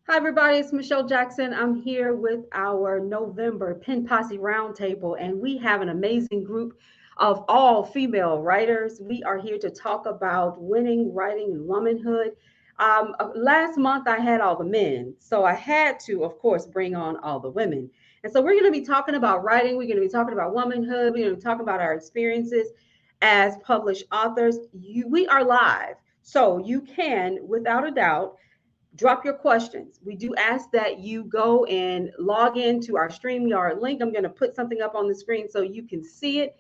Hi, everybody. It's Michelle Jackson. I'm here with our November Pen Posse Roundtable, and we have an amazing group of all female writers. We are here to talk about winning, writing, and womanhood. Last month, I had all the men, so I had to, of course, bring on all the women. And so, we're going to be talking about writing, we're going to be talking about womanhood, we're going to be talking about our experiences as published authors. We are live, so you can, without a doubt, drop your questions. We do ask that you go and log into our StreamYard link. I'm going to put something up on the screen so you can see it.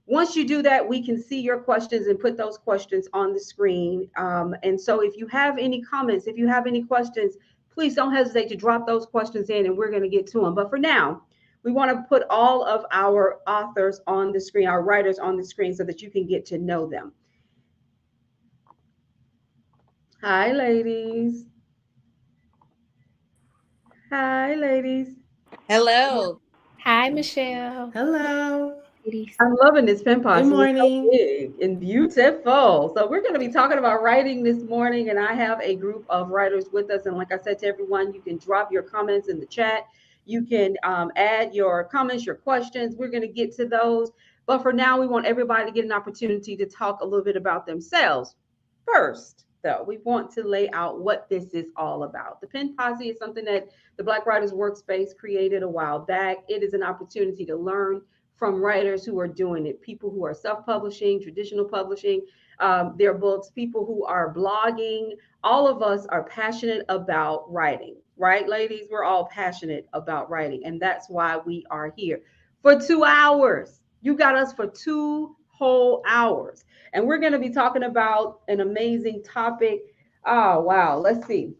Once you do that, we can see your questions and put those questions on the screen. And so if you have any comments, if you have any questions, please don't hesitate to drop those questions in and we're going to get to them. But for now, we want to put all of our authors on the screen, our writers on the screen, so that you can get to know them. Hi, ladies. Hi, ladies. Hello. Hi, Michelle. Hello. Ladies. I'm loving this pen Good posse. It's so morning. big and beautiful. So we're going to be talking about writing this morning, and I have a group of writers with us. And like I said to everyone, you can drop your comments in the chat. You can add your comments, your questions. We're going to get to those. But for now, we want everybody to get an opportunity to talk a little bit about themselves. First, though, we want to lay out what this is all about. The pen posse is something that the Black Writers Workspace created a while back. It is an opportunity to learn from writers who are doing it, people who are self-publishing, traditional publishing their books, people who are blogging. All of us are passionate about writing, right, ladies? We're all passionate about writing, and that's why we are here for 2 hours. You got us for 2 whole hours, and we're going to be talking about an amazing topic. Oh, wow. Let's see.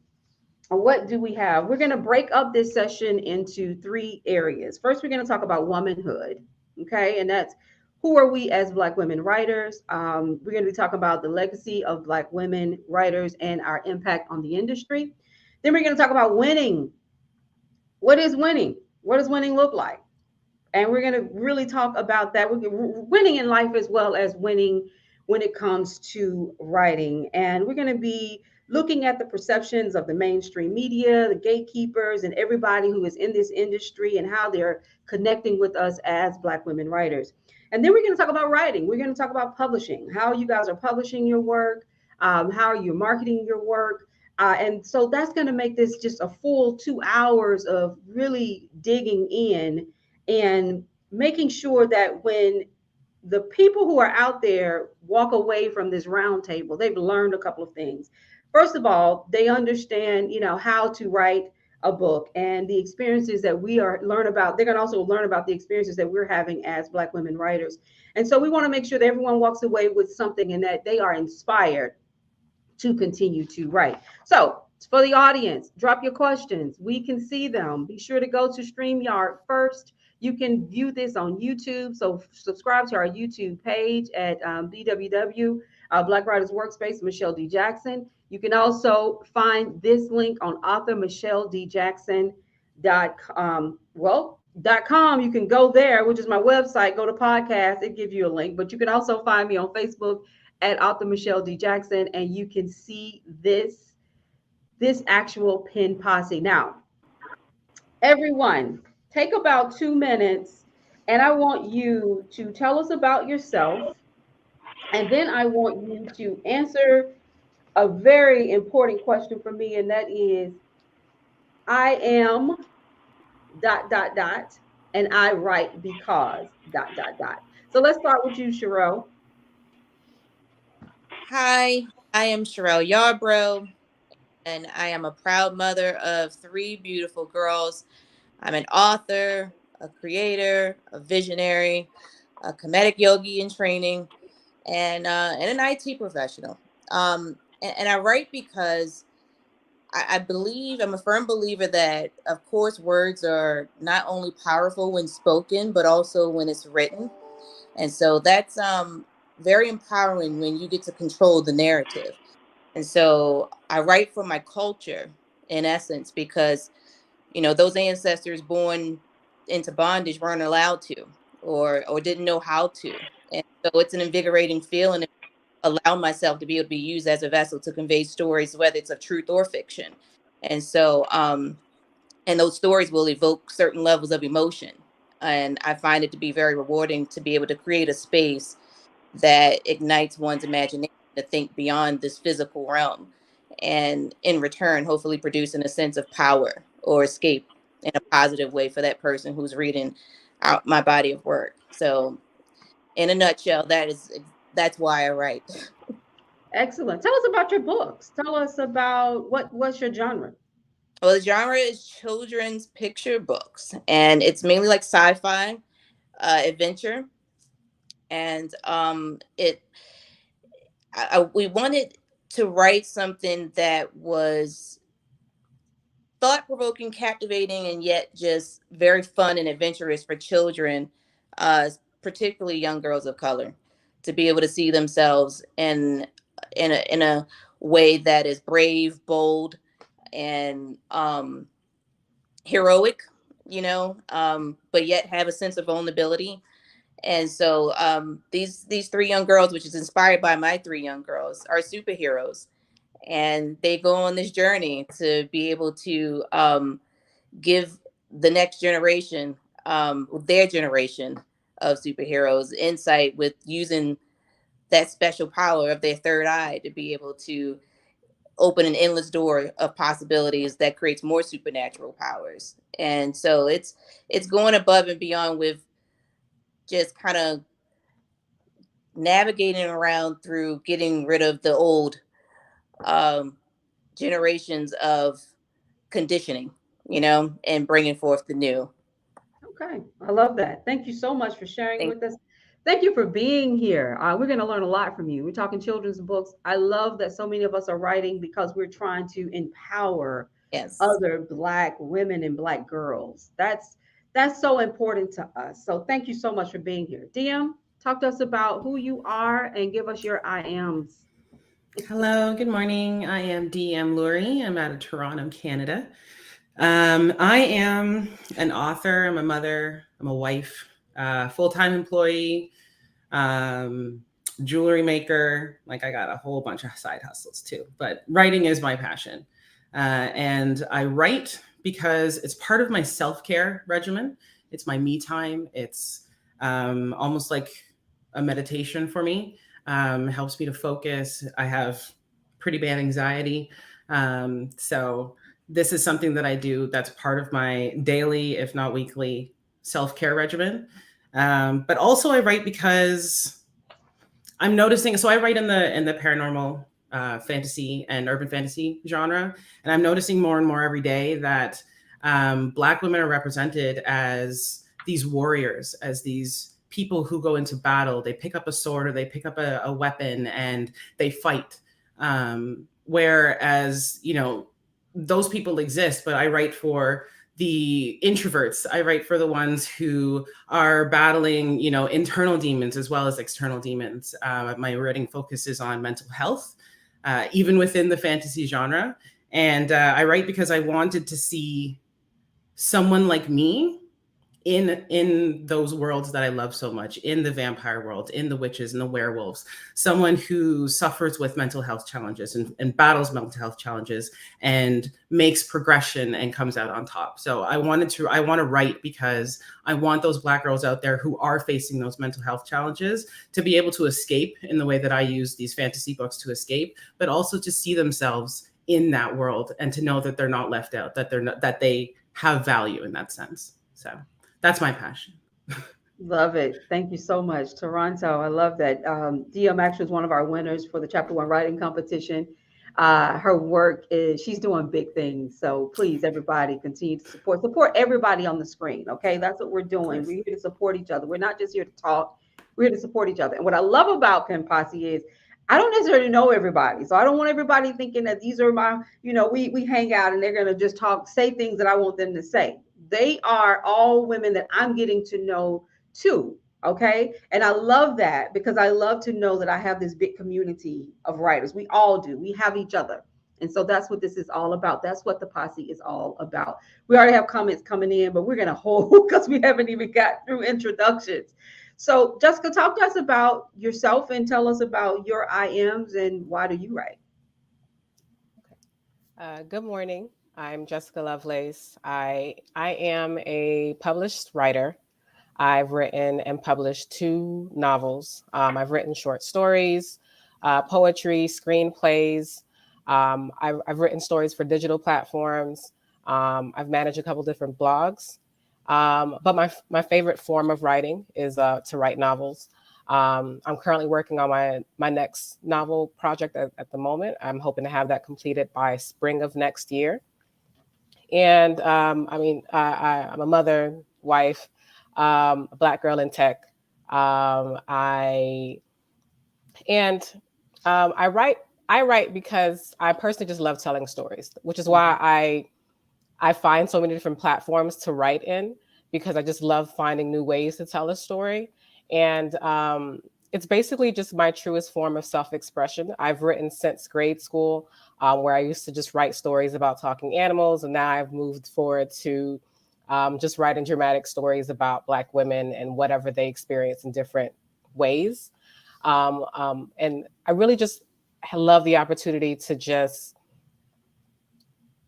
What do we have? We're going to break up this session into three areas. First, we're going to talk about womanhood. Okay. And that's who are we as Black women writers? We're going to be talking about the legacy of Black women writers and our impact on the industry. Then we're going to talk about winning. What is winning? What does winning look like? And we're going to really talk about that. We're winning in life as well as winning when it comes to writing. And we're going to be looking at the perceptions of the mainstream media, the gatekeepers, and everybody who is in this industry and how they're connecting with us as Black women writers. And then we're going to talk about writing. We're going to talk about publishing, how you guys are publishing your work, how are you marketing your work. And so that's going to make this just a full 2 hours of really digging in and making sure that when the people who are out there walk away from this roundtable, they've learned a couple of things. First of all, they understand, how to write a book and the experiences that we are learn about. They're going to also learn about the experiences that we're having as Black women writers. And so we want to make sure that everyone walks away with something and that they are inspired to continue to write. So for the audience, drop your questions. We can see them. Be sure to go to StreamYard first. You can view this on YouTube. So subscribe to our YouTube page at BWW, Black Writers Workspace, Michelle D. Jackson. You can also find this link on author Michelle D. Jackson dot com. You can go there, which is my website. Go to podcast. It gives you a link. But you can also find me on Facebook at author Michelle D. Jackson, and you can see this actual pen posse. Now, everyone, take about 2 minutes, and I want you to tell us about yourself, and then I want you to answer a very important question for me, and that is, I am dot dot dot, and I write because dot dot dot. So let's start with you, Sherelle. Hi, I am Sherelle Yarbrough, and I am a proud mother of three beautiful girls. I'm an author, a creator, a visionary, a comedic yogi in training, and an IT professional. And I write because I believe, I'm a firm believer that, of course, words are not only powerful when spoken, but also when it's written. And so that's very empowering when you get to control the narrative. And so I write for my culture, in essence, because, those ancestors born into bondage weren't allowed to or didn't know how to. And so it's an invigorating feeling to allow myself to be able to be used as a vessel to convey stories, whether it's of truth or fiction. And so, and those stories will evoke certain levels of emotion. And I find it to be very rewarding to be able to create a space that ignites one's imagination to think beyond this physical realm. And in return, hopefully producing a sense of power or escape in a positive way for that person who's reading out my body of work. So, in a nutshell, that's why I write. Excellent. Tell us about your books. Tell us about what's your genre? Well, the genre is children's picture books, and it's mainly like sci-fi, adventure, and we wanted to write something that was thought-provoking, captivating, and yet just very fun and adventurous for children, uh, particularly young girls of color, to be able to see themselves in a way that is brave, bold, and heroic, but yet have a sense of vulnerability. And so these three young girls, which is inspired by my three young girls, are superheroes, and they go on this journey to be able to give the next generation, their generation of superheroes, insight with using that special power of their third eye to be able to open an endless door of possibilities that creates more supernatural powers. And so it's going above and beyond with just kind of navigating around through getting rid of the old um, generations of conditioning, and bringing forth the new. Okay, I love that. Thank you so much for sharing Thank with us. Thank you for being here. We're going to learn a lot from you. We're talking children's books. I love that so many of us are writing because we're trying to empower Yes. other Black women and Black girls. That's so important to us. So thank you so much for being here. DM, talk to us about who you are and give us your I ams. Hello, good morning. I am DM Lurie. I'm out of Toronto, Canada. I am an author, I'm a mother, I'm a wife, full-time employee, um, jewelry maker. Like I got a whole bunch of side hustles too, but writing is my passion. And I write because it's part of my self-care regimen. It's my me time. It's almost like a meditation for me. Helps me to focus. I have pretty bad anxiety. So this is something that I do that's part of my daily, if not weekly, self-care regimen. But also I write because I'm noticing. So I write in the paranormal, fantasy and urban fantasy genre, and I'm noticing more and more every day that Black women are represented as these warriors, as these people who go into battle. They pick up a sword or they pick up a weapon and they fight. Whereas those people exist, but I write for the introverts. I write for the ones who are battling, internal demons as well as external demons. My writing focuses on mental health, even within the fantasy genre. And I write because I wanted to see someone like me in those worlds that I love so much, in the vampire world, in the witches and the werewolves, someone who suffers with mental health challenges and battles mental health challenges and makes progression and comes out on top. So I want to write because I want those Black girls out there who are facing those mental health challenges to be able to escape in the way that I use these fantasy books to escape, but also to see themselves in that world and to know that they're not left out, that they have value in that sense. So that's my passion. Love it. Thank you so much, Toronto. I love that. DM actually is one of our winners for the Chapter One writing competition. Her work is she's doing big things. So please, everybody, continue to support everybody on the screen. Okay, that's what we're Of doing. course. We're here to support each other. We're not just here to talk. We're here to support each other. And what I love about Pen Posse is I don't necessarily know everybody, so I don't want everybody thinking that these are my, we hang out and they're gonna just say things that I want them to say. They are all women that I'm getting to know too. Okay. And I love that because I love to know that I have this big community of writers. We all do. We have each other. And so that's what this is all about. That's what the posse is all about. We already have comments coming in, but we're going to hold because we haven't even got through introductions. So, Jessica, talk to us about yourself and tell us about your IMs and why do you write? Good morning. I'm Jessica Lovelace. I am a published writer. I've written and published 2 novels. I've written short stories, poetry, screenplays. I've written stories for digital platforms. I've managed a couple different blogs. But my favorite form of writing is to write novels. I'm currently working on my next novel project at the moment. I'm hoping to have that completed by spring of next year. And I'm a mother, wife, a Black girl in tech. I and I write. I write because I personally just love telling stories, which is why I find so many different platforms to write in, because I just love finding new ways to tell a story. And it's basically just my truest form of self-expression. I've written since grade school, where I used to just write stories about talking animals. And now I've moved forward to just writing dramatic stories about Black women and whatever they experience in different ways. And I really just love the opportunity to just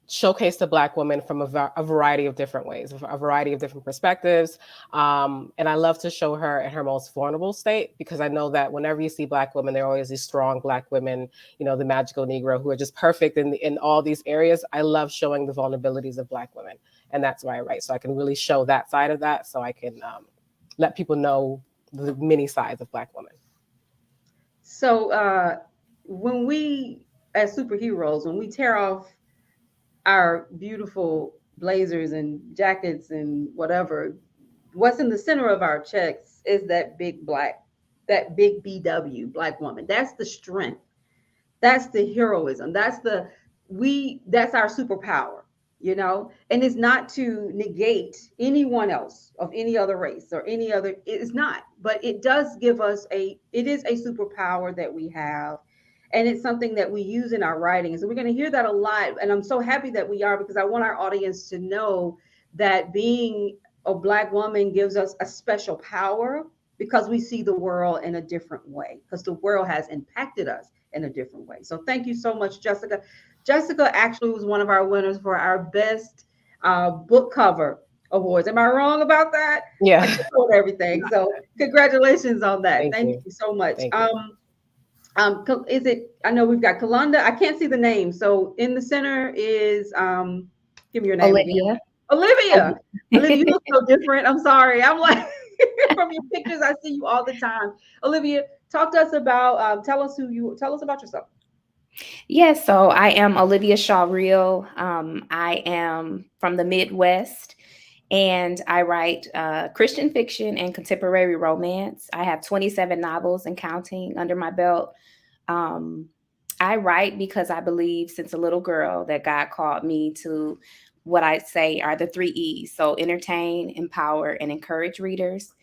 showcase the Black woman from a variety of different ways, a variety of different perspectives. And I love to show her in her most vulnerable state, because I know that whenever you see Black women, there are always these strong Black women, the magical Negro, who are just perfect in all these areas. I love showing the vulnerabilities of Black women. And that's why I write. So I can really show that side of that. So I can let people know the many sides of Black women. So when we, as superheroes, when we tear off our beautiful blazers and jackets and whatever, what's in the center of our checks is that big BW, Black woman. That's the strength. That's the heroism. That's our superpower, and it's not to negate anyone else of any other race or any other, it's not, but it does give us it is a superpower that we have. And it's something that we use in our writing. And so we're going to hear that a lot. And I'm so happy that we are, because I want our audience to know that being a Black woman gives us a special power, because we see the world in a different way, because the world has impacted us in a different way. So thank you so much, Jessica. Jessica actually was one of our winners for our best book cover awards. Am I wrong about that? Yeah. I just told everything. So congratulations on that. Thank you so much. Thank you. Is it, I know we've got Kalanda. I can't see the name. So in the center is, give me your name. Olivia. Olivia. Olivia, you look so different. I'm sorry. I'm like, from your pictures, I see you all the time. Olivia, talk to us about, tell us about yourself. Yes, so I am Olivia Shaw Real. I am from the Midwest, and I write Christian fiction and contemporary romance. I have 27 novels and counting under my belt. I write because I believe since a little girl that God called me to what I say are the 3 E's. So entertain, empower, and encourage readers.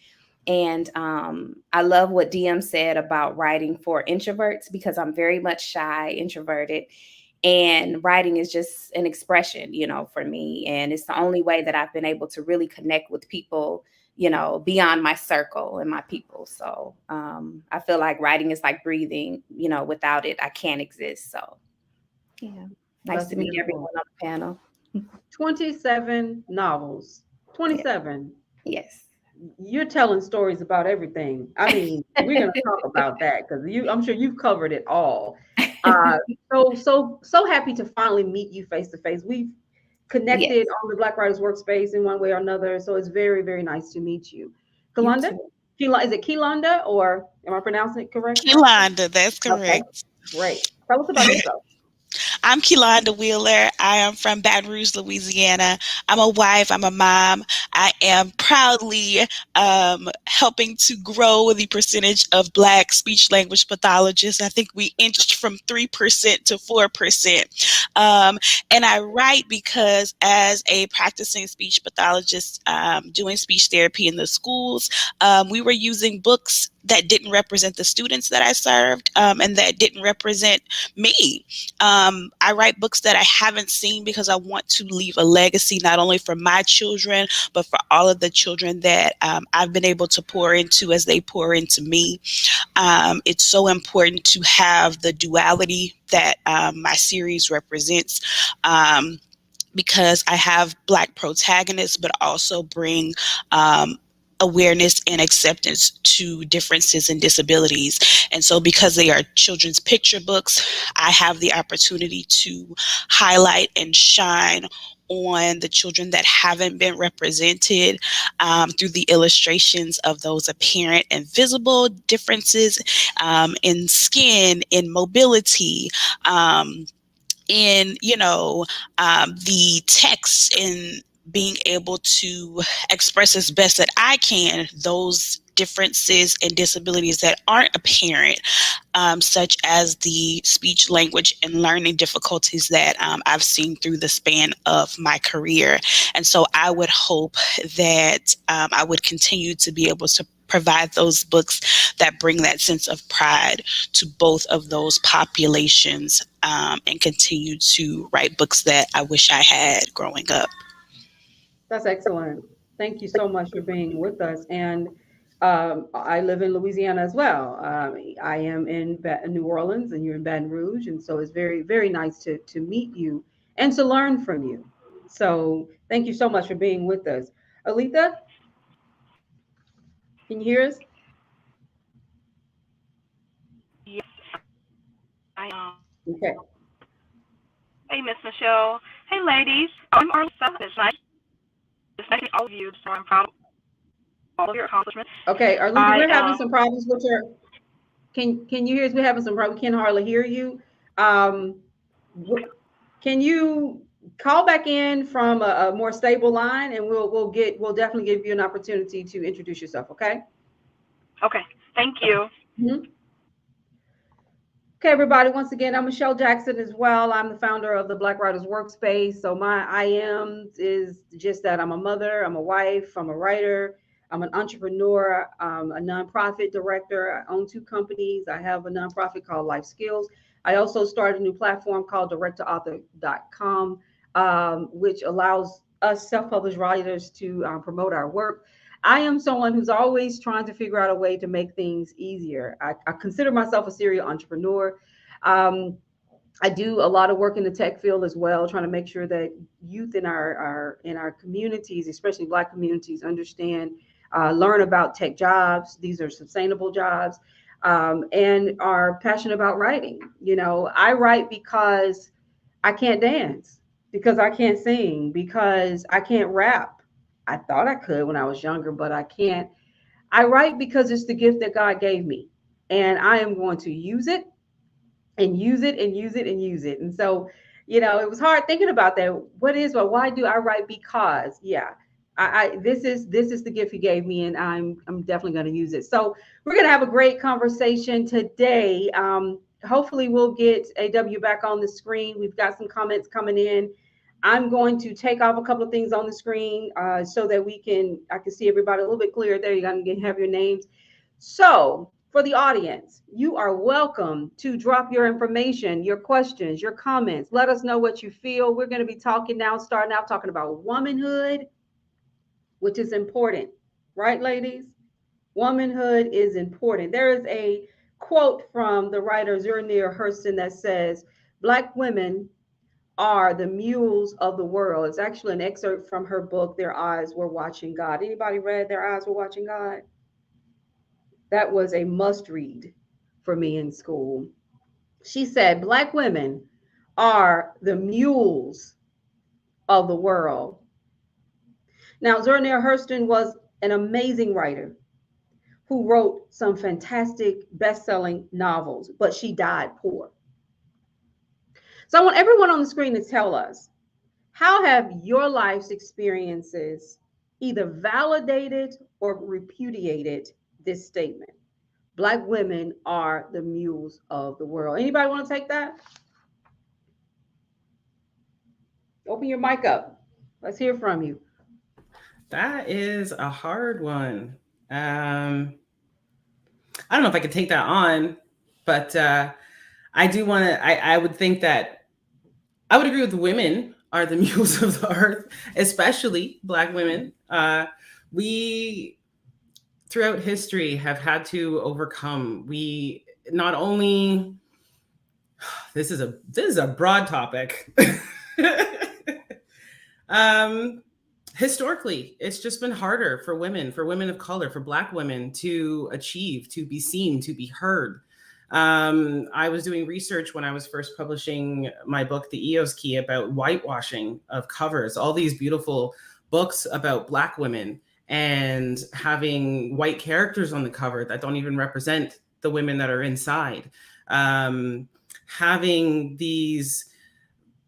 And I love what DM said about writing for introverts, because I'm very much shy, introverted. And writing is just an expression, for me. And it's the only way that I've been able to really connect with people, beyond my circle and my people. So I feel like writing is like breathing, without it, I can't exist. So, yeah, nice to meet everyone on the panel. 27 novels. 27. Yes. You're telling stories about everything. I mean, we're going to talk about that, because I'm sure you've covered it all. So happy to finally meet you face to face. We've connected on the Black Writers Workspace in one way or another. So it's very, very nice to meet you. Kalanda? Is it Kilanda, or am I pronouncing it correctly? Kilanda, that's correct. Okay, great. Tell us about yourself. I'm Kilanda Wheeler. I am from Baton Rouge, Louisiana. I'm a wife. I'm a mom. I am proudly helping to grow the percentage of Black speech language pathologists. I think we inched from 3% to 4%. And I write because as a practicing speech pathologist doing speech therapy in the schools, we were using books that didn't represent the students that I served and that didn't represent me. I write books that I haven't seen because I want to leave a legacy, not only for my children, but for all of the children that I've been able to pour into as they pour into me. It's so important to have the duality that my series represents. because I have Black protagonists, but also bring awareness and acceptance to differences and disabilities. And so because they are children's picture books, I have the opportunity to highlight and shine on the children that haven't been represented through the illustrations of those apparent and visible differences in skin, in mobility, in the text, in being able to express as best that I can those differences and disabilities that aren't apparent, such as the speech, language, and learning difficulties that I've seen through the span of my career. And so I would hope that I would continue to be able to provide those books that bring that sense of pride to both of those populations, and continue to write books that I wish I had growing up. That's excellent. Thank you so much for being with us. And I live in Louisiana as well. I am in New Orleans, and you're in Baton Rouge, and so it's very, very nice to meet you and to learn from you. So thank you so much for being with us. Alita, can you hear us? Yes, I am. Okay. Hey, Miss Michelle. Hey, ladies. I'm Arlissa. It's nice to meet all of you. So I'm proud of all of your accomplishments. Okay, Arlita, I we're having some problems with your. Can you hear us? We're having some problems. We can't hardly hear you. Um, can you call back in from a more stable line, and we'll definitely give you an opportunity to introduce yourself. Okay. Okay. Thank you. Mhm. Okay, everybody. Once again, I'm Michelle Jackson as well. I'm the founder of the Black Writers Workspace. So my I am is just that I'm a mother, I'm a wife, I'm a writer, I'm an entrepreneur, I'm a nonprofit director. I own two companies. I have a nonprofit called Life Skills. I also started a new platform called directtoauthor.com, which allows us self-published writers to promote our work. I am someone who's always trying to figure out a way to make things easier. I consider myself a serial entrepreneur. Um, I do a lot of work in the tech field as well, trying to make sure that youth in our communities, especially Black communities, understand, learn about tech jobs. These are sustainable jobs, and are passionate about writing. I write because I can't dance, because I can't sing, because I can't rap. I thought I could when I was younger, but I can't. I write because it's the gift that God gave me, and I am going to use it and use it and use it and use it. And so, it was hard thinking about that. Why do I write? Because this is the gift he gave me, and I'm definitely going to use it. So we're going to have a great conversation today. Hopefully we'll get AW back on the screen. We've got some comments coming in. I'm going to take off a couple of things on the screen, so that I can see everybody a little bit clearer. There, you're going to have your names. So for the audience, you are welcome to drop your information, your questions, your comments. Let us know what you feel. We're going to be starting out talking about womanhood, which is important, right, ladies? Womanhood is important. There is a quote from the writer Zora Neale Hurston that says, Black women are the mules of the world. It's actually an excerpt from her book, Their Eyes Were Watching God. Anybody read Their Eyes Were Watching God? That was a must read for me in school. She said, Black women are the mules of the world. Now, Zora Neale Hurston was an amazing writer who wrote some fantastic best-selling novels, but she died poor. So I want everyone on the screen to tell us, how have your life's experiences either validated or repudiated this statement? Black women are the mules of the world. Anybody want to take that? Open your mic up. Let's hear from you. That is a hard one. I don't know if I could take that on, but I do want to. I would think that I would agree with women are the mules of the earth, especially Black women. We throughout history have had to overcome. We not only this is a broad topic. Historically, it's just been harder for women of color, for Black women to achieve, to be seen, to be heard. I was doing research when I was first publishing my book, The EOS Key, about whitewashing of covers, all these beautiful books about Black women, and having white characters on the cover that don't even represent the women that are inside. Having these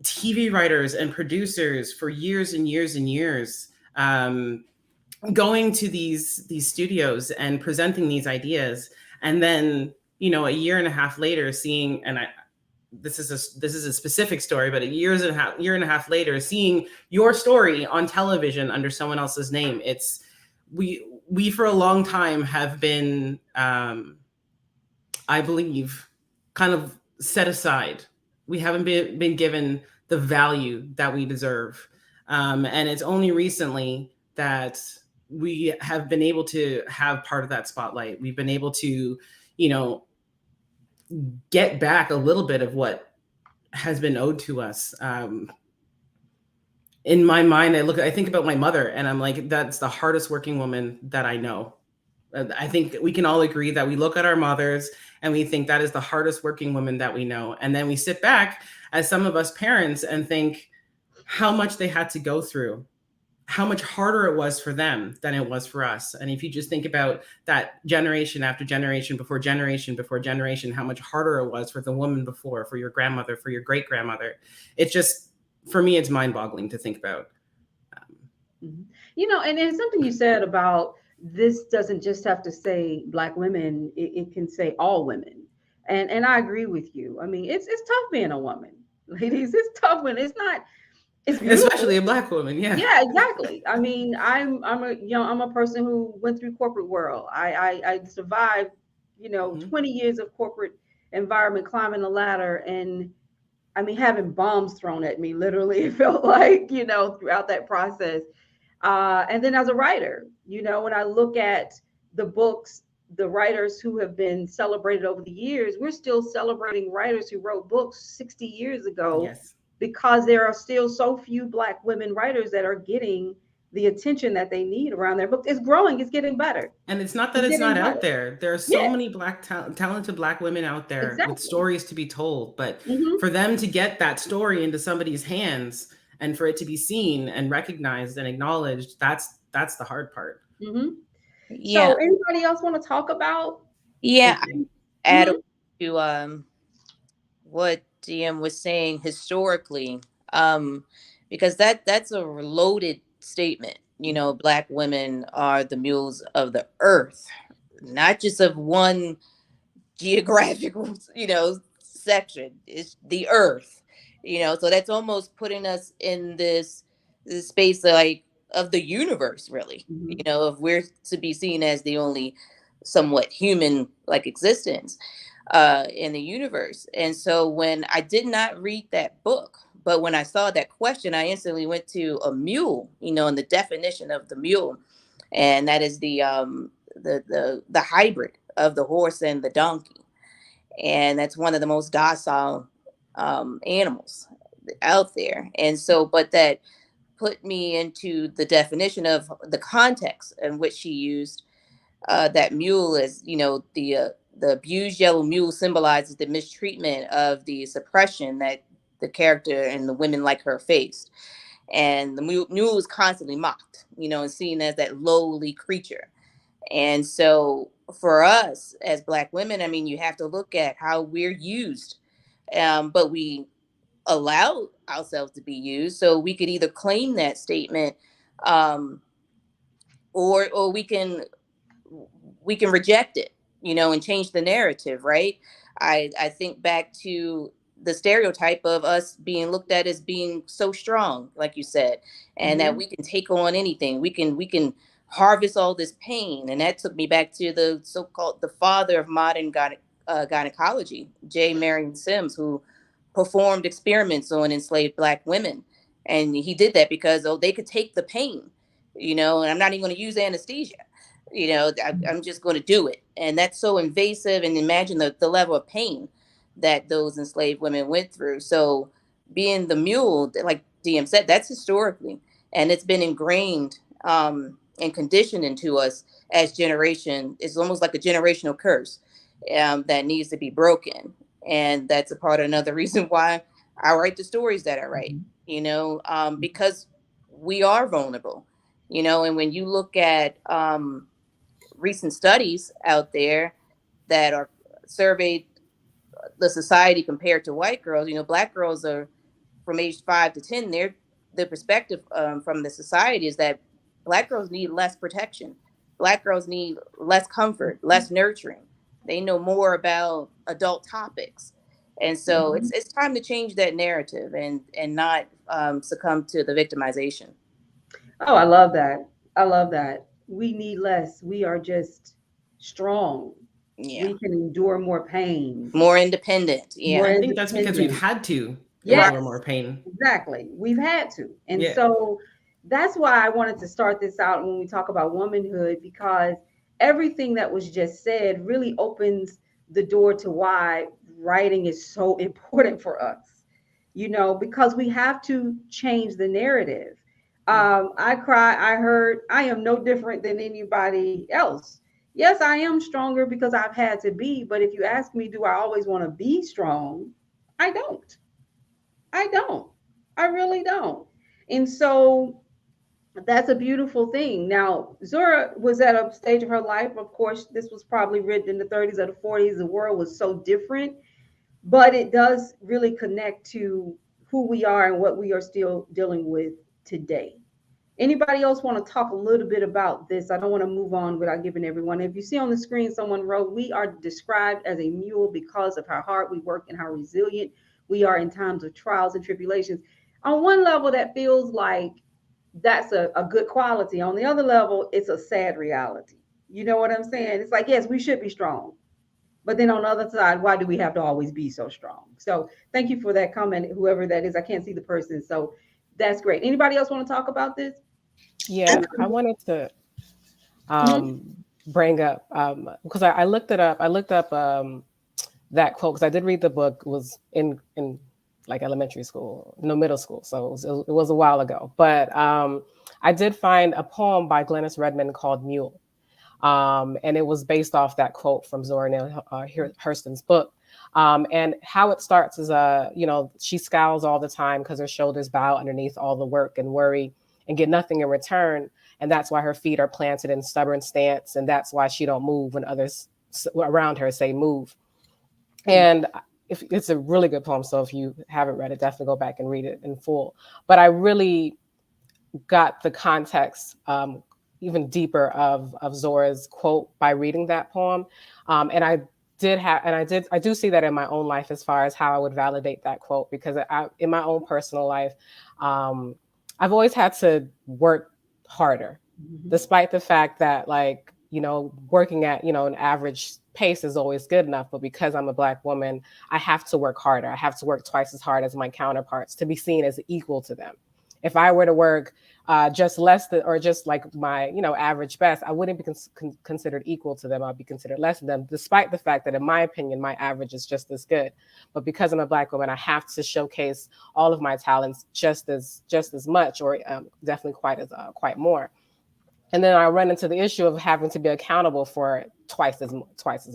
TV writers and producers for years and years and years, going to these studios and presenting these ideas, and then a year and a half later seeing, and this is a specific story, but year and a half later seeing your story on television under someone else's name. It's we for a long time have been, I believe, kind of set aside. We haven't been given the value that we deserve. And it's only recently that we have been able to have part of that spotlight. We've been able to, get back a little bit of what has been owed to us. In my mind, I think about my mother, and I'm like, that's the hardest working woman that I know. I think we can all agree that we look at our mothers and we think that is the hardest working woman that we know. And then we sit back as some of us parents and think how much they had to go through, how much harder it was for them than it was for us. And if you just think about that generation after generation, before generation, how much harder it was for the woman before, for your grandmother, for your great grandmother, it's just, for me, it's mind boggling to think about. And it's something you said about, this doesn't just have to say Black women, it can say all women. And I agree with you. I mean, it's tough being a woman, ladies. It's tough when it's not, it's beautiful. Especially a Black woman. Yeah. Yeah, exactly. I mean, I'm a person who went through corporate world. I survived, 20 years of corporate environment, climbing the ladder, and I mean, having bombs thrown at me, literally, it felt like, throughout that process. And then as a writer, when I look at the books, the writers who have been celebrated over the years, we're still celebrating writers who wrote books 60 years ago. Yes. Because there are still so few Black women writers that are getting the attention that they need around their book. It's growing, it's getting better. And it's not that it's not out there. There are so many talented Black women out there with stories to be told, but for them to get that story into somebody's hands and for it to be seen and recognized and acknowledged, that's the hard part. Yeah. So anybody else want to talk about? Yeah. Add to what DM was saying historically, because that's a loaded statement. Black women are the mules of the earth, not just of one geographical, section. It's the earth, so that's almost putting us in this space of the universe, really. If we're to be seen as the only somewhat human existence in the universe. And so when I did not read that book, but when I saw that question, I instantly went to a mule, and the definition of the mule, and that is the hybrid of the horse and the donkey, and that's one of the most docile animals out there. And so, but that put me into the definition of the context in which she used that mule is, the abused yellow mule symbolizes the mistreatment of the suppression that the character and the women like her faced. And the mule is constantly mocked, and seen as that lowly creature. And so for us as Black women, I mean, you have to look at how we're used, but we allow ourselves to be used. So we could either claim that statement, or we can reject it, and change the narrative, right? I think back to the stereotype of us being looked at as being so strong, like you said, and that we can take on anything. We can harvest all this pain. And that took me back to the so-called the father of modern gynecology, J. Marion Sims, who performed experiments on enslaved Black women. And he did that because they could take the pain, and I'm not even going to use anesthesia. I'm just going to do it. And that's so invasive. And imagine the level of pain that those enslaved women went through. So being the mule, like DM said, that's historically, and it's been ingrained and conditioned into us as generation. It's almost like a generational curse that needs to be broken, and that's a part of another reason why I write the stories that I write. Because we are vulnerable. And when you look at recent studies out there that are surveyed the society compared to white girls, black girls are from age 5 to 10. The perspective from the society is that black girls need less protection. Black girls need less comfort, less nurturing. They know more about adult topics. And so it's time to change that narrative and not succumb to the victimization. Oh, I love that. I love that. We need less. We are just strong. Yeah. We can endure more pain, More independent. more Yeah. I think that's because we've independent. had to Yes, endure more pain. exactly. We've had to. And Yeah. so that's why I wanted to start this out when we talk about womanhood, because everything that was just said really opens the door to why writing is so important for us, because we have to change the narrative. I am no different than anybody else. Yes, I am stronger because I've had to be, but if you ask me, do I always want to be strong? I don't. I don't. I really don't. And so that's a beautiful thing. Now, Zora was at a stage of her life. Of course, this was probably written in the 30s or the 40s. The world was so different, but it does really connect to who we are and what we are still dealing with today. Anybody else want to talk a little bit about this? I don't want to move on without giving everyone. If you see on the screen, someone wrote, "We are described as a mule because of how hard we work and how resilient we are in times of trials and tribulations." On one level, that feels like that's a good quality. On the other level, it's a sad reality. You know what I'm saying? It's like, yes, we should be strong. But then on the other side, why do we have to always be so strong? So thank you for that comment, whoever that is. I can't see the person. So that's great. Anybody else want to talk about this? Yeah, I wanted to Mhm. bring up because I looked it up. I looked up that quote because I did read the book. It was in like elementary school, no middle school, so it was a while ago. But I did find a poem by Glennis Redmond called "Mule," and it was based off that quote from Zora Neale Hurston's book. And how it starts is, she scowls all the time because her shoulders bow underneath all the work and worry and get nothing in return. And that's why her feet are planted in stubborn stance. And that's why she don't move when others around her say move. And if it's a really good poem. So if you haven't read it, definitely go back and read it in full. But I really got the context even deeper of Zora's quote by reading that poem. And I do see that in my own life as far as how I would validate that quote, because in my own personal life, I've always had to work harder, despite the fact that, like, working at, an average pace is always good enough. But because I'm a Black woman, I have to work harder. I have to work twice as hard as my counterparts to be seen as equal to them. If I were to work just less than, or just like my, average best, I wouldn't be considered equal to them. I'd be considered less than them, despite the fact that, in my opinion, my average is just as good. But because I'm a Black woman, I have to showcase all of my talents just as much, or definitely quite more. And then I run into the issue of having to be accountable for twice as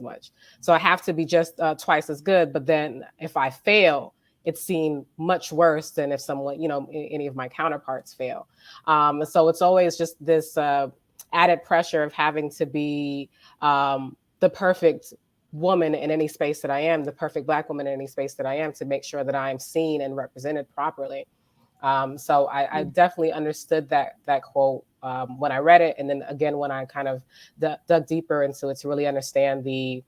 much. So I have to be just twice as good. But then if I fail, it's seen much worse than if someone, any of my counterparts fail. So it's always just this added pressure of having to be the perfect woman in any space that I am, the perfect Black woman in any space that I am, to make sure that I'm seen and represented properly. So I definitely understood that quote when I read it, and then again when I kind of dug deeper into it to really understand the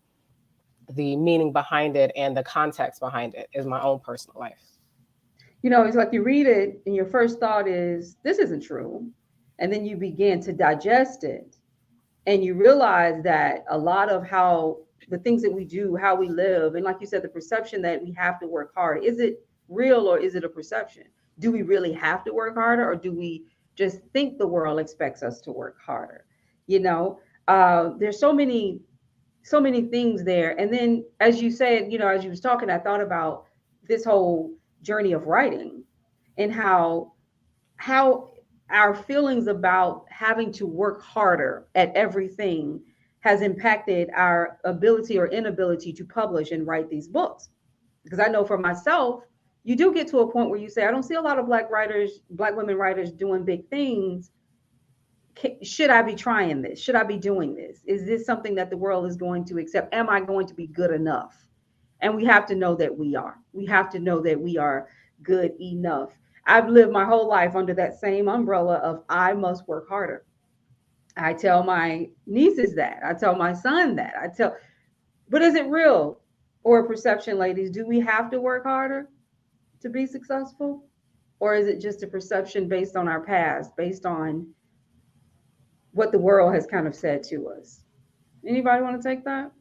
meaning behind it and the context behind it in my own personal life. It's like you read it and your first thought is, this isn't true. And then you begin to digest it and you realize that a lot of how the things that we do, how we live, and like you said, the perception that we have to work hard, is it real or is it a perception? Do we really have to work harder, or do we just think the world expects us to work harder? There's so many things there. And then, as you said, as you was talking, I thought about this whole journey of writing and how how our feelings about having to work harder at everything has impacted our ability or inability to publish and write these books. Because I know for myself, you do get to a point where you say, I don't see a lot of black writers, black women writers doing big things. Should I be trying this? Should I be doing this? Is this something that the world is going to accept? Am I going to be good enough? And we have to know that we are. We have to know that we are good enough. I've lived my whole life under that same umbrella of I must work harder. I tell my nieces that. I tell my son that. But is it real or a perception, ladies? Do we have to work harder to be successful? Or is it just a perception based on our past, based on what the world has kind of said to us? Anybody want to take that?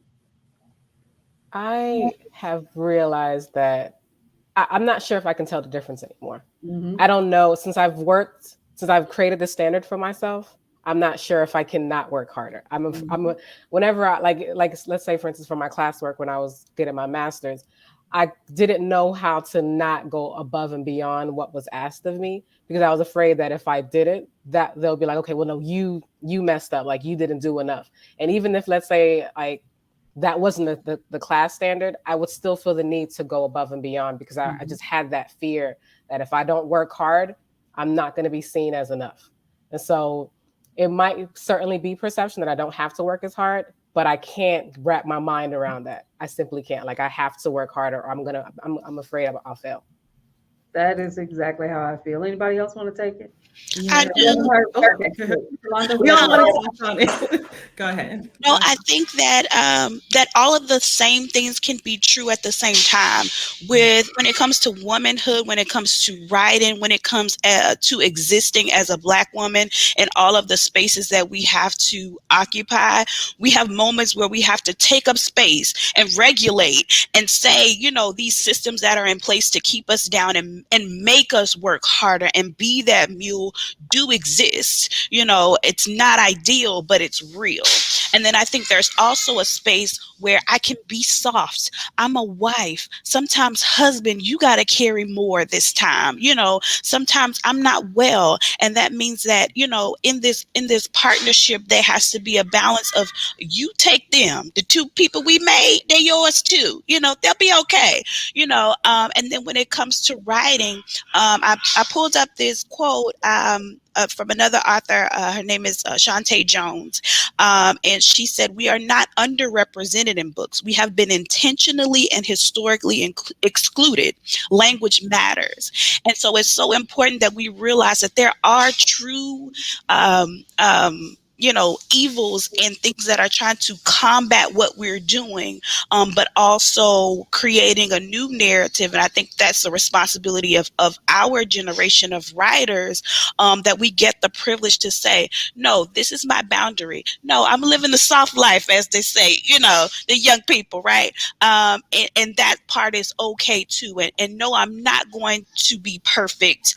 I have realized that I'm not sure if I can tell the difference anymore. Mm-hmm. I don't know. Since I've created the standard for myself, I'm not sure if I can not work harder. Whenever I like, let's say, for instance, for my classwork, when I was getting my master's, I didn't know how to not go above and beyond what was asked of me, because I was afraid that if I didn't, that they'll be like, okay, well, no, you messed up, like you didn't do enough. And even if, let's say, like, that wasn't the class standard, I would still feel the need to go above and beyond, because I just had that fear that if I don't work hard, I'm not going to be seen as enough. And so it might certainly be perception that I don't have to work as hard, but I can't wrap my mind around that. I simply can't. Like, I have to work harder, or I'm afraid I'll fail. That is exactly how I feel. Anybody else want to take it? I do. Okay. We all want to touch on it. Go ahead. No, I think that that all of the same things can be true at the same time. With when it comes to womanhood, when it comes to writing, when it comes to existing as a Black woman in all of the spaces that we have to occupy, we have moments where we have to take up space and regulate and say, you know, these systems that are in place to keep us down and make us work harder and be that mule do exist. You know, it's not ideal, but it's real. And then I think there's also a space where I can be soft. I'm a wife. Sometimes, husband, you got to carry more this time. You know, sometimes I'm not well. And that means that, you know, in this partnership, there has to be a balance of you take them. The two people we made, they're yours too. You know, they'll be okay. You know, and then when it comes to writing, I pulled up this quote from another author. Her name is Shantae Jones. And she said, we are not underrepresented in books. We have been intentionally and historically excluded. Language matters. And so it's so important that we realize that there are true you know, evils and things that are trying to combat what we're doing, but also creating a new narrative. And I think that's the responsibility of our generation of writers, that we get the privilege to say, no, this is my boundary. No, I'm living the soft life, as they say, you know, the young people, right? And that part is okay too. And no, I'm not going to be perfect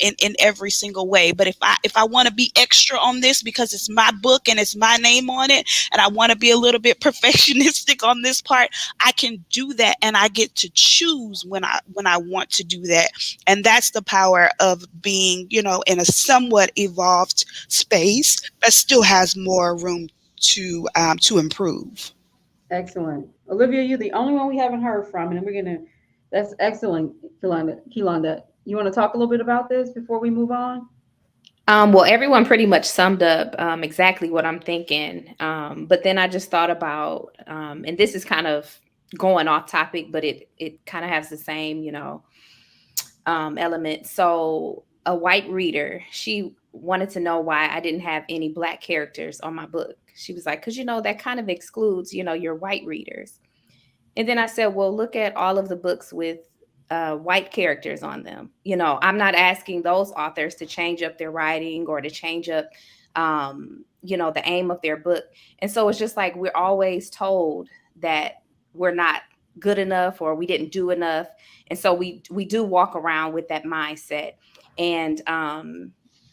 in every single way. But if I want to be extra on this because it's my book and it's my name on it, and I want to be a little bit perfectionistic on this part, I can do that, and I get to choose when I want to do that. And that's the power of being, you know, in a somewhat evolved space that still has more room to improve. Excellent. Olivia, you're the only one we haven't heard from, and that's excellent, Kilonda. You want to talk a little bit about this before we move on? Well, everyone pretty much summed up exactly what I'm thinking. But then I just thought about, and this is kind of going off topic, but it kind of has the same, you know, element. So a white reader, she wanted to know why I didn't have any Black characters on my book. She was like, because, you know, that kind of excludes, you know, your white readers. And then I said, well, look at all of the books with white characters on them. You know, I'm not asking those authors to change up their writing or to change up, you know, the aim of their book. And so it's just like we're always told that we're not good enough or we didn't do enough. And so we do walk around with that mindset. And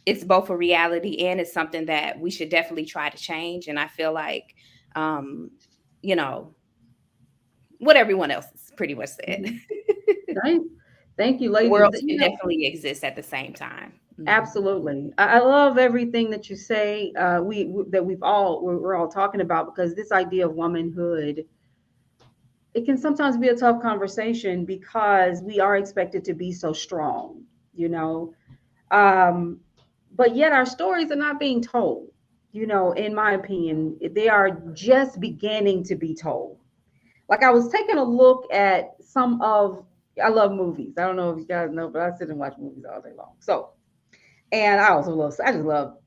it's both a reality and it's something that we should definitely try to change. And I feel like, you know, what everyone else pretty much said. Right. Thank you, ladies. Worlds can definitely exist at the same time. Absolutely. I love everything that you say. We're all talking about, because this idea of womanhood, it can sometimes be a tough conversation because we are expected to be so strong, you know. Um, but yet our stories are not being told. In my opinion, they are just beginning to be told. Like, I was taking a look at some of, I love movies. I don't know if you guys know, but I sit and watch movies all day long. So, and I just love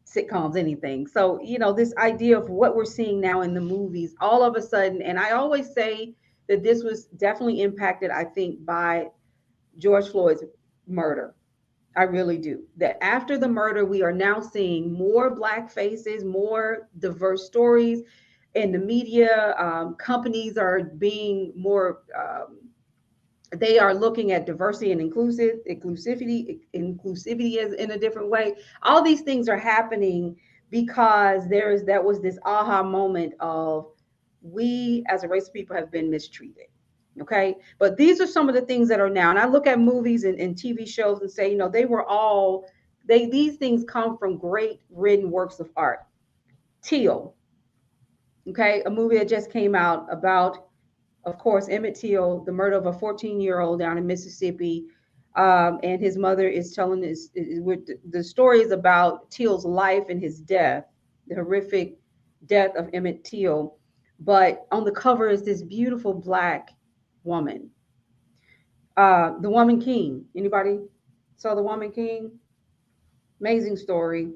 sitcoms, anything. So, this idea of what we're seeing now in the movies, all of a sudden, and I always say that this was definitely impacted, I think, by George Floyd's murder. I really do. That after the murder, we are now seeing more Black faces, more diverse stories in the media. Companies are being more, they are looking at diversity and inclusivity as in a different way. All these things are happening because that was this aha moment of, we as a race of people have been mistreated. Okay. But these are some of the things that are now. And I look at movies and TV shows and say, these things come from great written works of art. Teal, okay, a movie that just came out about, of course, Emmett Till, the murder of a 14-year-old down in Mississippi. And his mother is telling the story is about Till's life and his death, the horrific death of Emmett Till. But on the cover is this beautiful Black woman, The Woman King. Anybody saw The Woman King? Amazing story.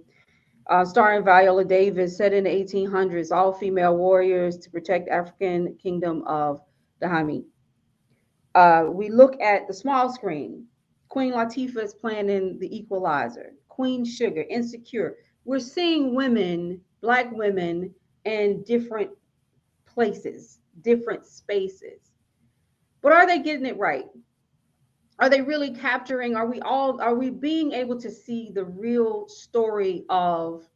Starring Viola Davis, set in the 1800s, all female warriors to protect African kingdom of Dahomey. We look at the small screen. Queen Latifah is playing in The Equalizer. Queen Sugar, Insecure. We're seeing women, Black women, in different places, different spaces. But are they getting it right? Are they really capturing? Are we being able to see the real story of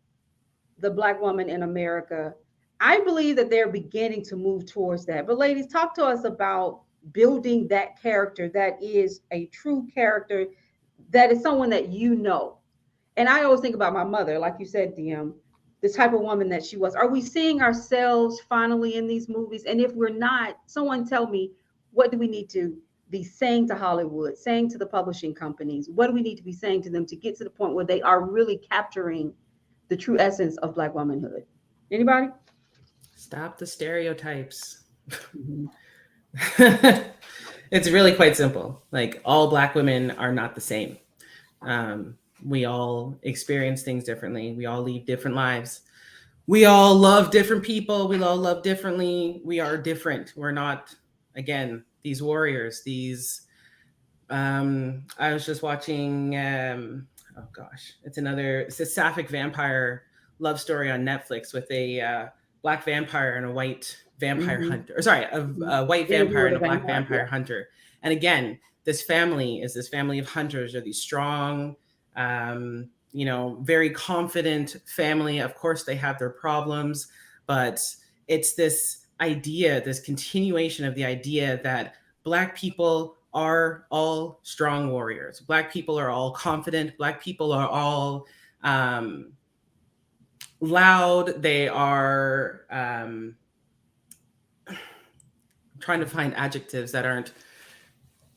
the Black woman in America? I believe that they're beginning to move towards that. But ladies, talk to us about building that character that is a true character, that is someone that you know. And I always think about my mother, like you said, DM, the type of woman that she was. Are we seeing ourselves finally in these movies? And if we're not, someone tell me, what do we need to be saying to Hollywood, saying to the publishing companies? What do we need to be saying to them to get to the point where they are really capturing the true essence of Black womanhood? Anybody? Stop the stereotypes. It's really quite simple. Like, all Black women are not the same. We all experience things differently. We all lead different lives. We all love different people. We all love differently. We are different. We're not, again, these warriors, these, I was just watching, oh gosh, it's a sapphic vampire love story on Netflix with a Black vampire and a white vampire hunter, or sorry, a white vampire and a Black vampire hunter. And again, this family is this family of hunters, are these strong, very confident family. Of course, they have their problems, but it's this idea, this continuation of the idea that Black people are all strong warriors. Black people are all confident. Black people are all loud. They are trying to find adjectives that aren't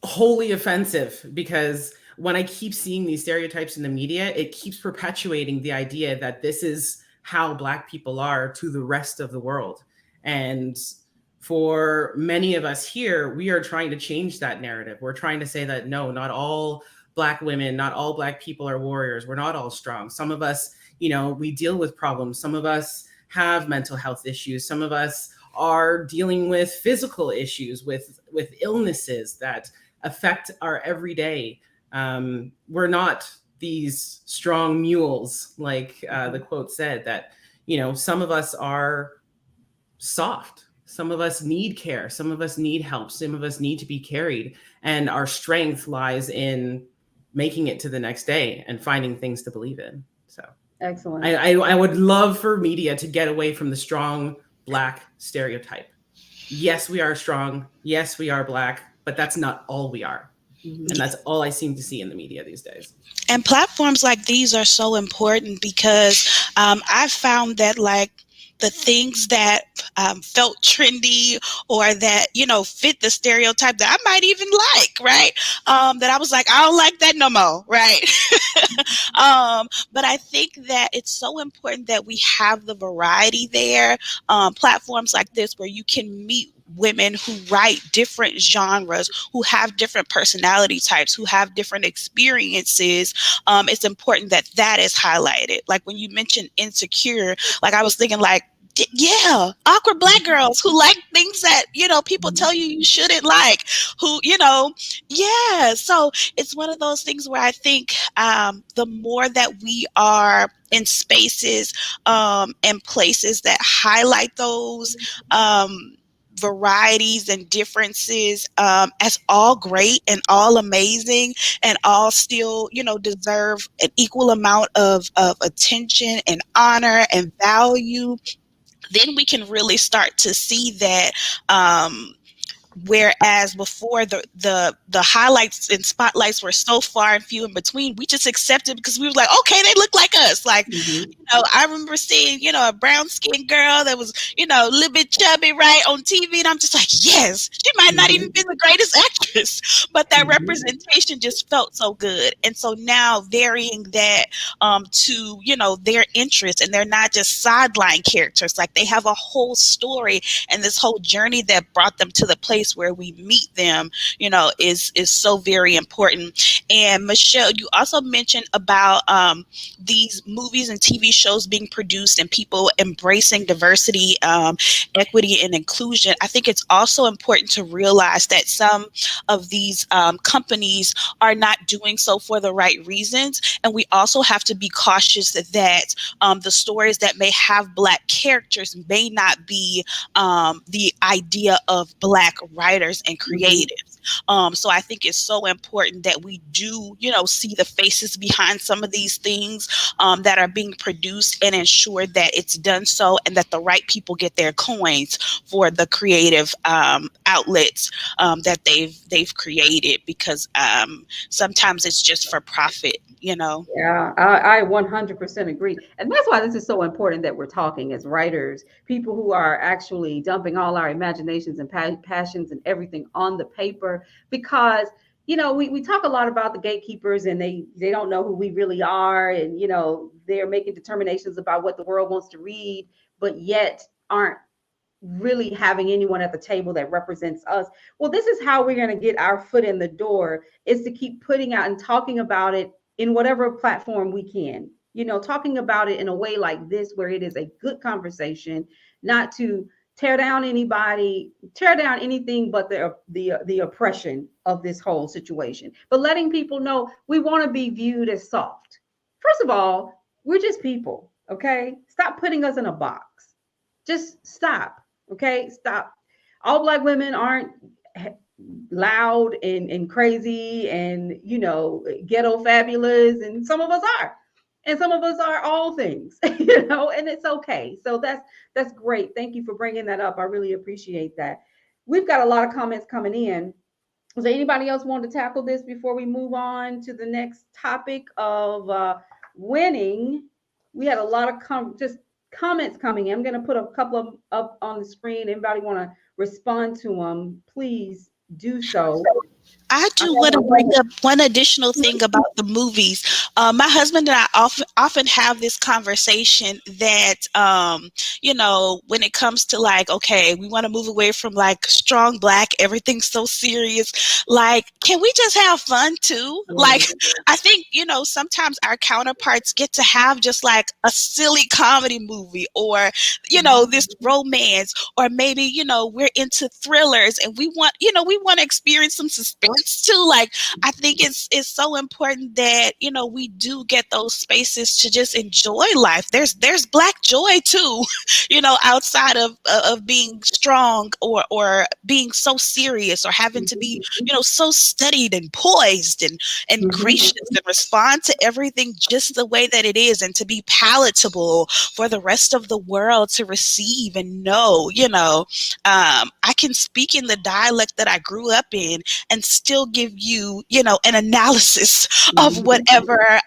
wholly offensive, because when I keep seeing these stereotypes in the media, it keeps perpetuating the idea that this is how Black people are to the rest of the world. And for many of us here, we are trying to change that narrative. We're trying to say that, no, not all Black women, not all Black people are warriors. We're not all strong. Some of us, we deal with problems. Some of us have mental health issues. Some of us are dealing with physical issues, with illnesses that affect our everyday. We're not these strong mules, like the quote said, that, some of us are soft. Some of us need care. Some of us need help. Some of us need to be carried. And our strength lies in making it to the next day and finding things to believe in. So excellent. I would love for media to get away from the strong Black stereotype. Yes, we are strong. Yes, we are Black, but that's not all we are. And that's all I seem to see in the media these days. And platforms like these are so important because I found that like the things that felt trendy or that, fit the stereotype that I might even like, right? That I was like, I don't like that no more, right? But I think that it's so important that we have the variety there. Platforms like this where you can meet women who write different genres, who have different personality types, who have different experiences. It's important that that is highlighted. Like when you mentioned Insecure, like I was thinking like, yeah, awkward Black girls who like things that, people tell you shouldn't like, who, yeah. So it's one of those things where I think the more that we are in spaces and places that highlight those varieties and differences as all great and all amazing and all still, deserve an equal amount of attention and honor and value, then we can really start to see that whereas before the highlights and spotlights were so far and few in between, we just accepted because we were like, okay, they look like us. Like, I remember seeing, a brown skinned girl that was, a little bit chubby, right, on TV. And I'm just like, yes, she might not even be the greatest actress, but that representation just felt so good. And so now varying that to, their interests, and they're not just sideline characters, like they have a whole story and this whole journey that brought them to the place where we meet them, is so very important. And Michelle, you also mentioned about these movies and TV shows being produced and people embracing diversity, equity, and inclusion. I think it's also important to realize that some of these companies are not doing so for the right reasons. And we also have to be cautious that the stories that may have Black characters may not be the idea of Black writers and creatives. So I think it's so important that we do, see the faces behind some of these things that are being produced and ensure that it's done so and that the right people get their coins for the creative outlets that they've created, because sometimes it's just for profit. Yeah, I 100% agree. And that's why this is so important that we're talking as writers, people who are actually dumping all our imaginations and passions and everything on the paper, because, we talk a lot about the gatekeepers and they don't know who we really are. And, they're making determinations about what the world wants to read, but yet aren't really having anyone at the table that represents us. Well, this is how we're going to get our foot in the door, is to keep putting out and talking about it in whatever platform we can, talking about it in a way like this, where it is a good conversation, not to tear down anybody, tear down anything but the oppression of this whole situation, but letting people know we want to be viewed as soft. First of all, we're just people. Okay. Stop putting us in a box. Just stop. Okay. Stop. All Black women aren't loud and crazy and ghetto fabulous, and some of us are, and some of us are all things, and it's okay. So that's great. Thank you for bringing that up. I really appreciate that. We've got a lot of comments coming in. Does anybody else want to tackle this before we move on to the next topic of winning? We had a lot of comments coming in. I'm going to put a couple of up on the screen. Anybody want to respond to them, please do so. I do want to bring up one additional thing about the movies. My husband and I often have this conversation that, when it comes to like, okay, we want to move away from like strong Black, everything's so serious. Like, can we just have fun too? Like, I think, sometimes our counterparts get to have just like a silly comedy movie or, this romance, or maybe, we're into thrillers and we want to experience some suspense too. Like, I think it's so important that we do get those spaces to just enjoy life. There's Black joy too, outside of being strong or being so serious or having to be so studied and poised and gracious and respond to everything just the way that it is, and to be palatable for the rest of the world to receive and know. I can speak in the dialect that I grew up in and still give you, you know, an analysis of whatever,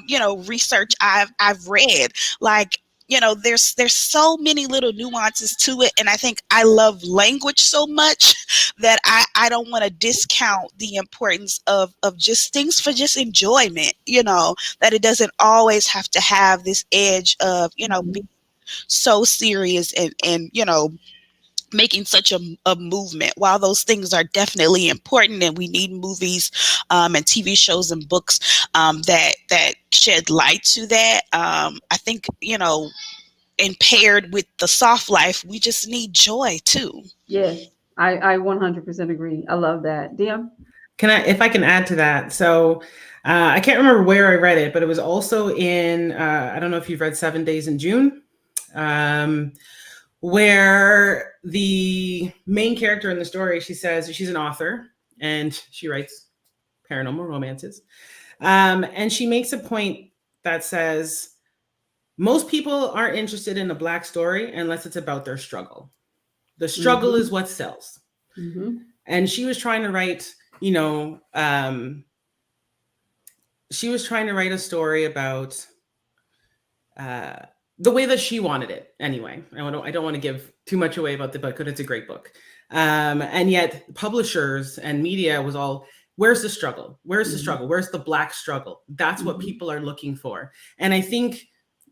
you know, research I've read. Like, you know, there's so many little nuances to it. And I think I love language so much that I don't want to discount the importance of just things for just enjoyment, you know, that it doesn't always have to have this edge of, you know, being so serious and, you know, making such a movement. While those things are definitely important and we need movies and TV shows and books that shed light to that, I think, you know, and paired with the soft life, we just need joy too. Yes, I 100% agree. I love that. DM? If I can add to that. So I can't remember where I read it, but it was also in, I don't know if you've read 7 Days in June, where the main character in the story, she says she's an author and she writes paranormal romances. And she makes a point that says, most people aren't interested in a Black story unless it's about their struggle. The struggle is what sells. And she was trying to write, you know, she was trying to write a story about the way that she wanted it. Anyway, I don't want to give too much away about the book, but it's a great book. And yet publishers and media was all, where's the struggle? Where's the struggle? Where's the Black struggle? That's what people are looking for. And I think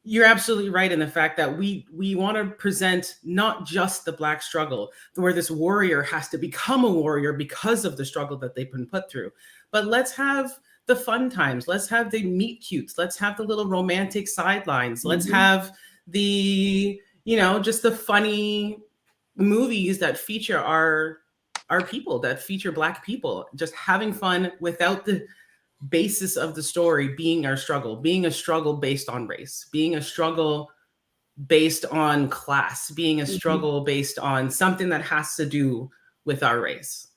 you're absolutely right in the fact that we want to present not just the Black struggle, where this warrior has to become a warrior because of the struggle that they've been put through, but let's have the fun times. Let's have the meet cutes. Let's have the little romantic sidelines. Let's have the, you know, just the funny movies that feature our people, that feature Black people, just having fun without the basis of the story being our struggle, being a struggle based on race, being a struggle based on class, being a struggle based on something that has to do with our race.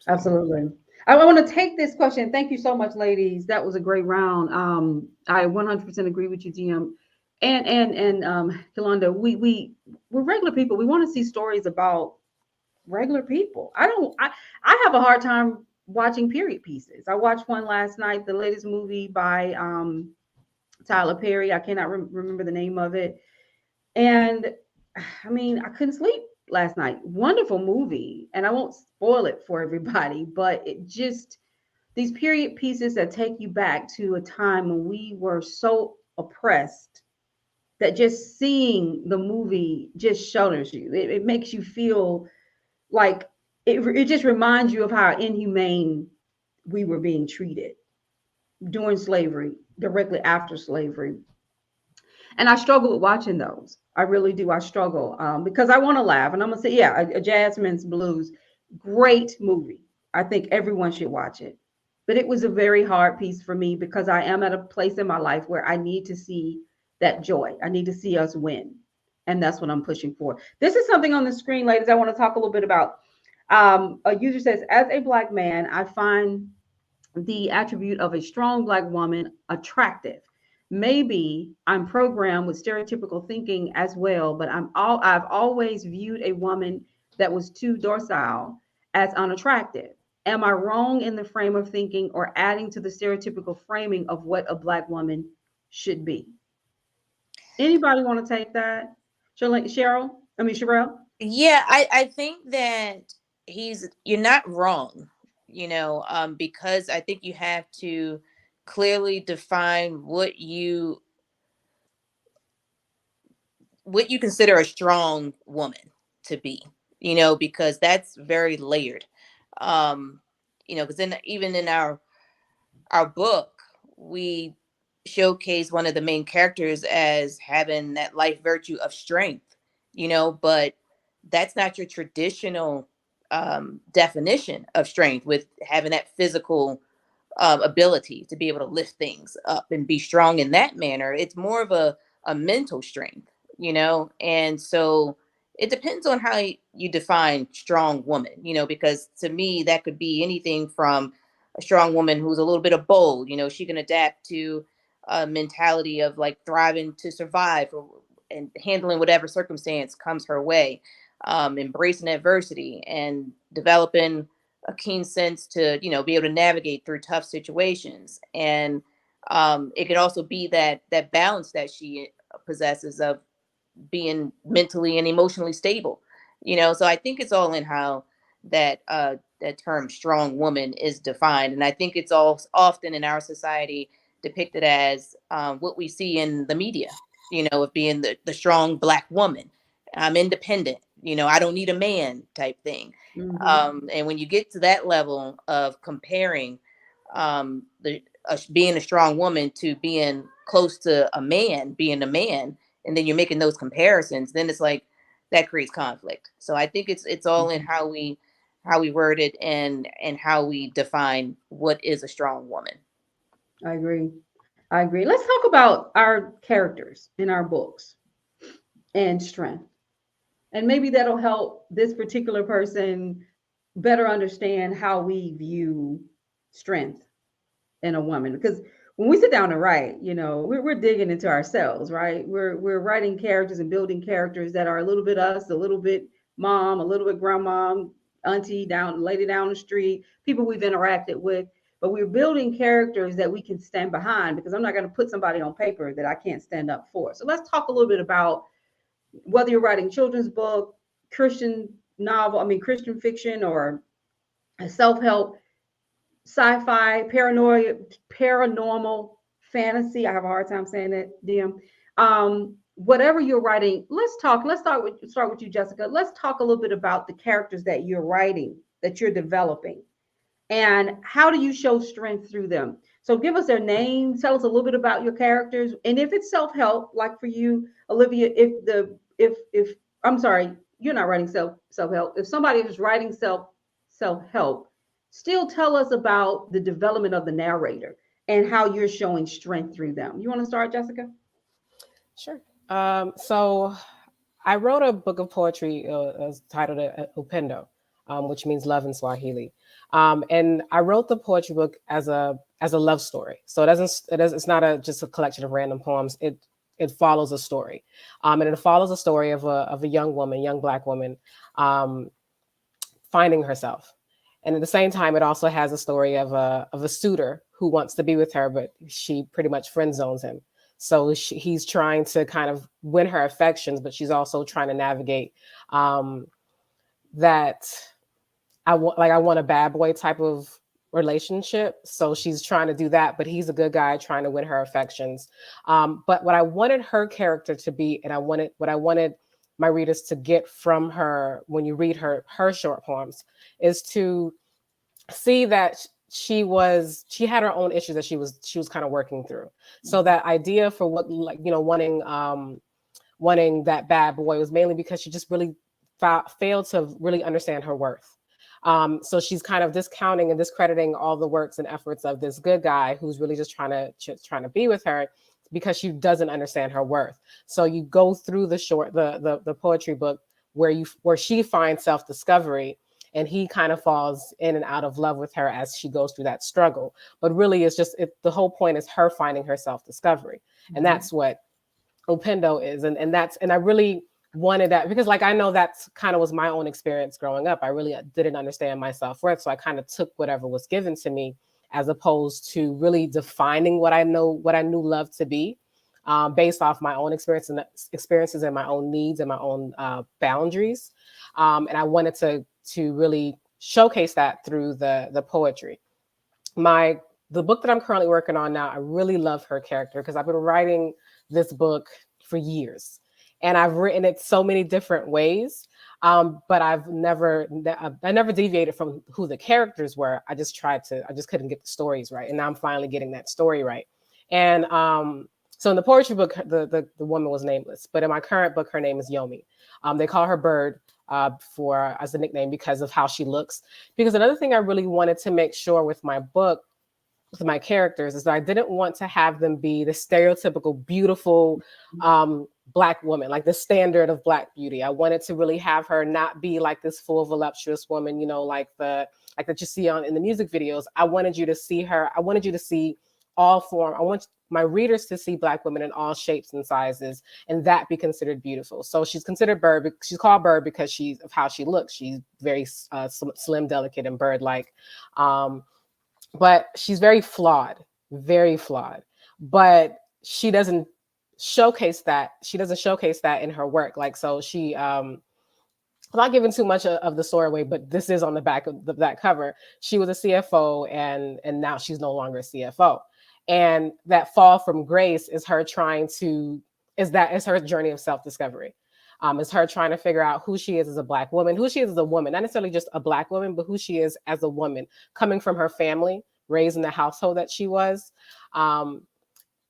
Absolutely. I want to take this question. Thank you so much, ladies. That was a great round. I 100% agree with you, DM. And Yolanda, we're regular people. We want to see stories about regular people. I have a hard time watching period pieces. I watched one last night, the latest movie by Tyler Perry. I cannot remember the name of it. And I mean, I couldn't sleep last night. Wonderful movie. And I won't spoil it for everybody, but it just, these period pieces that take you back to a time when we were so oppressed that just seeing the movie just shudders you. It makes you feel like it just reminds you of how inhumane we were being treated during slavery, directly after slavery. And I struggle with watching those. I really do. I struggle because I want to laugh. And I'm going to say, yeah, a Jasmine's Blues, great movie. I think everyone should watch it. But it was a very hard piece for me because I am at a place in my life where I need to see that joy. I need to see us win. And that's what I'm pushing for. This is something on the screen, ladies, I want to talk a little bit about. A user says, as a Black man, I find the attribute of a strong Black woman attractive. Maybe I'm programmed with stereotypical thinking as well, but I've always viewed a woman that was too docile as unattractive. Am I wrong in the frame of thinking or adding to the stereotypical framing of what a Black woman should be? Anybody want to take that? Sherelle? Yeah, I think that you're not wrong, you know, because I think you have to clearly define what you consider a strong woman to be, you know, because that's very layered. You know, because even in our book, we showcase one of the main characters as having that life virtue of strength, you know, but that's not your traditional definition of strength, with having that physical ability to be able to lift things up and be strong in that manner. It's more of a mental strength, you know, and so it depends on how you define strong woman, you know, because to me that could be anything from a strong woman who's a little bit of bold, you know, she can adapt to a mentality of like thriving to survive and handling whatever circumstance comes her way. embracing adversity and developing a keen sense to, be able to navigate through tough situations. And it can also be that balance that she possesses of being mentally and emotionally stable. So I think it's all in how that term strong woman is defined. And I think it's all often in our society depicted as what we see in the media, of being the strong Black woman. I'm independent, I don't need a man type thing. And when you get to that level of comparing being a strong woman to being close to a man, being a man, and then you're making those comparisons, then it's like that creates conflict. So I think it's all in how we word it and how we define what is a strong woman. I agree. Let's talk about our characters in our books and strength. And maybe that'll help this particular person better understand how we view strength in a woman. Because when we sit down to write, we're digging into ourselves, right? We're writing characters and building characters that are a little bit us, a little bit mom, a little bit grandma, auntie, lady down the street, people we've interacted with. But we're building characters that we can stand behind, because I'm not going to put somebody on paper that I can't stand up for. So let's talk a little bit about whether you're writing children's book, Christian Christian fiction, or a self-help, sci-fi, paranormal, fantasy. I have a hard time saying that, DM. Whatever you're writing, let's start with you, Jessica. Let's talk a little bit about the characters that you're writing, that you're developing, and how do you show strength through them? So give us their names, tell us a little bit about your characters, and if it's self-help, like for you, Olivia, if I'm sorry, you're not writing self-help. If somebody is writing self-help, still tell us about the development of the narrator and how you're showing strength through them. You want to start, Jessica? Sure. So I wrote a book of poetry titled Upendo, which means love in Swahili. And I wrote the poetry book as a love story. So it's not just a collection of random poems. It follows a story, and it follows a story of a young Black woman, finding herself. And at the same time, it also has a story of a suitor who wants to be with her, but she pretty much friend zones him. So he's trying to kind of win her affections, but she's also trying to navigate that I want a bad boy type of relationship. So she's trying to do that, but he's a good guy trying to win her affections. But what I wanted her character to be, and what I wanted my readers to get from her when you read her short poems, is to see that she had her own issues that she was kind of working through. So that idea for what, like, wanting that bad boy was mainly because she just really failed to really understand her worth. So she's kind of discounting and discrediting all the works and efforts of this good guy who's really just trying to be with her, because she doesn't understand her worth. So you go through the poetry book where she finds self-discovery, and he kind of falls in and out of love with her as she goes through that struggle. But really, it's just the whole point is her finding her self-discovery. Mm-hmm. And that's what Upendo is. And I really wanted that, because like, I know that's kind of was my own experience growing up. I really didn't understand my self-worth. So I kind of took whatever was given to me, as opposed to really defining what I knew love to be, based off my own experiences and my own needs and my own boundaries. And I wanted to really showcase that through the poetry. The book that I'm currently working on now, I really love her character, because I've been writing this book for years, and I've written it so many different ways. But I never deviated from who the characters were. I just couldn't get the stories right. And now I'm finally getting that story right. And so in the poetry book, the woman was nameless, but in my current book, her name is Yomi. They call her Bird as a nickname because of how she looks. Because another thing I really wanted to make sure with my book, with my characters, is that I didn't want to have them be the stereotypical beautiful Black woman, like the standard of Black beauty. I wanted to really have her not be like this full voluptuous woman, like that you see in the music videos. I wanted you to see her. I wanted you to see all form. I want my readers to see Black women in all shapes and sizes, and that be considered beautiful. So she's considered bird. She's called bird because she's of how she looks. She's very slim, delicate, and bird-like. But she's very flawed. But she doesn't showcase that. She doesn't showcase that in her work. Like, so she, I'm not giving too much of the story away, but this is on the back of that cover. She was a CFO, and now she's no longer a CFO. And that fall from grace is her is her journey of self-discovery. It's her trying to figure out who she is as a Black woman, who she is as a woman, not necessarily just a Black woman, but who she is as a woman, coming from her family, raised in the household that she was.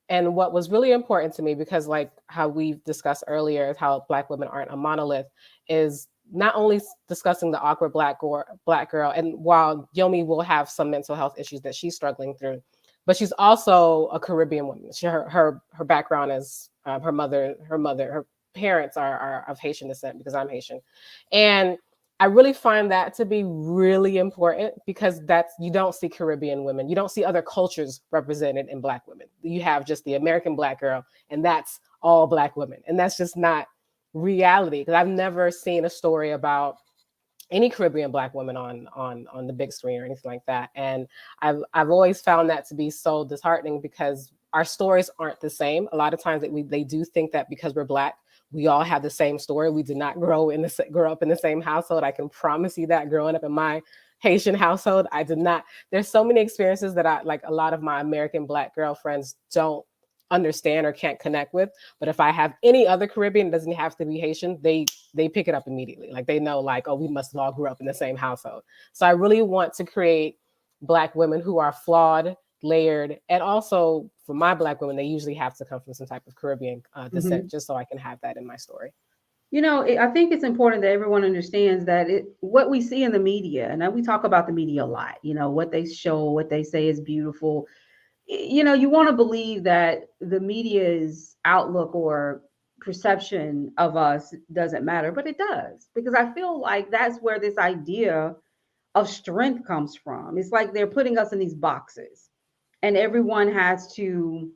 And what was really important to me, because like how we've discussed earlier, is how Black women aren't a monolith, is not only discussing the awkward Black girl, and while Yomi will have some mental health issues that she's struggling through, but she's also a Caribbean woman. Her background is her parents are of Haitian descent, because I'm Haitian. And I really find that to be really important, because you don't see Caribbean women. You don't see other cultures represented in Black women. You have just the American Black girl, and that's all Black women. And that's just not reality, because I've never seen a story about any Caribbean Black woman on the big screen or anything like that. And I've always found that to be so disheartening, because our stories aren't the same. A lot of times they do think that because we're Black, we all have the same story. We did not grow up in the same household. I can promise you that. Growing up in my Haitian household, I did not. There's so many experiences that a lot of my American Black girlfriends don't understand or can't connect with. But if I have any other Caribbean, it doesn't have to be Haitian, they pick it up immediately. Like, they know, like, oh, we must have all grew up in the same household. So I really want to create Black women who are flawed, layered, and also for my Black women, they usually have to come from some type of Caribbean descent, just so I can have that in my story. I think it's important that everyone understands that what we see in the media, and we talk about the media a lot, what they show, what they say is beautiful. You want to believe that the media's outlook or perception of us doesn't matter, but it does, because I feel like that's where this idea of strength comes from. It's like they're putting us in these boxes, and everyone has to,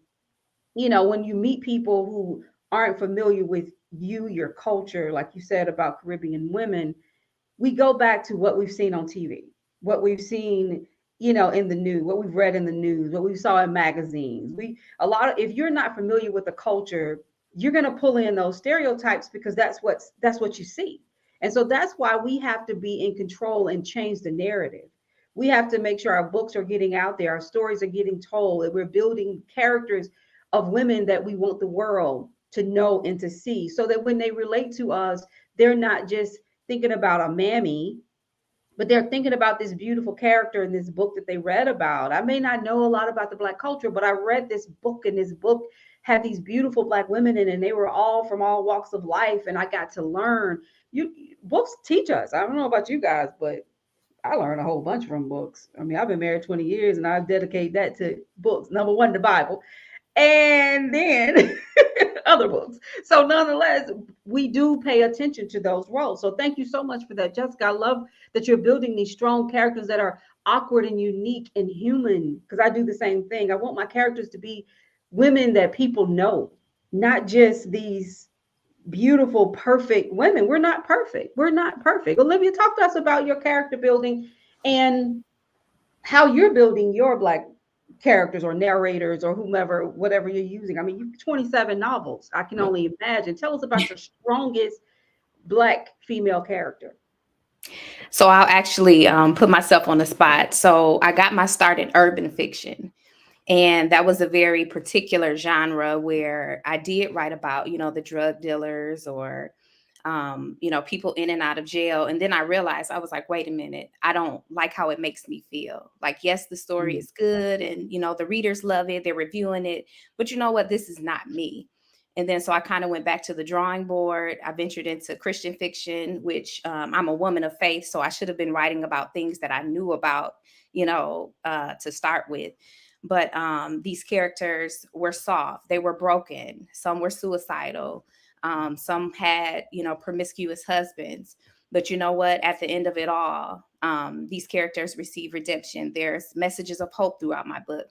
when you meet people who aren't familiar with your culture, like you said about Caribbean women, we go back to what we've seen on TV, what we've seen, in the news, what we've read in the news, what we saw in magazines. If you're not familiar with the culture, you're going to pull in those stereotypes, because that's what you see. And so that's why we have to be in control and change the narrative. We have to make sure our books are getting out there, our stories are getting told, and we're building characters of women that we want the world to know and to see, so that when they relate to us, they're not just thinking about a mammy, but they're thinking about this beautiful character in this book that they read about. I may not know a lot about the Black culture, but I read this book, and this book had these beautiful Black women in it, and they were all from all walks of life, and I got to learn. Books teach us. I don't know about you guys, but I learned a whole bunch from books. I mean, I've been married 20 years, and I dedicate that to books. Number one, the Bible, and then other books. So nonetheless, we do pay attention to those roles. So thank you so much for that, Jessica. I love that you're building these strong characters that are awkward and unique and human, because I do the same thing. I want my characters to be women that people know, not just these beautiful, perfect women. We're not perfect. Olivia, talk to us about your character building and how you're building your Black characters or narrators or whomever, whatever you're using. I mean, you 27 novels. I can only imagine. Tell us about your strongest Black female character. So I'll actually put myself on the spot. So I got my start in urban fiction. And that was a very particular genre where I did write about, the drug dealers or, people in and out of jail. And then I realized, I was like, wait a minute, I don't like how it makes me feel. Like, yes, the story is good and, the readers love it, they're reviewing it, but you know what, this is not me. And then so I kind of went back to the drawing board. I ventured into Christian fiction, which I'm a woman of faith. So I should have been writing about things that I knew about, to start with. But these characters were soft. They were broken. Some were suicidal. Some had, promiscuous husbands. But you know what? At the end of it all, these characters receive redemption. There's messages of hope throughout my book.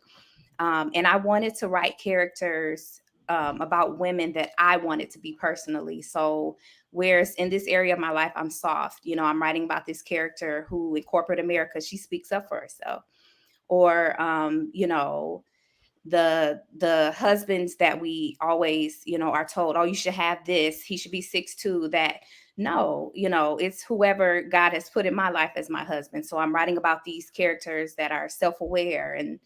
And I wanted to write characters about women that I wanted to be personally. So whereas in this area of my life, I'm soft, you know, I'm writing about this character who in corporate America, she speaks up for herself. Or, you know, the husbands that we always, you know, are told, oh, you should have this, he should be 6'2", that no, you know, it's whoever God has put in my life as my husband. So I'm writing about these characters that are self-aware and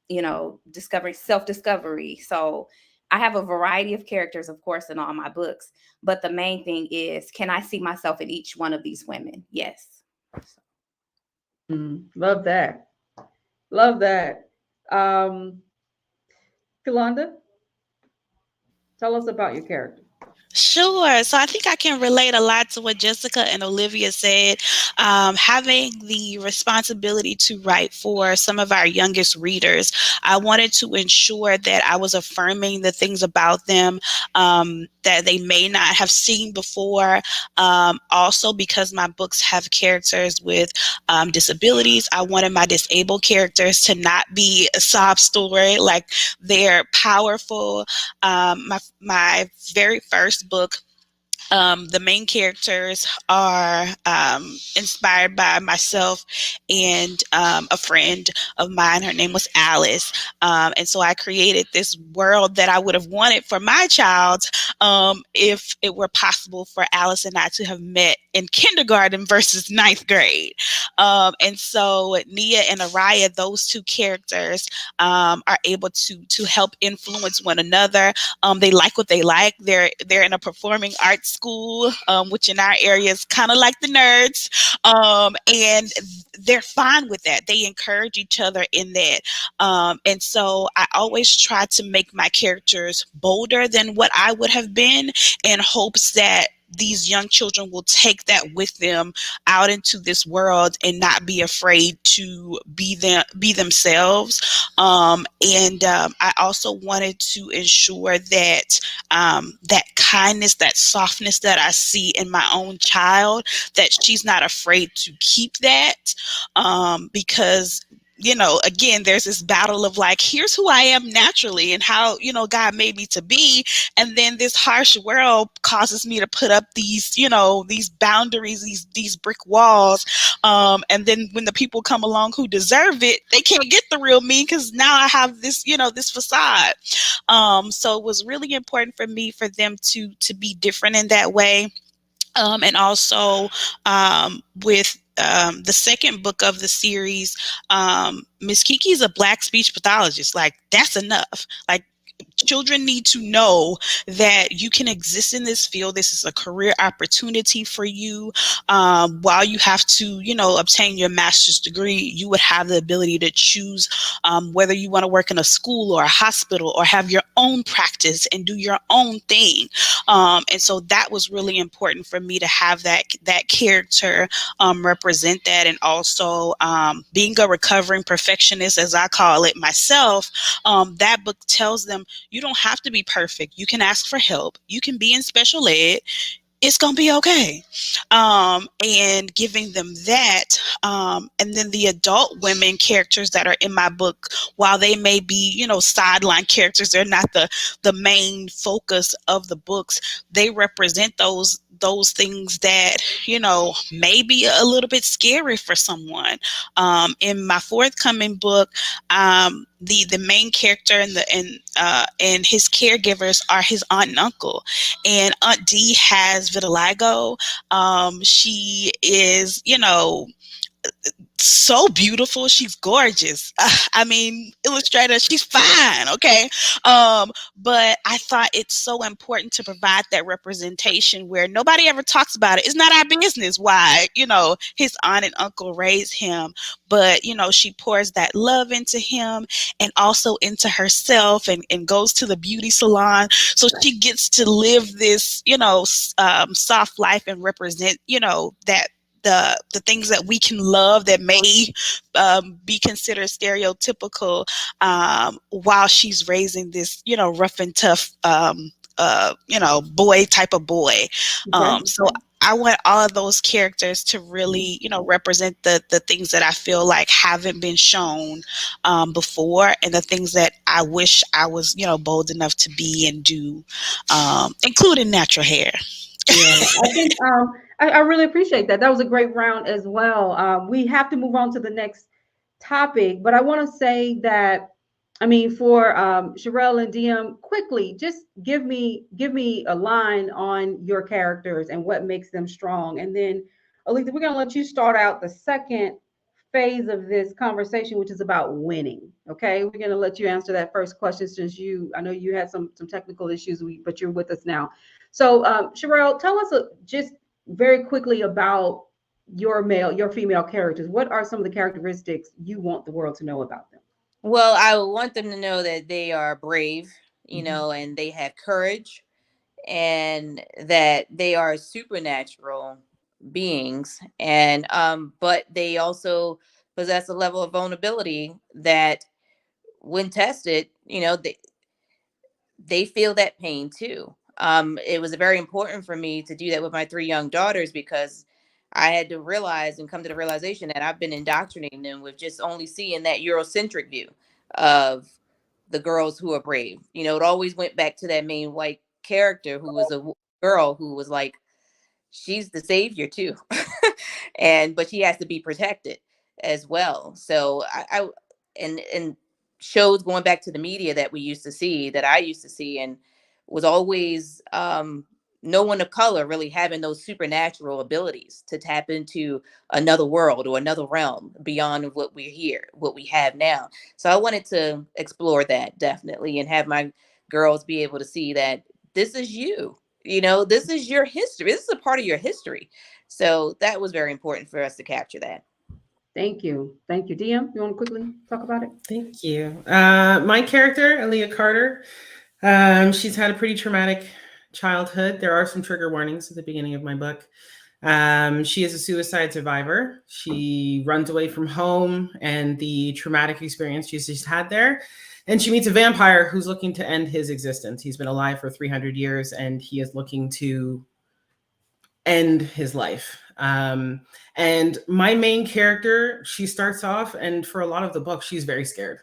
you know, self-discovery. So I have a variety of characters, of course, in all my books, but the main thing is, can I see myself in each one of these women? Yes. Love that. Love that. Yolanda, tell us about your character. Sure. So I think I can relate a lot to what Jessica and Olivia said. Having the responsibility to write for some of our youngest readers, I wanted to ensure that I was affirming the things about them that they may not have seen before. Also, because my books have characters with disabilities, I wanted my disabled characters to not be a sob story. Like, they're powerful. My very first book, the main characters are inspired by myself and a friend of mine. Her name was Alice. And so I created this world that I would have wanted for my child if it were possible for Alice and I to have met in kindergarten versus ninth grade. And so Nia and Araya, those two characters, are able to help influence one another. They like what they like. They're in a performing arts school, which in our area is kind of like the nerds, and they're fine with that. They encourage each other in that. And so I always try to make my characters bolder than what I would have been, in hopes that these young children will take that with them out into this world and not be afraid to be themselves. I also wanted to ensure that that kindness, that softness that I see in my own child, that she's not afraid to keep that, because, you know, again, there's this battle of like, here's who I am naturally and how, you know, God made me to be. And then this harsh world causes me to put up these, you know, these boundaries, these brick walls. And then when the people come along who deserve it, they can't get the real me because now I have this, you know, this facade. So it was really important for me for them to be different in that way. And also with the second book of the series, Miss Kiki's a Black speech pathologist. Like, that's enough. Like, children need to know that you can exist in this field. This is a career opportunity for you. While you have to, you know, obtain your master's degree, you would have the ability to choose whether you want to work in a school or a hospital or have your own practice and do your own thing. And so that was really important for me to have that character represent that. And also being a recovering perfectionist, as I call it myself, that book tells them, you don't have to be perfect. You can ask for help. You can be in special ed. It's going to be okay. And giving them that. And then the adult women characters that are in my book, while they may be, you know, sideline characters, they're not the main focus of the books. They represent those things that, you know, may be a little bit scary for someone. In my forthcoming book, the main character and his caregivers are his aunt and uncle. And Aunt Dee has vitiligo. She is, you know, so beautiful. She's gorgeous. I mean, illustrator, she's fine. Okay. But I thought it's so important to provide that representation where nobody ever talks about it. It's not our business why, you know, his aunt and uncle raised him, but, you know, she pours that love into him and also into herself and goes to the beauty salon. So she gets to live this, you know, soft life and represent, you know, that the things that we can love that may be considered stereotypical, while she's raising this, you know, rough and tough, you know, boy type of boy. So I want all of those characters to really, represent the things that I feel like haven't been shown before, and the things that I wish I was, bold enough to be and do, including natural hair. Yeah, I think I really appreciate that. That was a great round as well. We have to move on to the next topic, but I want to say that, I mean, for Sherelle and DM, quickly, just give me a line on your characters and what makes them strong, and then Aletha, we're gonna let you start out the second phase of this conversation, which is about winning. Okay, we're gonna let you answer that first question since I know you had some technical issues, but you're with us now. So, Sherelle, tell us just very quickly about your female characters. What are some of the characteristics you want the world to know about them? Well, I want them to know that they are brave, and they have courage, and that they are supernatural beings, and but they also possess a level of vulnerability that, when tested, they feel that pain too. It was very important for me to do that with my three young daughters, because I had to realize and come to the realization that I've been indoctrinating them with just only seeing that Eurocentric view of the girls who are brave. It always went back to that main white character who was a girl who was like, she's the savior too. But she has to be protected as well. So and shows going back to the media that we used to see, that I used to see, and was always no one of color really having those supernatural abilities to tap into another world or another realm beyond what what we have now. So I wanted to explore that, definitely, and have my girls be able to see that this is you. This is your history. This is a part of your history. So that was very important for us to capture that. Thank you. Thank you. DM, you want to quickly talk about it? Thank you. My character, Aaliyah Carter, she's had a pretty traumatic childhood. There are some trigger warnings at the beginning of my book. She is a suicide survivor. She runs away from home and the traumatic experience she's had there. And she meets a vampire who's looking to end his existence. He's been alive for 300 years and he is looking to end his life. And my main character, she starts off, and for a lot of the book, she's very scared.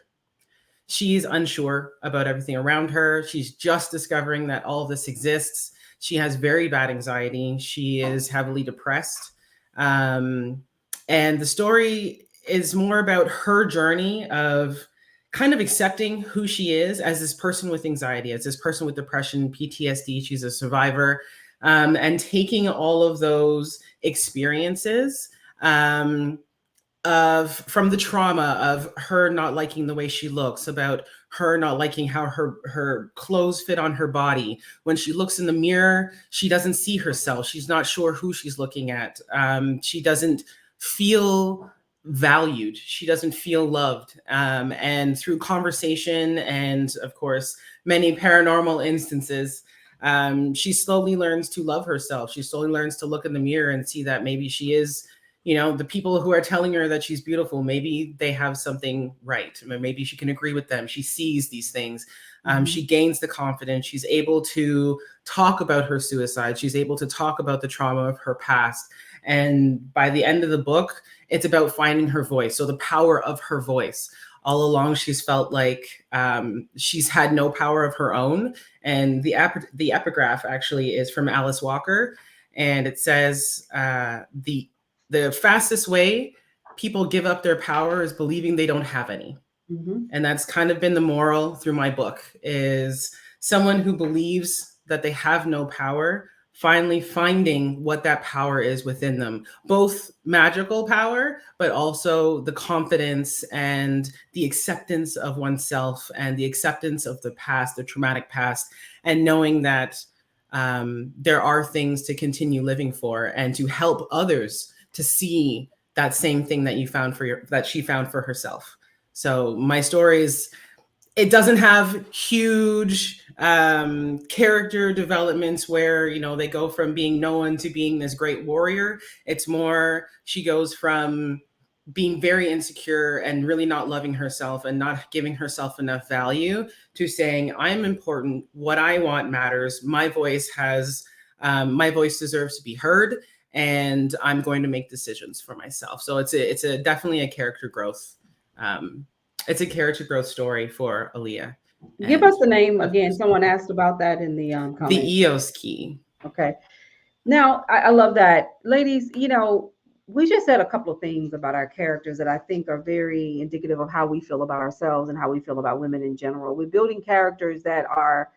She's unsure about everything around her. She's just discovering that all of this exists. She has very bad anxiety. She is heavily depressed. And the story is more about her journey of kind of accepting who she is as this person with anxiety, as this person with depression, PTSD. She's a survivor. And taking all of those experiences from the trauma of her not liking the way she looks, about her not liking how her clothes fit on her body. When she looks in the mirror, she doesn't see herself. She's not sure who she's looking at. She doesn't feel valued. She doesn't feel loved. And through conversation and, of course, many paranormal instances, she slowly learns to love herself. She slowly learns to look in the mirror and see that maybe she is, the people who are telling her that she's beautiful, maybe they have something right. Maybe she can agree with them. She sees these things. She gains the confidence. She's able to talk about her suicide. She's able to talk about the trauma of her past. And by the end of the book, it's about finding her voice. So the power of her voice. All along, she's felt like she's had no power of her own. And the epigraph actually is from Alice Walker. And it says, the fastest way people give up their power is believing they don't have any. Mm-hmm. And that's kind of been the moral through my book, is someone who believes that they have no power finally finding what that power is within them, both magical power, but also the confidence and the acceptance of oneself and the acceptance of the past, the traumatic past, and knowing that there are things to continue living for and to help others to see that same thing that that she found for herself. So my stories, it doesn't have huge character developments where, they go from being no one to being this great warrior. It's more, she goes from being very insecure and really not loving herself and not giving herself enough value to saying, I'm important. What I want matters. My voice deserves to be heard. and I'm going to make decisions for myself. So it's definitely a character growth. It's a character growth story for Aaliyah. Give us the name again. Someone asked about that in the comments. The EOS key. Okay. Now, I love that. Ladies, we just said a couple of things about our characters that I think are very indicative of how we feel about ourselves and how we feel about women in general. We're building characters that are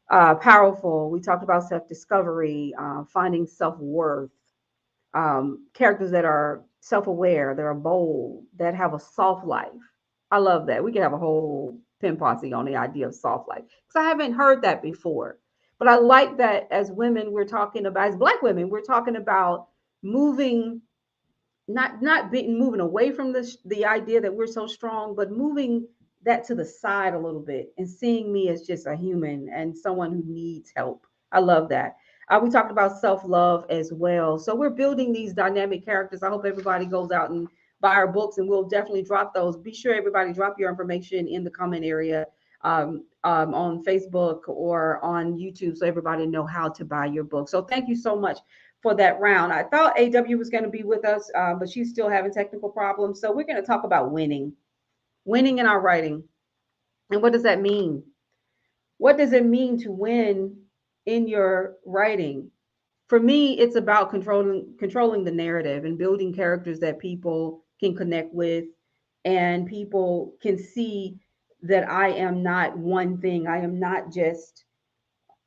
powerful. We talked about self-discovery, finding self-worth, characters that are self-aware, that are bold, that have a soft life. I love that. We could have a whole pin posse on the idea of soft life because I haven't heard that before. But I like that as women, we're talking about, as Black women, we're talking about moving, not being moving away from the idea that we're so strong, but moving that to the side a little bit and seeing me as just a human and someone who needs help. I love that. We talked about self-love as well. So we're building these dynamic characters. I hope everybody goes out and buy our books, and we'll definitely drop those. Be sure everybody drop your information in the comment area on Facebook or on YouTube so everybody know how to buy your book. So thank you so much for that round. I thought AW was going to be with us, but she's still having technical problems. So we're going to talk about winning in our writing. And what does that mean? What does it mean to win in your writing? For me, it's about controlling the narrative and building characters that people can connect with and people can see that I am not one thing. I am not just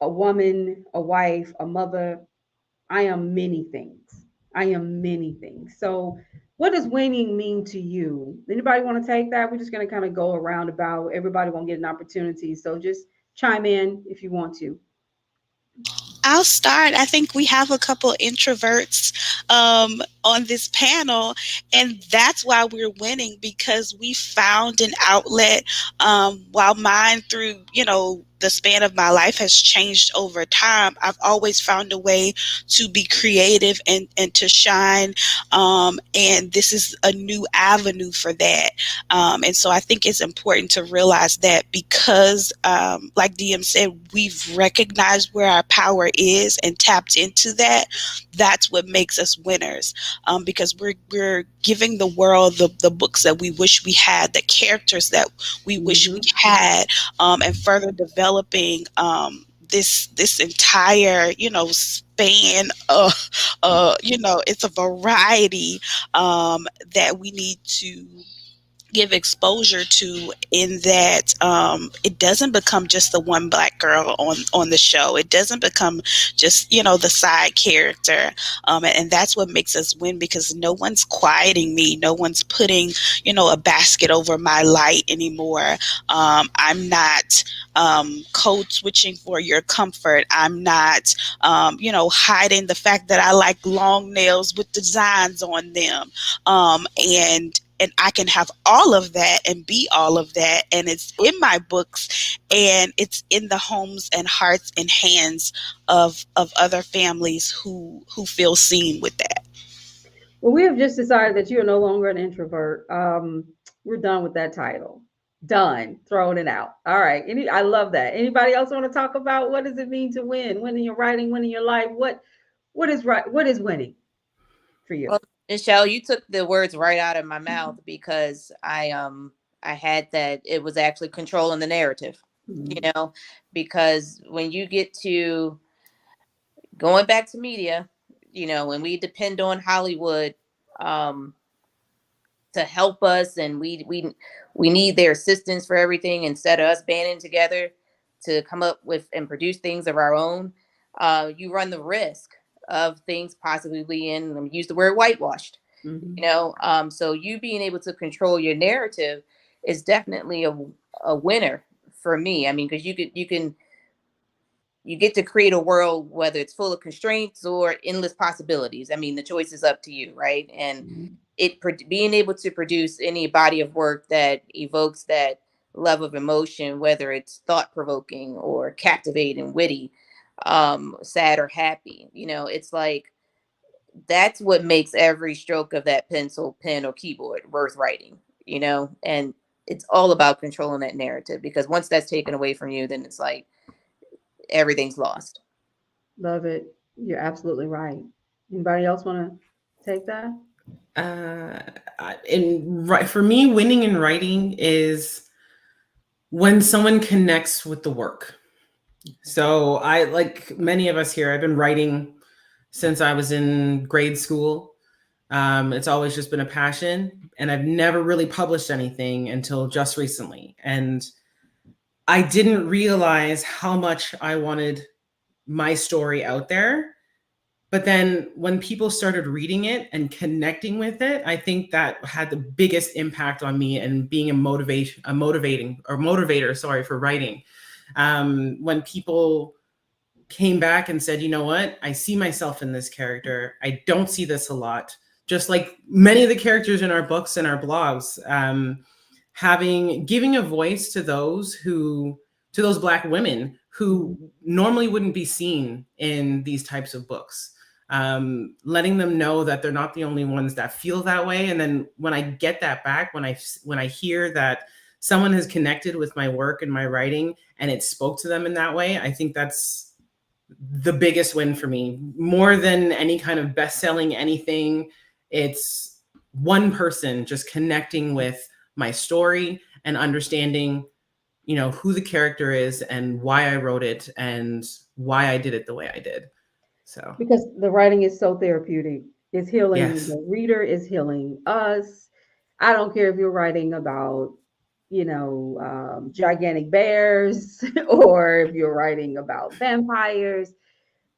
a woman, a wife, a mother. I am many things. I am many things. So what does winning mean to you? Anybody want to take that? We're just going to kind of go around about, everybody won't get an opportunity. So just chime in if you want to. I'll start. I think we have a couple introverts on this panel, and that's why we're winning, because we found an outlet. While mine, through the span of my life, has changed over time, I've always found a way to be creative and to shine. And this is a new avenue for that. And so I think it's important to realize that, because, like DM said, we've recognized where our power is and tapped into that. That's what makes us winners, because we're giving the world the books that we wish we had, the characters that we wish we had, and further developing this entire span of it's a variety that we need to give exposure to, in that it doesn't become just the one Black girl on the show. It doesn't become just the side character, and that's what makes us win, because no one's quieting me. No one's putting a basket over my light anymore. I'm not code switching for your comfort. I'm not hiding the fact that I like long nails with designs on them, and I can have all of that and be all of that. And it's in my books, and it's in the homes and hearts and hands of other families who feel seen with that. Well, we have just decided that you're no longer an introvert. We're done with that title. Done. Throwing it out. All right. I love that. Anybody else want to talk about what does it mean to win? Win in your writing, win in your life. What is winning for you? Well, Michelle, you took the words right out of my mouth, because I had that it was actually controlling the narrative, because when you get to going back to media, when we depend on Hollywood to help us, and we need their assistance for everything, instead of us banding together to come up with and produce things of our own, you run the risk of things possibly being, let me use the word, whitewashed. So you being able to control your narrative is definitely a winner for me. I mean, because you get to create a world, whether it's full of constraints or endless possibilities. I mean, the choice is up to you, right? And being able to produce any body of work that evokes that level of emotion, whether it's thought-provoking or captivating, witty, sad or happy, it's like, that's what makes every stroke of that pencil, pen, or keyboard worth writing, and it's all about controlling that narrative, because once that's taken away from you, then it's like everything's lost. Love it. You're absolutely right. Anybody else want to take that? For me, winning in writing is when someone connects with the work. So I, like many of us here, I've been writing since I was in grade school. It's always just been a passion, and I've never really published anything until just recently. And I didn't realize how much I wanted my story out there. But then when people started reading it and connecting with it, I think that had the biggest impact on me and being a motivator, sorry, for writing. When people came back and said, you know what, I see myself in this character. I don't see this a lot. Just like many of the characters in our books and our blogs, giving a voice to those Black women who normally wouldn't be seen in these types of books. Letting them know that they're not the only ones that feel that way. And then when I get that back, when I hear that someone has connected with my work and my writing and it spoke to them in that way, I think that's the biggest win for me. More than any kind of best-selling anything, it's one person just connecting with my story and understanding, who the character is and why I wrote it and why I did it the way I did. So Because the writing is so therapeutic. It's healing yes. the reader, is healing us. I don't care if you're writing about, gigantic bears or if you're writing about vampires.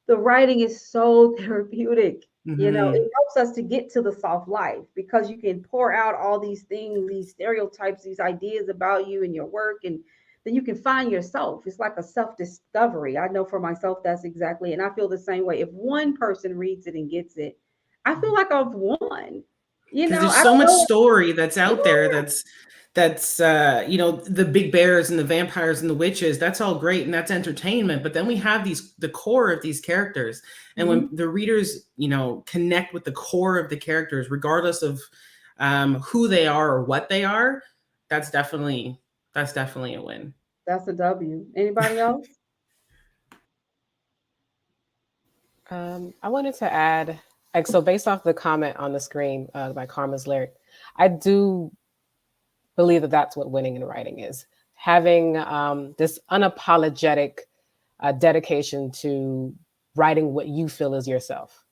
The writing is so therapeutic. It helps us to get to the soft life because you can pour out all these things, these stereotypes, these ideas about you and your work, and then you can find yourself. It's like a self-discovery. I know for myself that's exactly, and I feel the same way. If one person reads it and gets it, I feel like I've won. Because there's I so don't much know. story that's out there Yeah. that's the big bears and the vampires and the witches, that's all great and that's entertainment, but then we have the core of these characters, and when the readers connect with the core of the characters regardless of who they are or what they are, that's definitely a win. That's a W. Anybody else? I wanted to add, so based off the comment on the screen by Karma's Lyric, I do believe that that's what winning in writing is. Having this unapologetic dedication to writing what you feel is yourself.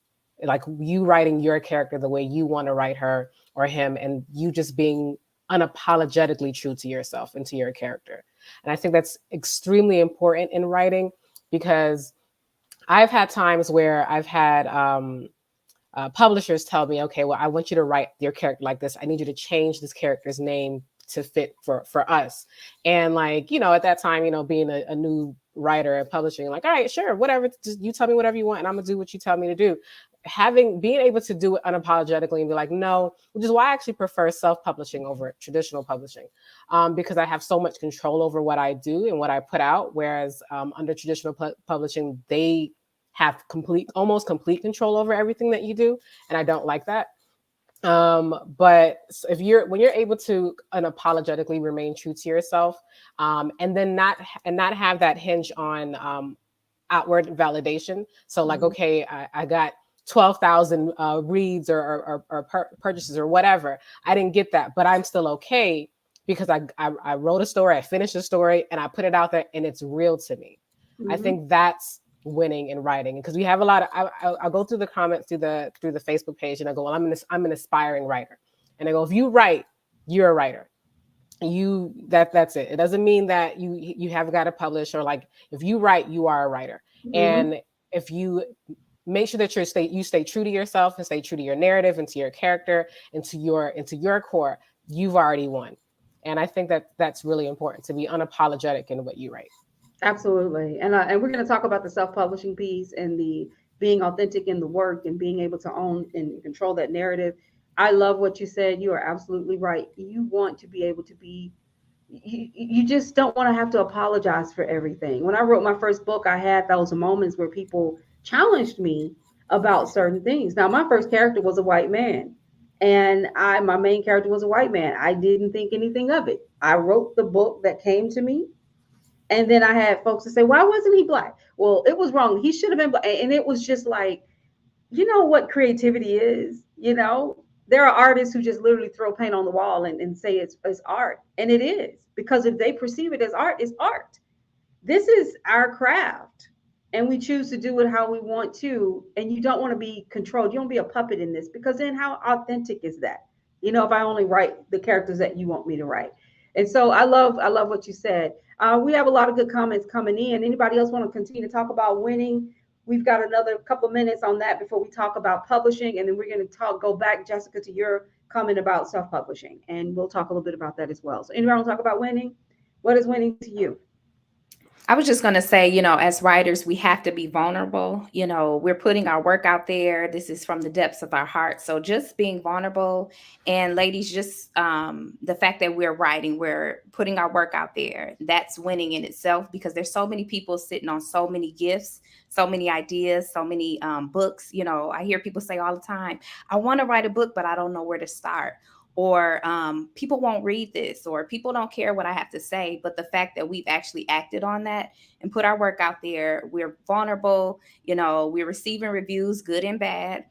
Like you writing your character the way you want to write her or him, and you just being unapologetically true to yourself and to your character. And I think that's extremely important in writing, because I've had times where I've had publishers tell me, okay, well, I want you to write your character like this. I need you to change this character's name to fit for us. And at that time, being a new writer and publishing, like, all right, sure, whatever, just you tell me whatever you want and I'm gonna do what you tell me to do. Being able to do it unapologetically and be like, no, which is why I actually prefer self-publishing over traditional publishing, because I have so much control over what I do and what I put out. Whereas under traditional publishing, they have almost complete control over everything that you do. And I don't like that. But when you're able to unapologetically remain true to yourself, and then not have that hinge on outward validation. So like, okay, I got 12,000 reads or purchases or whatever. I didn't get that, but I'm still okay because I wrote a story, I finished a story, and I put it out there, and it's real to me. I think that's winning in writing, because we have a lot of. I'll go through the comments through the Facebook page, and I go, well, I'm an aspiring writer, and I go, if you write, you're a writer. That's it. It doesn't mean that you have got to publish, or like, if you write, you are a writer. And if you make sure that you stay true to yourself and stay true to your narrative and to your character and to your core, you've already won. And I think that that's really important, to be unapologetic in what you write. Absolutely. And we're going to talk about the self-publishing piece and the being authentic in the work and being able to own and control that narrative. I love what you said. You are absolutely right. You want to be able to be, you just don't want to have to apologize for everything. When I wrote my first book, I had those moments where people challenged me about certain things. Now, my first character was a white man, and my main character was a white man. I didn't think anything of it. I wrote the book that came to me. And then I had folks to say, why wasn't he black? Well, it was wrong. He should have been black. And it was just like, you know what creativity is, there are artists who just literally throw paint on the wall and say it's art, and it is, because if they perceive it as art, it's art. This is our craft, and we choose to do it how we want to, and you don't want to be controlled. You don't be a puppet in this, because then how authentic is that? If I only write the characters that you want me to write. And so I love what you said. We have a lot of good comments coming in. Anybody else want to continue to talk about winning? We've got another couple of minutes on that before we talk about publishing, and then we're going to go back, Jessica, to your comment about self-publishing, and we'll talk a little bit about that as well. So anybody want to talk about winning? What is winning to you? I was just going to say, as writers, we have to be vulnerable. We're putting our work out there. This is from the depths of our heart. So just being vulnerable, and ladies, just the fact that we're writing, we're putting our work out there, that's winning in itself, because there's so many people sitting on so many gifts, so many ideas, so many books. I hear people say all the time, I want to write a book, but I don't know where to start. Or people won't read this, or people don't care what I have to say. But the fact that we've actually acted on that and put our work out there, we're vulnerable, we're receiving reviews, good and bad.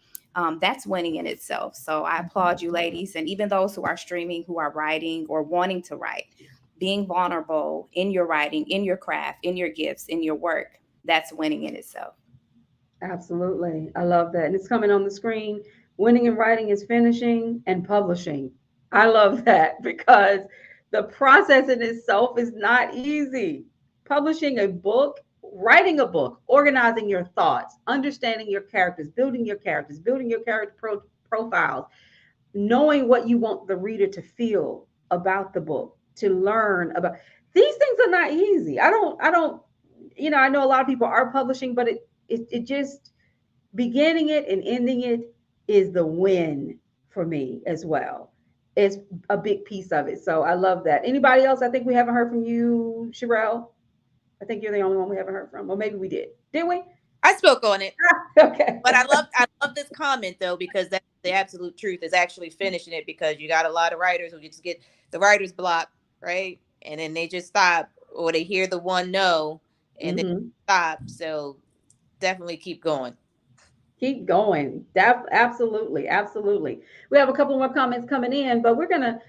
That's winning in itself. So I applaud you, ladies, and even those who are streaming, who are writing or wanting to write. Being vulnerable in your writing, in your craft, in your gifts, in your work, that's winning in itself. Absolutely. I love that. And it's coming on the screen. Winning in writing is finishing and publishing. I love that, because the process in itself is not easy. Publishing a book, writing a book, organizing your thoughts, understanding your characters, building your character profiles, knowing what you want the reader to feel about the book, to learn about these things are not easy. I know a lot of people are publishing, but it just, beginning it and ending it is the win for me as well. It's a big piece of it. So I love that. Anybody else? I think we haven't heard from you, Sherelle. I think you're the only one we haven't heard from. Or maybe we did. Did we? I spoke on it. Okay. But I love this comment though, because that's the absolute truth, is actually finishing it, because you got a lot of writers who just get the writer's block, right? And then they just stop, or they hear the one no and then stop. So definitely keep going. Keep going. Absolutely. Absolutely. We have a couple more comments coming in, but we're going to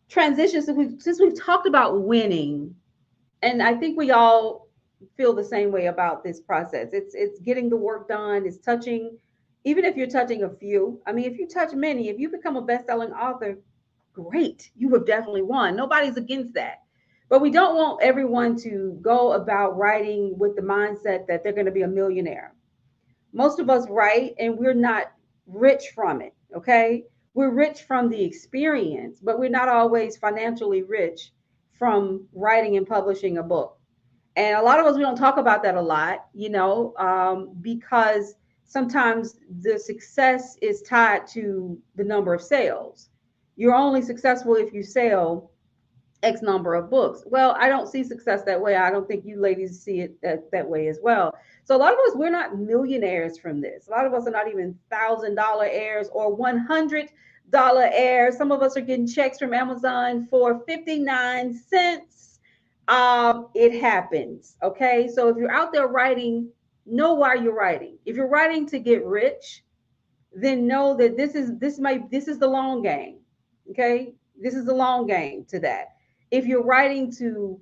transition, since we've talked about winning, and I think we all feel the same way about this process. It's getting the work done. It's touching, even if you're touching a few. I mean, if you touch many, if you become a best-selling author, great. You have definitely won. Nobody's against that. But we don't want everyone to go about writing with the mindset that they're going to be a millionaire. Most of us write and we're not rich from it. Okay. We're rich from the experience, but we're not always financially rich from writing and publishing a book. And a lot of us, we don't talk about that a lot, because sometimes the success is tied to the number of sales. You're only successful if you sell X number of books. Well, I don't see success that way. I don't think you ladies see it that way as well. So a lot of us, we're not millionaires from this. A lot of us are not even $1,000 heirs or $100 heirs. Some of us are getting checks from Amazon for 59 cents. It happens. Okay. So if you're out there writing, know why you're writing. If you're writing to get rich, then know that this is the long game. Okay. This is the long game to that. If you're writing to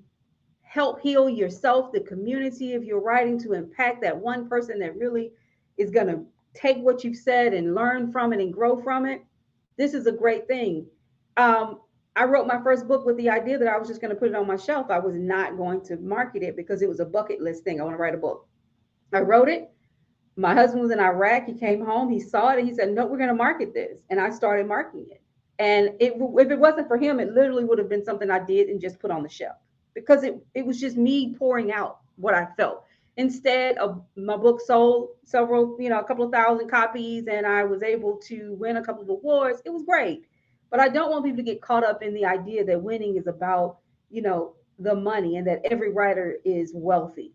help heal yourself, the community, if you're writing to impact that one person that really is going to take what you've said and learn from it and grow from it, this is a great thing. I wrote my first book with the idea that I was just going to put it on my shelf. I was not going to market it because it was a bucket list thing. I want to write a book. I wrote it. My husband was in Iraq. He came home. He saw it and he said, no, we're going to market this. And I started marketing it. And if it wasn't for him, it literally would have been something I did and just put on the shelf, because it was just me pouring out what I felt. Instead of my book sold several, a couple of thousand copies, and I was able to win a couple of awards. It was great. But I don't want people to get caught up in the idea that winning is about, the money, and that every writer is wealthy.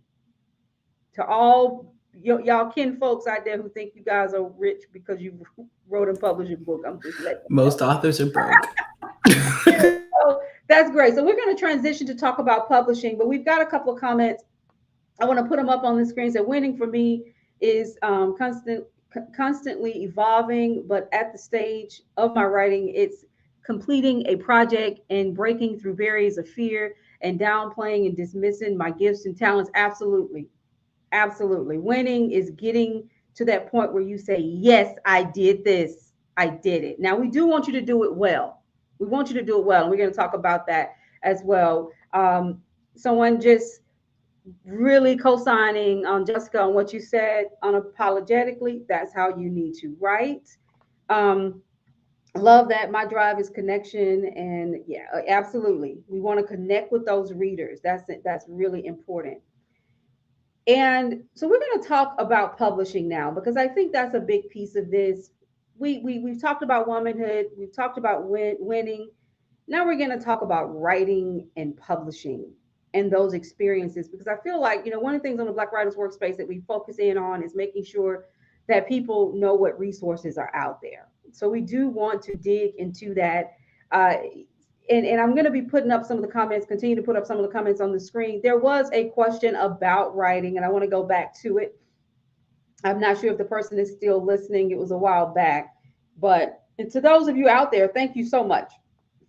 To all y'all kin folks out there who think you guys are rich because you wrote and published a book, I'm just letting you know. Most authors are broke. So that's great. So we're going to transition to talk about publishing, but we've got a couple of comments. I want to put them up on the screen. So winning for me is constantly evolving, but at the stage of my writing, it's completing a project and breaking through barriers of fear and downplaying and dismissing my gifts and talents. Absolutely. Absolutely. Winning is getting to that point where you say, yes, I did this. I did it. Now, we do want you to do it well. We want you to do it well. And we're going to talk about that as well. Someone just really co-signing on Jessica on what you said unapologetically. That's how you need to write. Um, love that. My drive is connection, and yeah, absolutely. We want to connect with those readers. That's it. That's really important. And so we're going to talk about publishing now because I think that's a big piece of this. We've talked about womanhood. We've talked about winning. Now we're going to talk about writing and publishing and those experiences because I feel like, one of the things on the Black Writers Workspace that we focus in on is making sure that people know what resources are out there. So we do want to dig into that. Uh, and I'm going to be putting up some of the comments, continue to put up some of the comments on the screen. There was a question about writing, and I want to go back to it. I'm not sure if the person is still listening. It was a while back. But and to those of you out there, thank you so much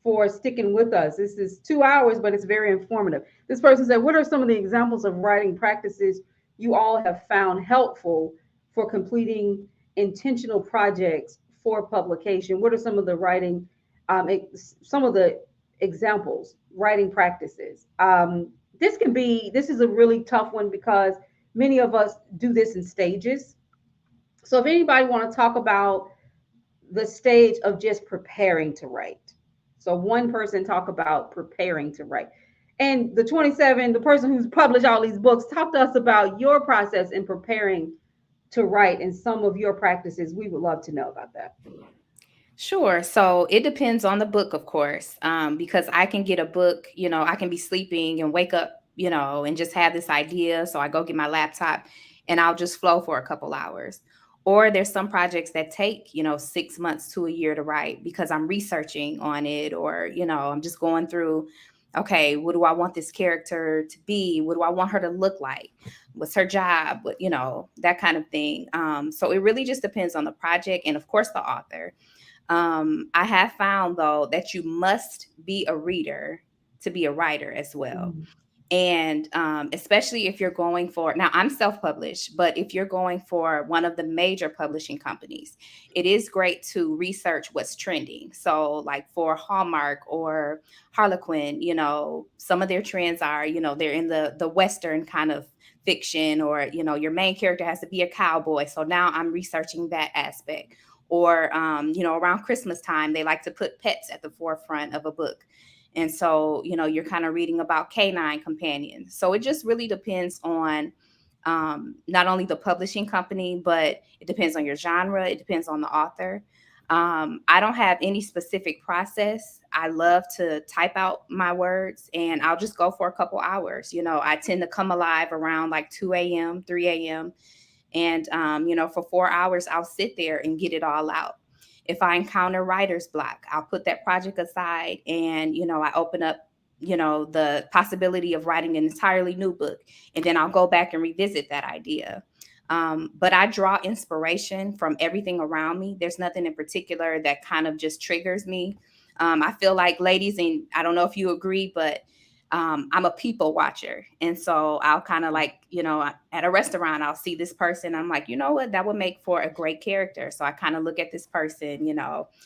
for sticking with us. This is 2 hours, but it's very informative. This person said, what are some of the examples of writing practices you all have found helpful for completing intentional projects for publication? What are some of the some of the examples, writing practices? This is a really tough one because many of us do this in stages. So if anybody want to talk about the stage of just preparing to write. So one person talk about preparing to write. And the 27, the person who's published all these books, talk to us about your process in preparing to write and some of your practices. We would love to know about that. Sure. So it depends on the book, of course, because I can get a book, I can be sleeping and wake up, and just have this idea. So I go get my laptop and I'll just flow for a couple hours. Or there's some projects that take, 6 months to a year to write because I'm researching on it or, I'm just going through, okay, what do I want this character to be? What do I want her to look like? What's her job? That kind of thing. So it really just depends on the project and, of course, the author. I have found, though, that you must be a reader to be a writer as well. Mm. And especially if you're going for, now I'm self-published, but if you're going for one of the major publishing companies, it is great to research what's trending. So like for Hallmark or Harlequin, some of their trends are, they're in the Western kind of fiction or, your main character has to be a cowboy. So now I'm researching that aspect. Or, around Christmas time, they like to put pets at the forefront of a book. And so, you're kind of reading about canine companions. So it just really depends on not only the publishing company, but it depends on your genre. It depends on the author. I don't have any specific process. I love to type out my words and I'll just go for a couple hours. I tend to come alive around like 2 a.m., 3 a.m. And, for 4 hours, I'll sit there and get it all out. If I encounter writer's block, I'll put that project aside and, I open up, the possibility of writing an entirely new book. And then I'll go back and revisit that idea. But I draw inspiration from everything around me. There's nothing in particular that kind of just triggers me. I feel like, ladies, and I don't know if you agree, but I'm a people watcher. And so I'll kind of like, at a restaurant, I'll see this person. I'm like, you know what, that would make for a great character. So I kind of look at this person,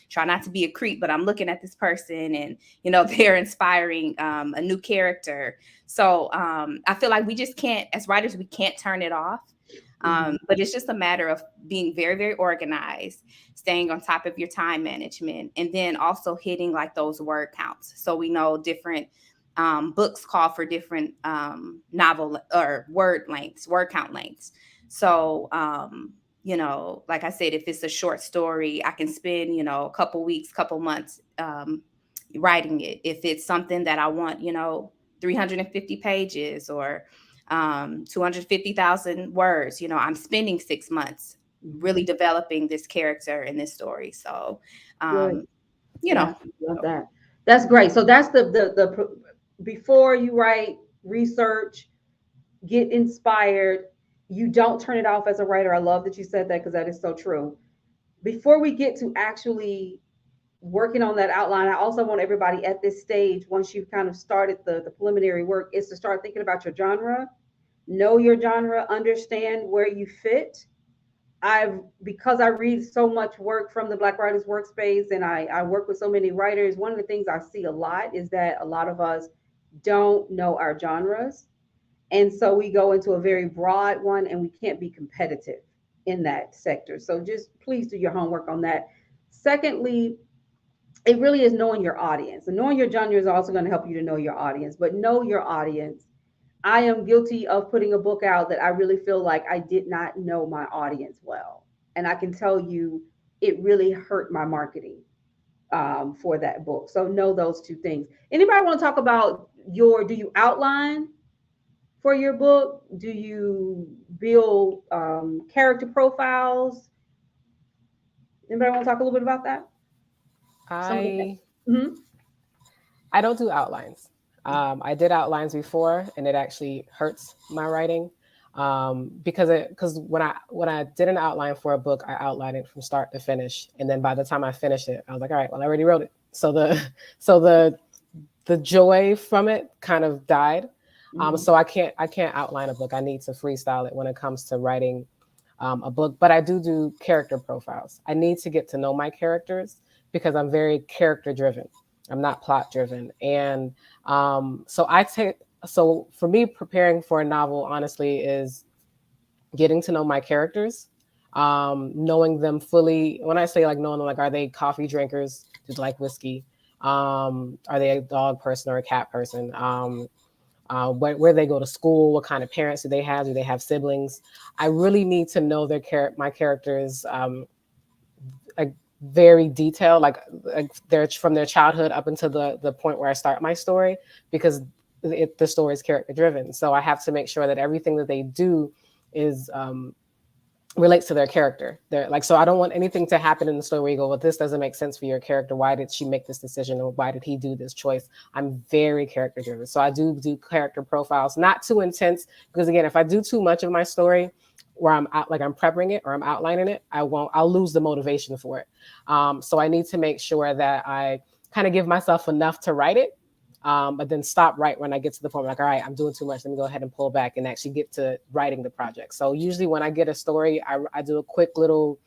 try not to be a creep, but I'm looking at this person and, they're inspiring a new character. So I feel like we just can't, as writers, we can't turn it off. But it's just a matter of being very, very organized, staying on top of your time management, and then also hitting like those word counts. So we know different books call for different novel or word count lengths. So, like I said, if it's a short story, I can spend, a couple weeks, couple months writing it. If it's something that I want, 350 pages or 250,000 words, I'm spending 6 months really developing this character in this story. So, Good. Yeah, love that. That's great. So that's the before you write, research, get inspired, you don't turn it off as a writer. I love that you said that because that is so true. Before we get to actually working on that outline, I also want everybody at this stage, once you've kind of started the preliminary work, is to start thinking about your genre, know your genre, understand where you fit. Because I read so much work from the Black Writers Workspace and I work with so many writers, one of the things I see a lot is that a lot of us don't know our genres. And so we go into a very broad one and we can't be competitive in that sector. So just please do your homework on that. Secondly, it really is knowing your audience. And knowing your genre is also going to help you to know your audience, but know your audience. I am guilty of putting a book out that I really feel like I did not know my audience well. And I can tell you it really hurt my marketing for that book. So know those two things. Anybody want to talk about do you outline for your book? Do you build character profiles? Anybody want to talk a little bit about that? Mm-hmm. I don't do outlines. I did outlines before, and it actually hurts my writing because when I did an outline for a book, I outlined it from start to finish, and then by the time I finished it, I was like, all right, well, I already wrote it, so the joy from it kind of died. So I can't outline a book. I need to freestyle it when it comes to writing a book. But I do character profiles. I need to get to know my characters because I'm very character driven. I'm not plot driven. And so for me, preparing for a novel, honestly, is getting to know my characters, knowing them fully. When I say like knowing them, like, are they coffee drinkers? Do they like whiskey? Are they a dog person or a cat person? Where they go to school, what kind of parents do they have? Do they have siblings? I really need to know my characters like very detailed, like they're from their childhood up until the point where I start my story, because the story is character driven. So I have to make sure that everything that they do is relates to their character. They're like, so I don't want anything to happen in the story where you go, well, this doesn't make sense for your character. Why did she make this decision, or why did he do this choice? I'm very character driven. So I do character profiles, not too intense, because again, if I do too much of my story where I'm prepping it or I'm outlining it, I'll lose the motivation for it. So I need to make sure that I kind of give myself enough to write it, but then stop right when I get to the point where, like, all right, I'm doing too much. Let me go ahead and pull back and actually get to writing the project. So usually when I get a story, I do a quick little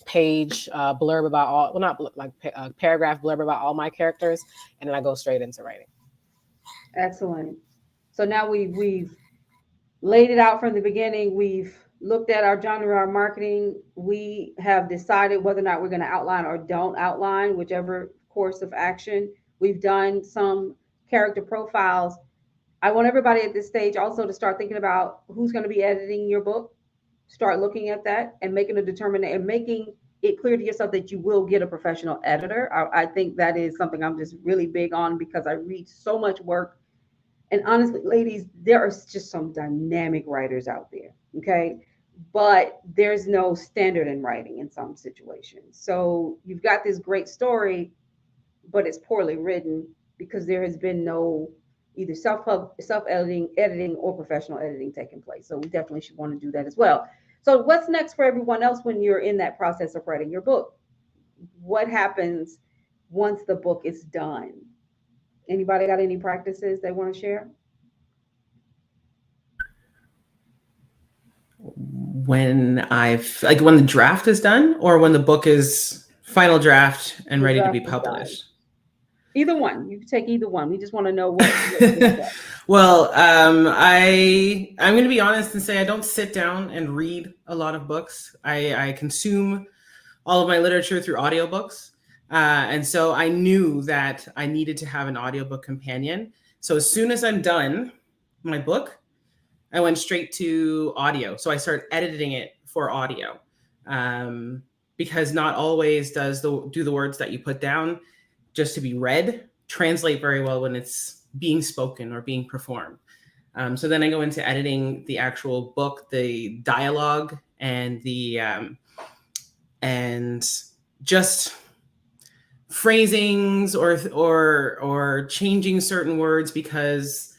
page blurb about all, well, not like a paragraph blurb about all my characters, and then I go straight into writing. Excellent. So now we've laid it out from the beginning. We've looked at our genre, our marketing. We have decided whether or not we're going to outline or don't outline, whichever course of action. We've done some character profiles. I want everybody at this stage also to start thinking about who's going to be editing your book. Start looking at that and making a determination and making it clear to yourself that you will get a professional editor. I think that is something I'm just really big on because I read so much work. And honestly, ladies, there are just some dynamic writers out there. Okay. But there's no standard in writing in some situations. So you've got this great story, but it's poorly written because there has been no either editing or professional editing taking place. So we definitely should want to do that as well. So what's next for everyone else when you're in that process of writing your book? What happens once the book is done? Anybody got any practices they want to share? When when the draft is done, or when the book is final draft and ready to be published? Either one. You can take either one. We just want to know what well, I'm going to be honest and say I don't sit down and read a lot of books. I consume all of my literature through audiobooks. And so I knew that I needed to have an audiobook companion. So as soon as I'm done my book, I went straight to audio. So I started editing it for audio, because not always do the words that you put down just to be read translate very well when it's being spoken or being performed. So then I go into editing the actual book, the dialogue, and and just phrasings or changing certain words because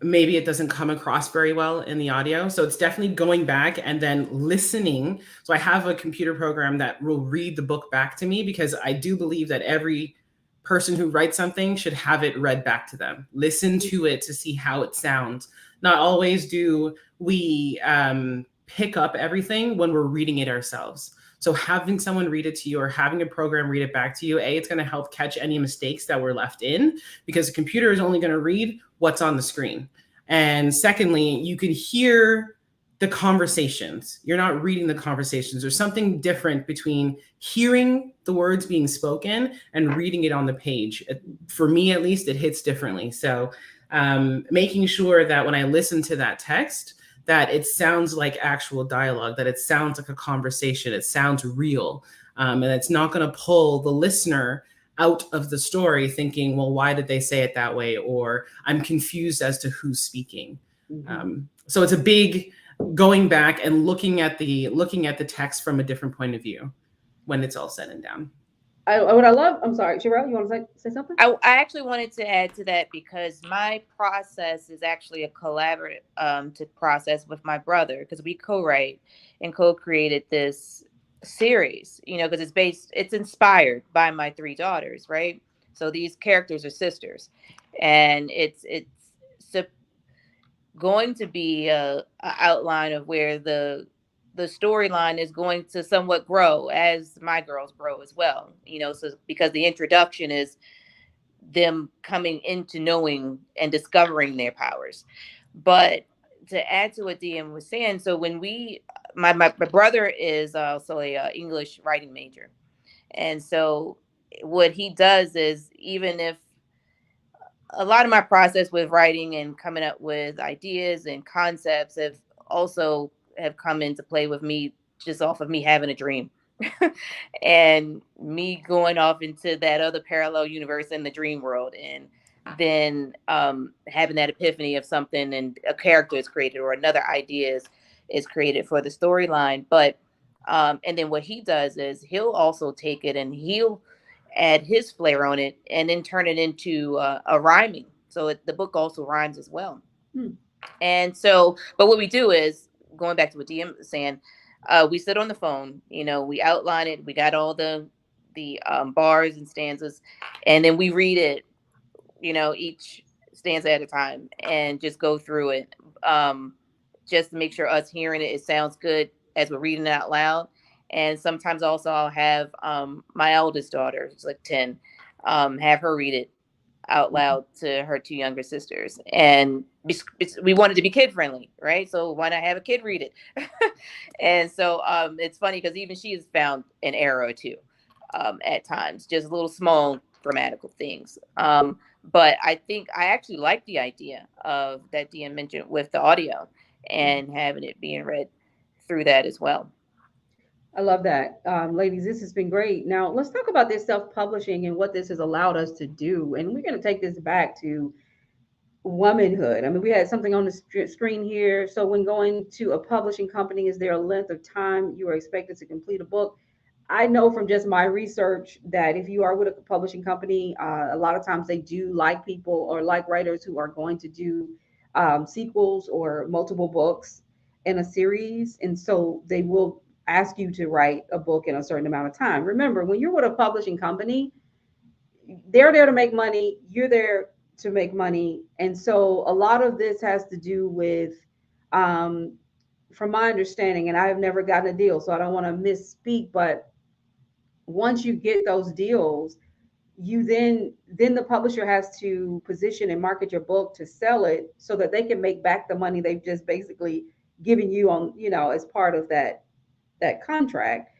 maybe it doesn't come across very well in the audio. So it's definitely going back and then listening. So I have a computer program that will read the book back to me, because I do believe that every person who writes something should have it read back to them. Listen to it to see how it sounds. Not always do we pick up everything when we're reading it ourselves. So having someone read it to you, or having a program read it back to you, it's going to help catch any mistakes that were left in, because the computer is only going to read what's on the screen. And secondly, you can hear the conversations. You're not reading the conversations. There's something different between hearing the words being spoken and reading it on the page. For me, at least, it hits differently. So making sure that when I listen to that text, that it sounds like actual dialogue, that it sounds like a conversation, it sounds real, and it's not going to pull the listener out of the story thinking, well, why did they say it that way? Or I'm confused as to who's speaking. So it's a big going back and looking at the text from a different point of view when it's all said and done. What I love, I'm sorry, Sherelle, you want to say something? I actually wanted to add to that, because my process is actually a collaborative to process with my brother, because we co-write and co-created this series, because it's inspired by my 3 daughters, right? So these characters are sisters, and it's going to be a outline of where the storyline is going to somewhat grow as my girls grow as well, so because the introduction is them coming into knowing and discovering their powers. But to add to what DM was saying, so when my brother is also a English writing major, and so what he does is, even if a lot of my process with writing and coming up with ideas and concepts have come into play with me just off of me having a dream and me going off into that other parallel universe in the dream world, and then having that epiphany of something, and a character is created or another idea is created for the storyline. But and then what he does is he'll also take it and he'll add his flair on it, and then turn it into a rhyming. So the book also rhymes as well. And so, but what we do is, going back to what DM was saying, we sit on the phone, we outline it. We got all the bars and stanzas, and then we read it, each stanza at a time, and just go through it, just to make sure us hearing it sounds good as we're reading it out loud. And sometimes also I'll have my eldest daughter, who's like 10, have her read it out loud to her 2 younger sisters. And we wanted to be kid friendly, right? So why not have a kid read it? And so it's funny, because even she has found an error or two at times, just little small grammatical things. But I think I actually like the idea of that DM mentioned with the audio and having it being read through that as well. I love that. Ladies, this has been great. Now, let's talk about this self-publishing and what this has allowed us to do. And we're going to take this back to womanhood. I mean, we had something on the screen here. So when going to a publishing company, is there a length of time you are expected to complete a book? I know from just my research that if you are with a publishing company, a lot of times they do like people or like writers who are going to do sequels or multiple books in a series. And so they will ask you to write a book in a certain amount of time. Remember, when you're with a publishing company, they're there to make money, you're there to make money. And so a lot of this has to do with, from my understanding, and I have never gotten a deal, so I don't want to misspeak, but once you get those deals, you then the publisher has to position and market your book to sell it so that they can make back the money they've just basically given you on, as part of that contract.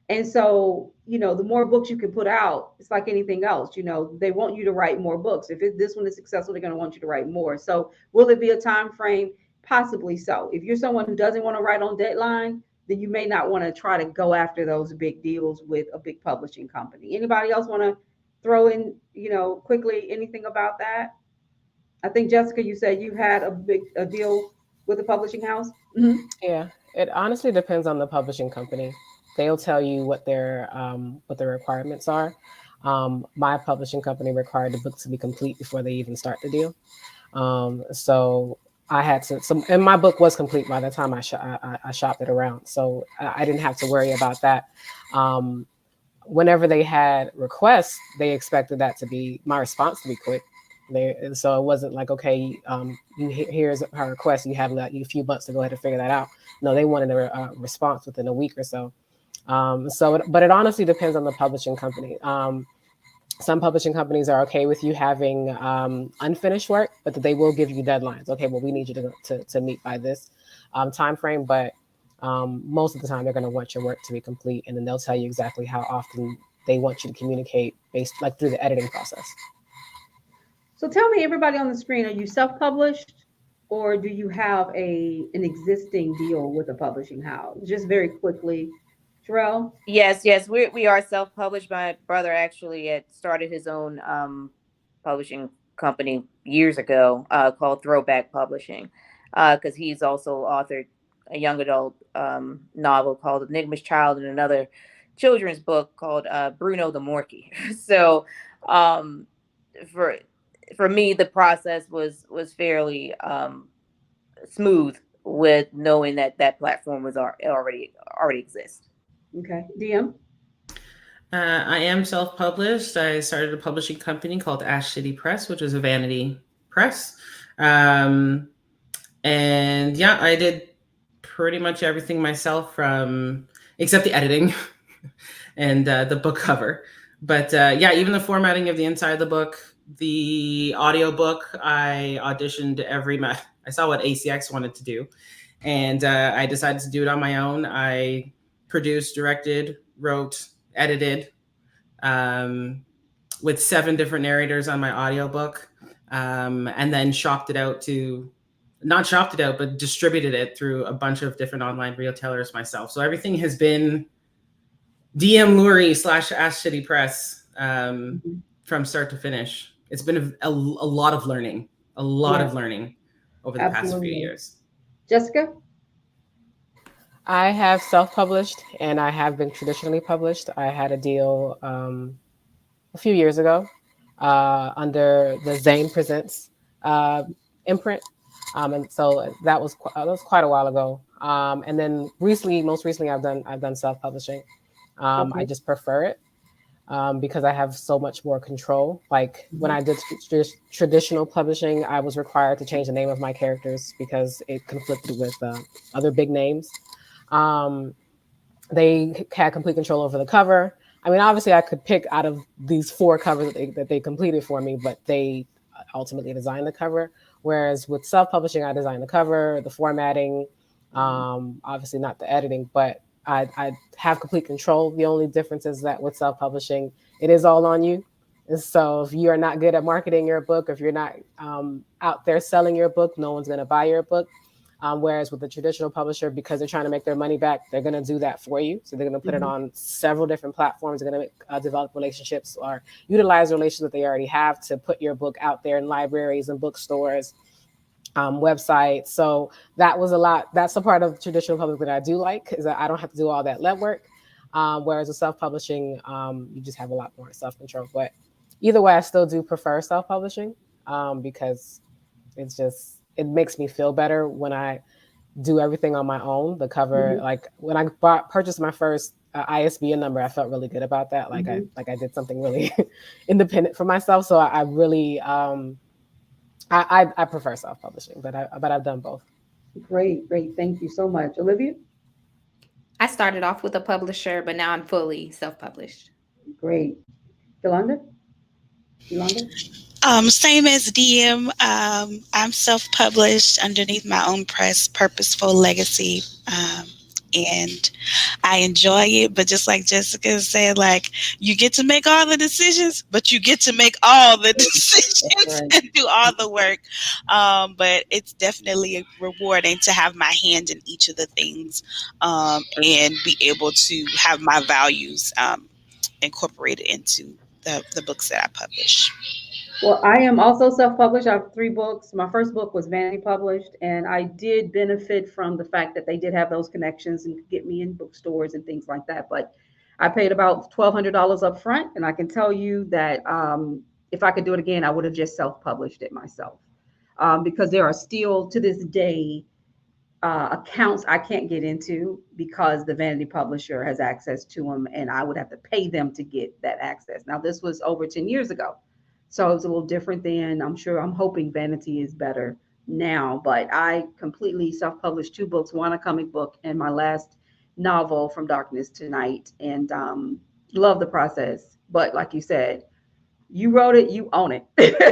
And so, the more books you can put out, it's like anything else. They want you to write more books. If this one is successful, they're going to want you to write more. So will it be a time frame? Possibly so. If you're someone who doesn't want to write on deadline, then you may not want to try to go after those big deals with a big publishing company. Anybody else want to throw in, quickly anything about that? I think, Jessica, you said you had a deal with a publishing house. Mm-hmm. Yeah, it honestly depends on the publishing company. They'll tell you what their requirements are. My publishing company required the book to be complete before they even start the deal. So I had to, and my book was complete by the time I shopped it around. So I didn't have to worry about that. Whenever they had requests, they expected that to be my response to be quick. And so it wasn't like, okay, here's her request. You have like a few months to go ahead and figure that out. No, they wanted a response within a week or so. But it honestly depends on the publishing company. Some publishing companies are okay with you having unfinished work, but they will give you deadlines. Okay, well, we need you to meet by this time frame, but most of the time they're going to want your work to be complete, and then they'll tell you exactly how often they want you to communicate based like through the editing process. So tell me, everybody on the screen, are you self-published or do you have an existing deal with a publishing house? Just very quickly, Sherelle. Yes, we are self-published. My brother actually had started his own publishing company years ago called Throwback Publishing, because he's also authored a young adult novel called Enigma's Child and another children's book called Bruno the Morky. So um, for for me, the process was fairly smooth with knowing that that platform was already exists. Okay. DM. I am self-published. I started a publishing company called Ash City Press, which is a vanity press. And yeah, I did pretty much everything myself, from except the editing and the book cover. But yeah, even the formatting of the inside of the book, the audio book, I auditioned I saw what ACX wanted to do, and I decided to do it on my own. I produced, directed, wrote, edited, with 7 different narrators on my audiobook, and then not shopped it out, but distributed it through a bunch of different online retailers myself. So everything has been DM Lurie / Ash City Press, from start to finish. It's been a lot of learning, over the past few years. Jessica? I have self-published and I have been traditionally published. I had a deal a few years ago under the Zane Presents imprint, and so that was quite a while ago. And then most recently, I've done self-publishing. Okay. I just prefer it because I have so much more control. Like when I did traditional publishing, I was required to change the name of my characters because it conflicted with other big names. They had complete control over the cover. I mean, obviously, I could pick out of these 4 covers that they completed for me, but they ultimately designed the cover. Whereas with self-publishing, I designed the cover, the formatting, obviously not the editing, but I have complete control. The only difference is that with self-publishing, it is all on you. And so if you are not good at marketing your book, if you're not out there selling your book, no one's going to buy your book. Whereas with the traditional publisher, because they're trying to make their money back, they're going to do that for you. So they're going to put it on several different platforms. They're going to develop relationships or utilize relations that they already have to put your book out there in libraries and bookstores, websites. So that was a lot. That's the part of traditional publishing that I do like, is that I don't have to do all that legwork. Whereas with self-publishing, you just have a lot more self-control. But either way, I still do prefer self-publishing because it makes me feel better when I do everything on my own. The cover, like when I purchased my first ISBN number, I felt really good about that. Like I did something really independent for myself. So I really, I prefer self-publishing, but I've done both. Great. Thank you so much. Olivia? I started off with a publisher, but now I'm fully self-published. Great. Yolanda? Same as DM. I'm self-published underneath my own press, Purposeful Legacy, and I enjoy it. But just like Jessica said, like you get to make all the decisions, but you get to make all the decisions and do all the work. But it's definitely rewarding to have my hand in each of the things and be able to have my values incorporated into the books that I publish. Well, I am also self-published. I have 3 books. My first book was vanity published, and I did benefit from the fact that they did have those connections and could get me in bookstores and things like that. But I paid about $1,200 up front, and I can tell you that if I could do it again, I would have just self-published it myself. because there are still to this day accounts I can't get into because the vanity publisher has access to them and I would have to pay them to get that access. Now, this was over 10 years ago. So it's a little different then. I'm hoping vanity is better now, but I completely self published 2 books, one a comic book and my last novel, From Darkness to Night. And love the process. But like you said, you wrote it, you own it,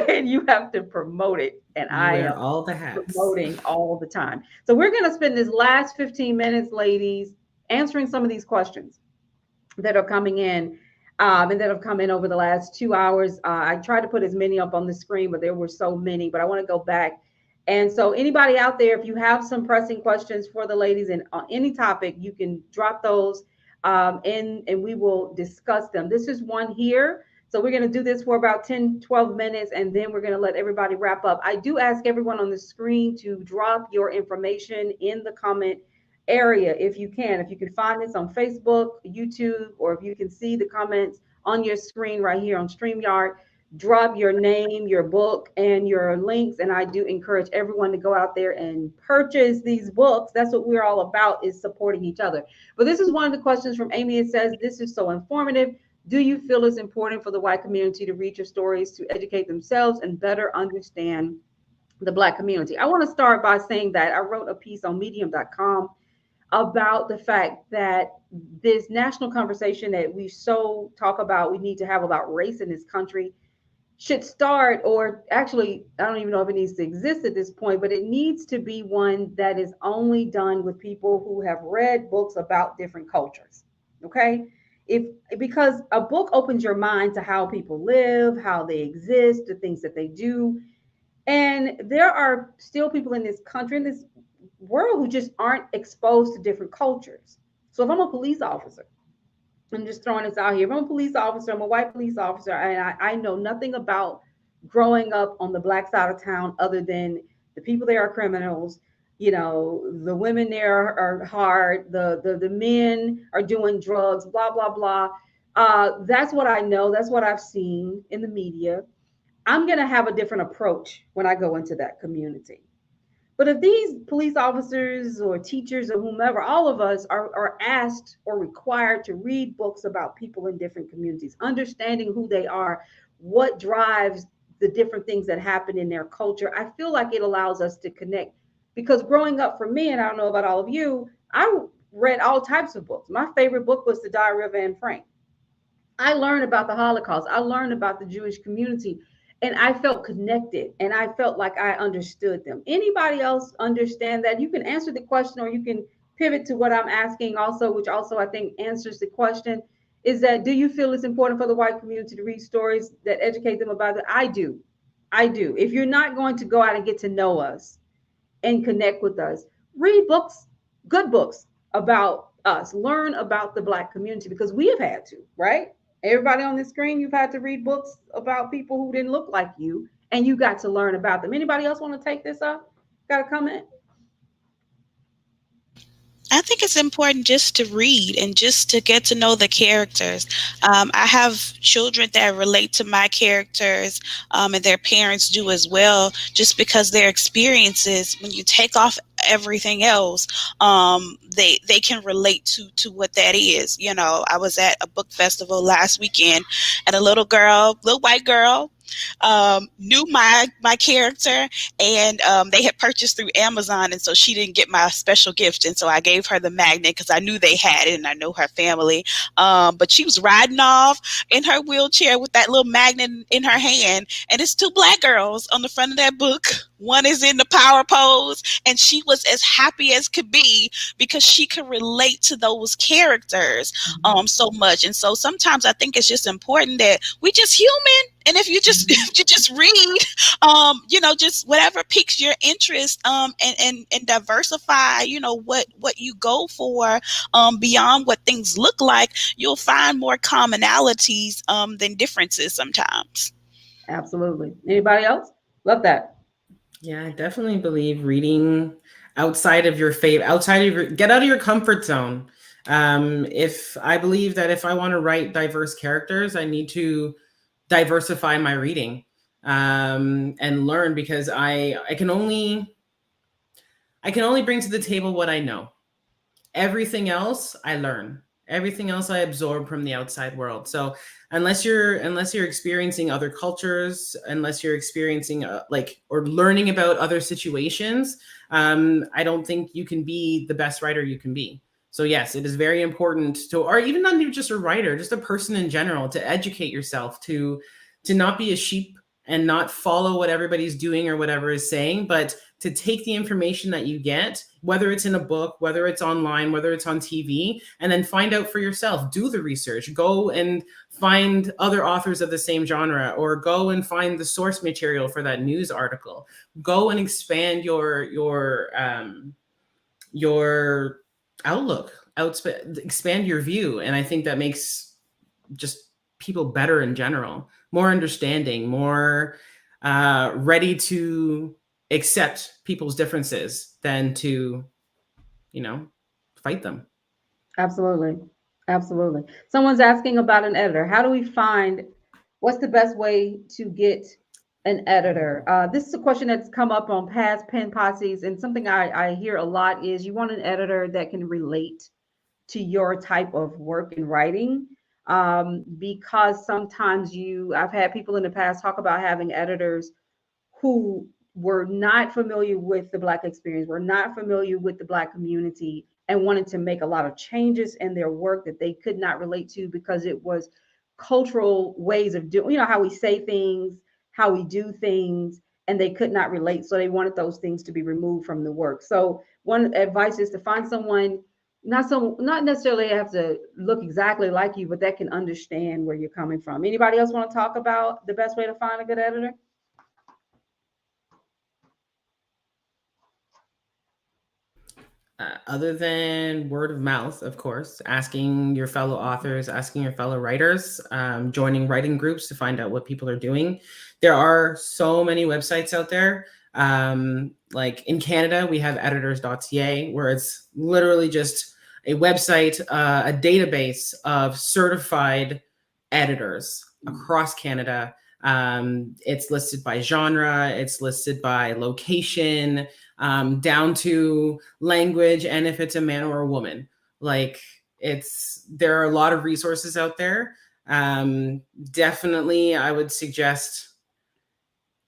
and you have to promote it. And You I am wear all the hats. promoting all the time. So we're going to spend this last 15 minutes, ladies, answering some of these questions that are coming in and that have come in over the last 2 hours. I tried to put as many up on the screen, but there were so many. But I want to go back. And so, anybody out there, if you have some pressing questions for the ladies and on any topic, you can drop those in and we will discuss them. This is one here. So, we're going to do this for about 10, 12 minutes, and then we're going to let everybody wrap up. I do ask everyone on the screen to drop your information in the comment area if you can. If you can find this on Facebook, YouTube, or if you can see the comments on your screen right here on StreamYard, drop your name, your book, and your links. And I do encourage everyone to go out there and purchase these books. That's what we're all about, is supporting each other. But this is one of the questions from Amy. It says, this is so informative. Do you feel it's important for the white community to read your stories to educate themselves and better understand the Black community? I want to start by saying that I wrote a piece on medium.com about the fact that this national conversation that we so talk about, we need to have about race in this country, should start, or actually, I don't even know if it needs to exist at this point, but it needs to be one that is only done with people who have read books about different cultures. Okay? If because a book opens your mind to how people live, how they exist, the things that they do. And there are still people in this country, in this world, who just aren't exposed to different cultures. So if I'm a police officer, I'm just throwing this out here. If I'm a police officer, I'm a white police officer, and I know nothing about growing up on the Black side of town other than the people there are criminals. You know, the women there are hard. The men are doing drugs. Blah blah blah. That's what I know. That's what I've seen in the media. I'm gonna have a different approach when I go into that community. But if these police officers or teachers or whomever, all of us are asked or required to read books about people in different communities, understanding who they are, what drives the different things that happen in their culture, I feel like it allows us to connect. Because growing up for me, and I don't know about all of you, I read all types of books. My favorite book was The Diary of Anne Frank. I learned about the Holocaust. I learned about the Jewish community, and I felt connected and I felt like I understood them. Anybody else understand that? You can answer the question or you can pivot to what I'm asking also, which also I think answers the question, is that do you feel it's important for the white community to read stories that educate them about it? I do. I do. If you're not going to go out and get to know us and connect with us, read books, good books about us, learn about the Black community, because we have had to, right? Everybody on the screen, you've had to read books about people who didn't look like you, and you got to learn about them. Anybody else want to take this up? Got a comment? I think it's important just to read and just to get to know the characters. I have children that relate to my characters, and their parents do as well, just because their experiences, when you take off everything else, they can relate to what that is. You know, I was at a book festival last weekend, and a little white girl, knew my character, and they had purchased through Amazon, and so she didn't get my special gift, and so I gave her the magnet because I knew they had it and I know her family. But she was riding off in her wheelchair with that little magnet in her hand, and it's 2 Black girls on the front of that book. One is in the power pose, and she was as happy as could be because she could relate to those characters so much. And so sometimes I think it's just important that we just human. And if you just read, you know, just whatever piques your interest, and diversify, you know, what you go for, beyond what things look like, you'll find more commonalities than differences sometimes. Absolutely. Anybody else? Love that. Yeah, I definitely believe reading outside of your get out of your comfort zone. If I believe that if I want to write diverse characters, I need to diversify my reading. and learn, because I can only bring to the table what I know. Everything else I learn. Everything else I absorb from the outside world. So unless you're experiencing other cultures, unless you're experiencing or learning about other situations, I don't think you can be the best writer you can be. So yes, it is very important to, or even not even just a writer, just a person in general, to educate yourself, to not be a sheep and not follow what everybody's doing or whatever is saying, but to take the information that you get, whether it's in a book, whether it's online, whether it's on TV, and then find out for yourself. Do the research. Go and find other authors of the same genre, or go and find the source material for that news article. Go and expand your outlook, expand your view. And I think that makes just people better in general, more understanding, more ready to accept people's differences than to, fight them. Absolutely. Absolutely. Someone's asking about an editor. How do we find what's the best way to get an editor? This is a question that's come up on past pen posses, and something I hear a lot is you want an editor that can relate to your type of work and writing. Because sometimes I've had people in the past talk about having editors who were not familiar with the Black experience, were not familiar with the Black community, and wanted to make a lot of changes in their work that they could not relate to because it was cultural ways of doing, how we say things, how we do things, and they could not relate. So they wanted those things to be removed from the work. So one advice is to find someone, not necessarily have to look exactly like you, but that can understand where you're coming from. Anybody else want to talk about the best way to find a good editor? Other than word of mouth, of course, asking your fellow authors, asking your fellow writers, joining writing groups to find out what people are doing. There are so many websites out there. Like in Canada, we have editors.ca, where it's literally just a website, a database of certified editors across Canada. It's listed by genre, it's listed by location, down to language, and if it's a man or a woman. There are a lot of resources out there. Definitely, I would suggest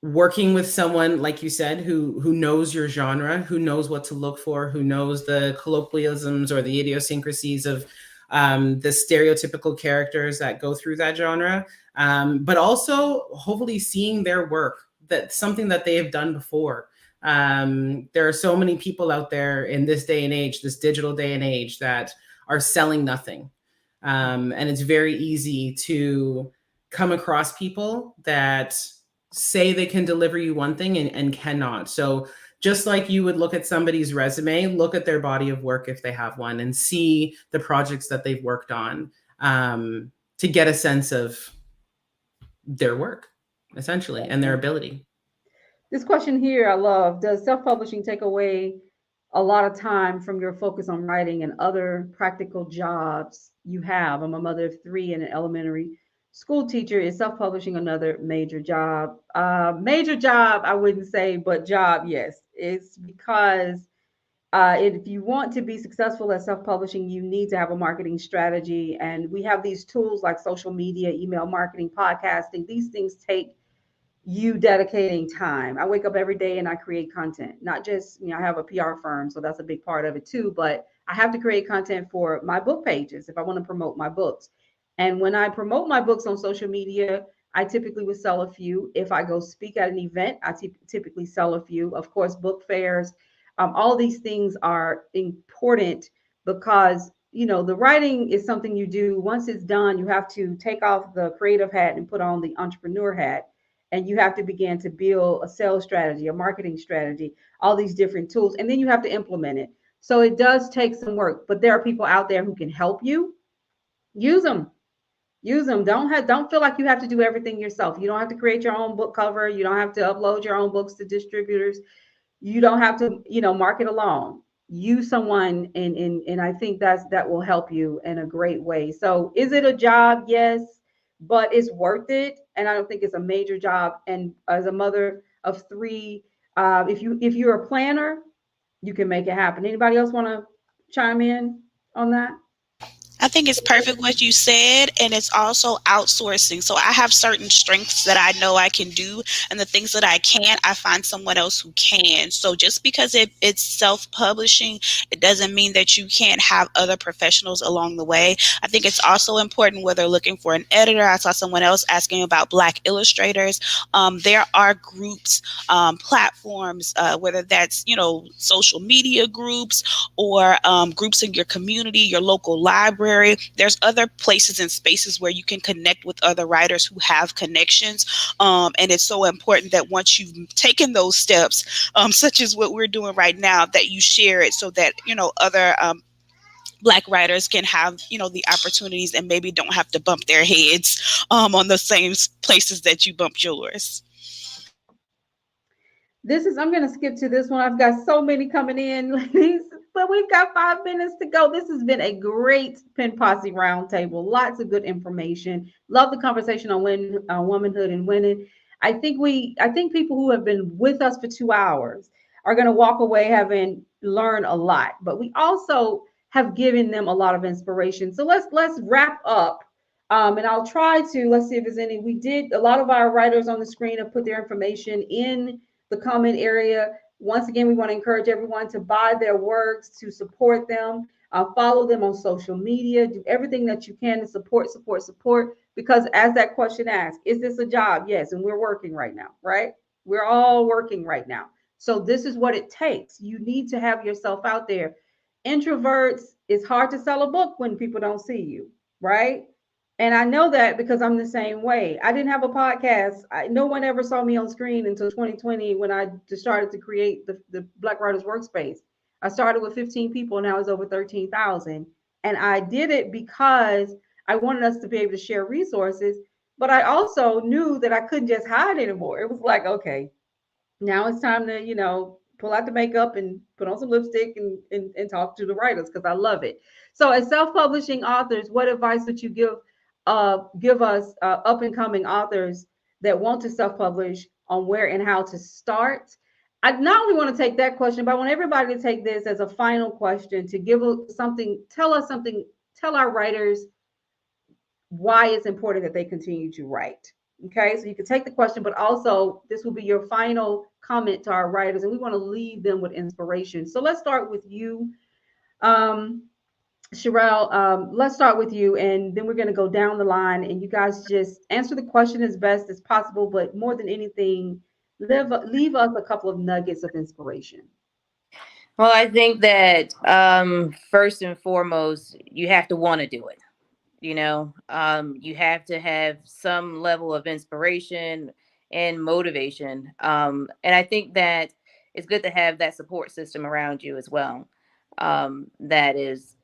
working with someone, like you said, who knows your genre, who knows what to look for, who knows the colloquialisms or the idiosyncrasies of the stereotypical characters that go through that genre, but also hopefully seeing their work, that's something that they have done before. There are so many people out there in this day and age, this digital day and age, that are selling nothing. And it's very easy to come across people that say they can deliver you one thing and cannot. So just like you would look at somebody's resume, look at their body of work if they have one, and see the projects that they've worked on, to get a sense of their work, essentially, and their ability. This question here I love. Does self-publishing take away a lot of time from your focus on writing and other practical jobs you have? I'm a mother of 3 and an elementary school teacher. Is self-publishing another major job? Major job, I wouldn't say, but job, yes. It's because if you want to be successful at self-publishing, you need to have a marketing strategy. And we have these tools like social media, email marketing, podcasting. These things take you dedicating time. I wake up every day and I create content. Not just, I have a PR firm, so that's a big part of it too, but I have to create content for my book pages if I want to promote my books. And when I promote my books on social media, I typically would sell a few. If I go speak at an event, I typically sell a few. Of course, book fairs, all these things are important because the writing is something you do. Once it's done, you have to take off the creative hat and put on the entrepreneur hat, and you have to begin to build a sales strategy, a marketing strategy, all these different tools, and then you have to implement it. So it does take some work, but there are people out there who can help you. Use them. Use them. Don't feel like you have to do everything yourself. You don't have to create your own book cover. You don't have to upload your own books to distributors. You don't have to, market alone. Use someone, and I think that will help you in a great way. So is it a job? Yes. but it's worth it. And I don't think it's a major job. And as a mother of three, if you're a planner, you can make it happen. Anybody else want to chime in on that? I think it's perfect what you said, and it's also outsourcing. So I have certain strengths that I know I can do, and the things that I can't, I find someone else who can. So just because it's self-publishing, it doesn't mean that you can't have other professionals along the way. I think it's also important whether they're looking for an editor. I saw someone else asking about Black illustrators. There are groups, platforms, whether that's, social media groups or groups in your community, your local library. There's other places and spaces where you can connect with other writers who have connections. And it's so important that once you've taken those steps, such as what we're doing right now, that you share it so that, other Black writers can have, the opportunities and maybe don't have to bump their heads on the same places that you bumped yours. I'm going to skip to this one. I've got so many coming in, ladies, but we've got 5 minutes to go. This has been a great Pen Posse roundtable. Lots of good information. Love the conversation on womanhood and winning. I think people who have been with us for 2 hours are going to walk away having learned a lot, but we also have given them a lot of inspiration. So let's wrap up. And I'll try to, let's see if there's any. We did, a lot of our writers on the screen have put their information in the comment area. Once again, we want to encourage everyone to buy their works, to support them, follow them on social media, do everything that you can to support. Because as that question asks, is this a job? Yes, and we're working right now, right? We're all working right now. So this is what it takes. You need to have yourself out there. Introverts, it's hard to sell a book when people don't see you, right? And I know that because I'm the same way. I didn't have a podcast. No one ever saw me on screen until 2020 when I just started to create the Black Writers Workspace. I started with 15 people, now it's over 13,000. And I did it because I wanted us to be able to share resources, but I also knew that I couldn't just hide anymore. It was like, okay, now it's time to, pull out the makeup and put on some lipstick and talk to the writers because I love it. So as self-publishing authors, what advice would you give us up and coming authors that want to self-publish on where and how to start? I not only want to take that question, but I want everybody to take this as a final question to give something, tell our writers why it's important that they continue to write. Okay, so you can take the question, but also this will be your final comment to our writers, and we want to leave them with inspiration. So let's start with you, Sherelle. Let's start with you, and then we're going to go down the line, and you guys just answer the question as best as possible. But more than anything, leave us a couple of nuggets of inspiration. Well, I think that first and foremost, you have to want to do it. You have to have some level of inspiration and motivation. And I think that it's good to have that support system around you as well, that is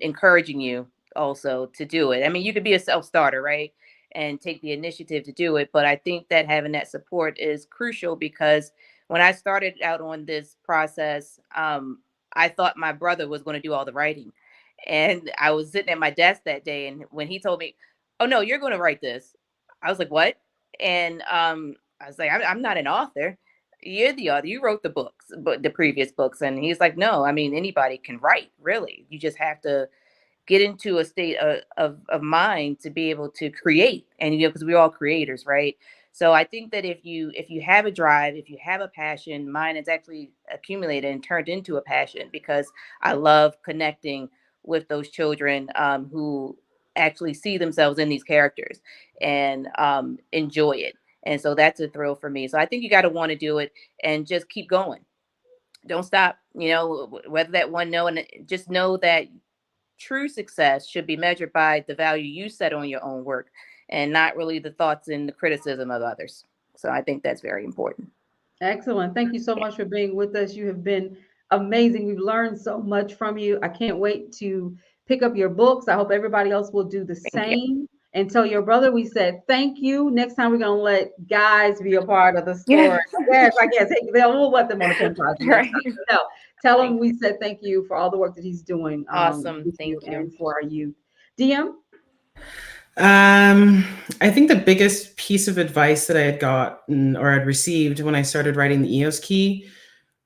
encouraging you also to do it. I mean, you could be a self-starter, right? And take the initiative to do it. But I think that having that support is crucial because when I started out on this process, I thought my brother was going to do all the writing. And I was sitting at my desk that day, and when he told me, "Oh no, you're going to write this," I was like, "What?" And I was like, "I'm not an author. You're the author. You wrote the books, but the previous books." And he's like, "No, I mean anybody can write. Really, you just have to get into a state of mind to be able to create." And because we're all creators, right? So I think that if you have a drive, if you have a passion, mine is actually accumulated and turned into a passion because I love connecting with those children who actually see themselves in these characters and enjoy it. And so that's a thrill for me. So I think you got to want to do it and just keep going. Don't stop, whether that one no, and just know that true success should be measured by the value you set on your own work and not really the thoughts and the criticism of others. So I think that's very important. Excellent. Thank you so much for being with us. You have been amazing. We've learned so much from you. I can't wait to pick up your books. I hope everybody else will do the same. And tell your brother we said thank you. Next time we're gonna let guys be a part of the story. Yes, I guess we'll let them on the pen podcast. Right. No, tell him we said thank you for all the work that he's doing. Awesome. With thank you. And for our youth. DM. I think the biggest piece of advice that I had gotten or had received when I started writing the EOS Key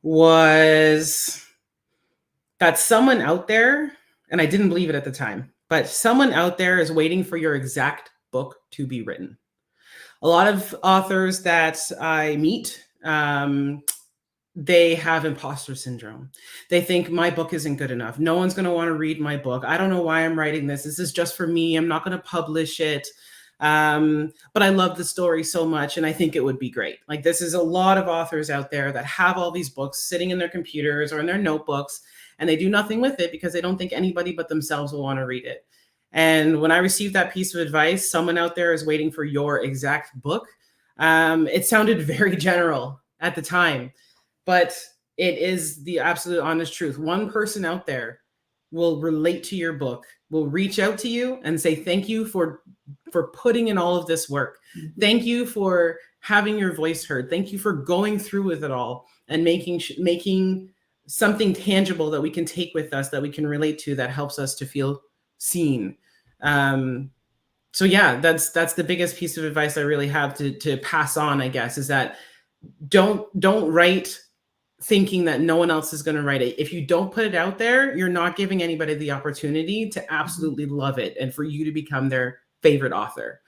was that someone out there, and I didn't believe it at the time, but someone out there is waiting for your exact book to be written. A lot of authors that I meet, they have imposter syndrome. They think my book isn't good enough. No one's going to want to read my book. I don't know why I'm writing this. This is just for me. I'm not going to publish it. But I love the story so much and I think it would be great. Like, this is a lot of authors out there that have all these books sitting in their computers or in their notebooks, and they do nothing with it because they don't think anybody but themselves will want to read it. And when I received that piece of advice, someone out there is waiting for your exact book, it sounded very general at the time, but it is the absolute honest truth. One person out there will relate to your book, will reach out to you and say, thank you for putting in all of this work. Thank you for having your voice heard. Thank you for going through with it all and making something tangible that we can take with us, that we can relate to, that helps us to feel seen. So yeah, that's the biggest piece of advice I really have to pass on, I guess, is that don't write thinking that no one else is going to write it. If you don't put it out there, you're not giving anybody the opportunity to absolutely love it and for you to become their favorite author.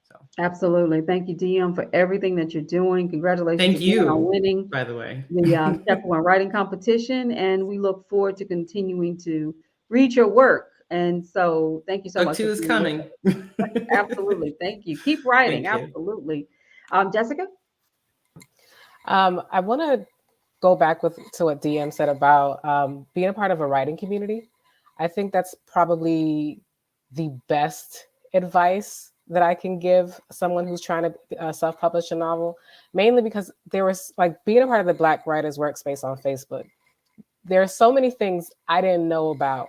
So Absolutely. Thank you, DM, for everything that you're doing. Congratulations thank again on you, winning by the way. the Chapter One writing competition, and we look forward to continuing to read your work. And so, thank you so Book much 2 for is being with coming. us. Absolutely. Thank you. Keep writing. Thank you. Absolutely. Jessica? I want to go back to what DM said about being a part of a writing community. I think that's probably the best advice that I can give someone who's trying to self-publish a novel, mainly because there was like being a part of the Black Writers Workspace on Facebook. There are so many things I didn't know about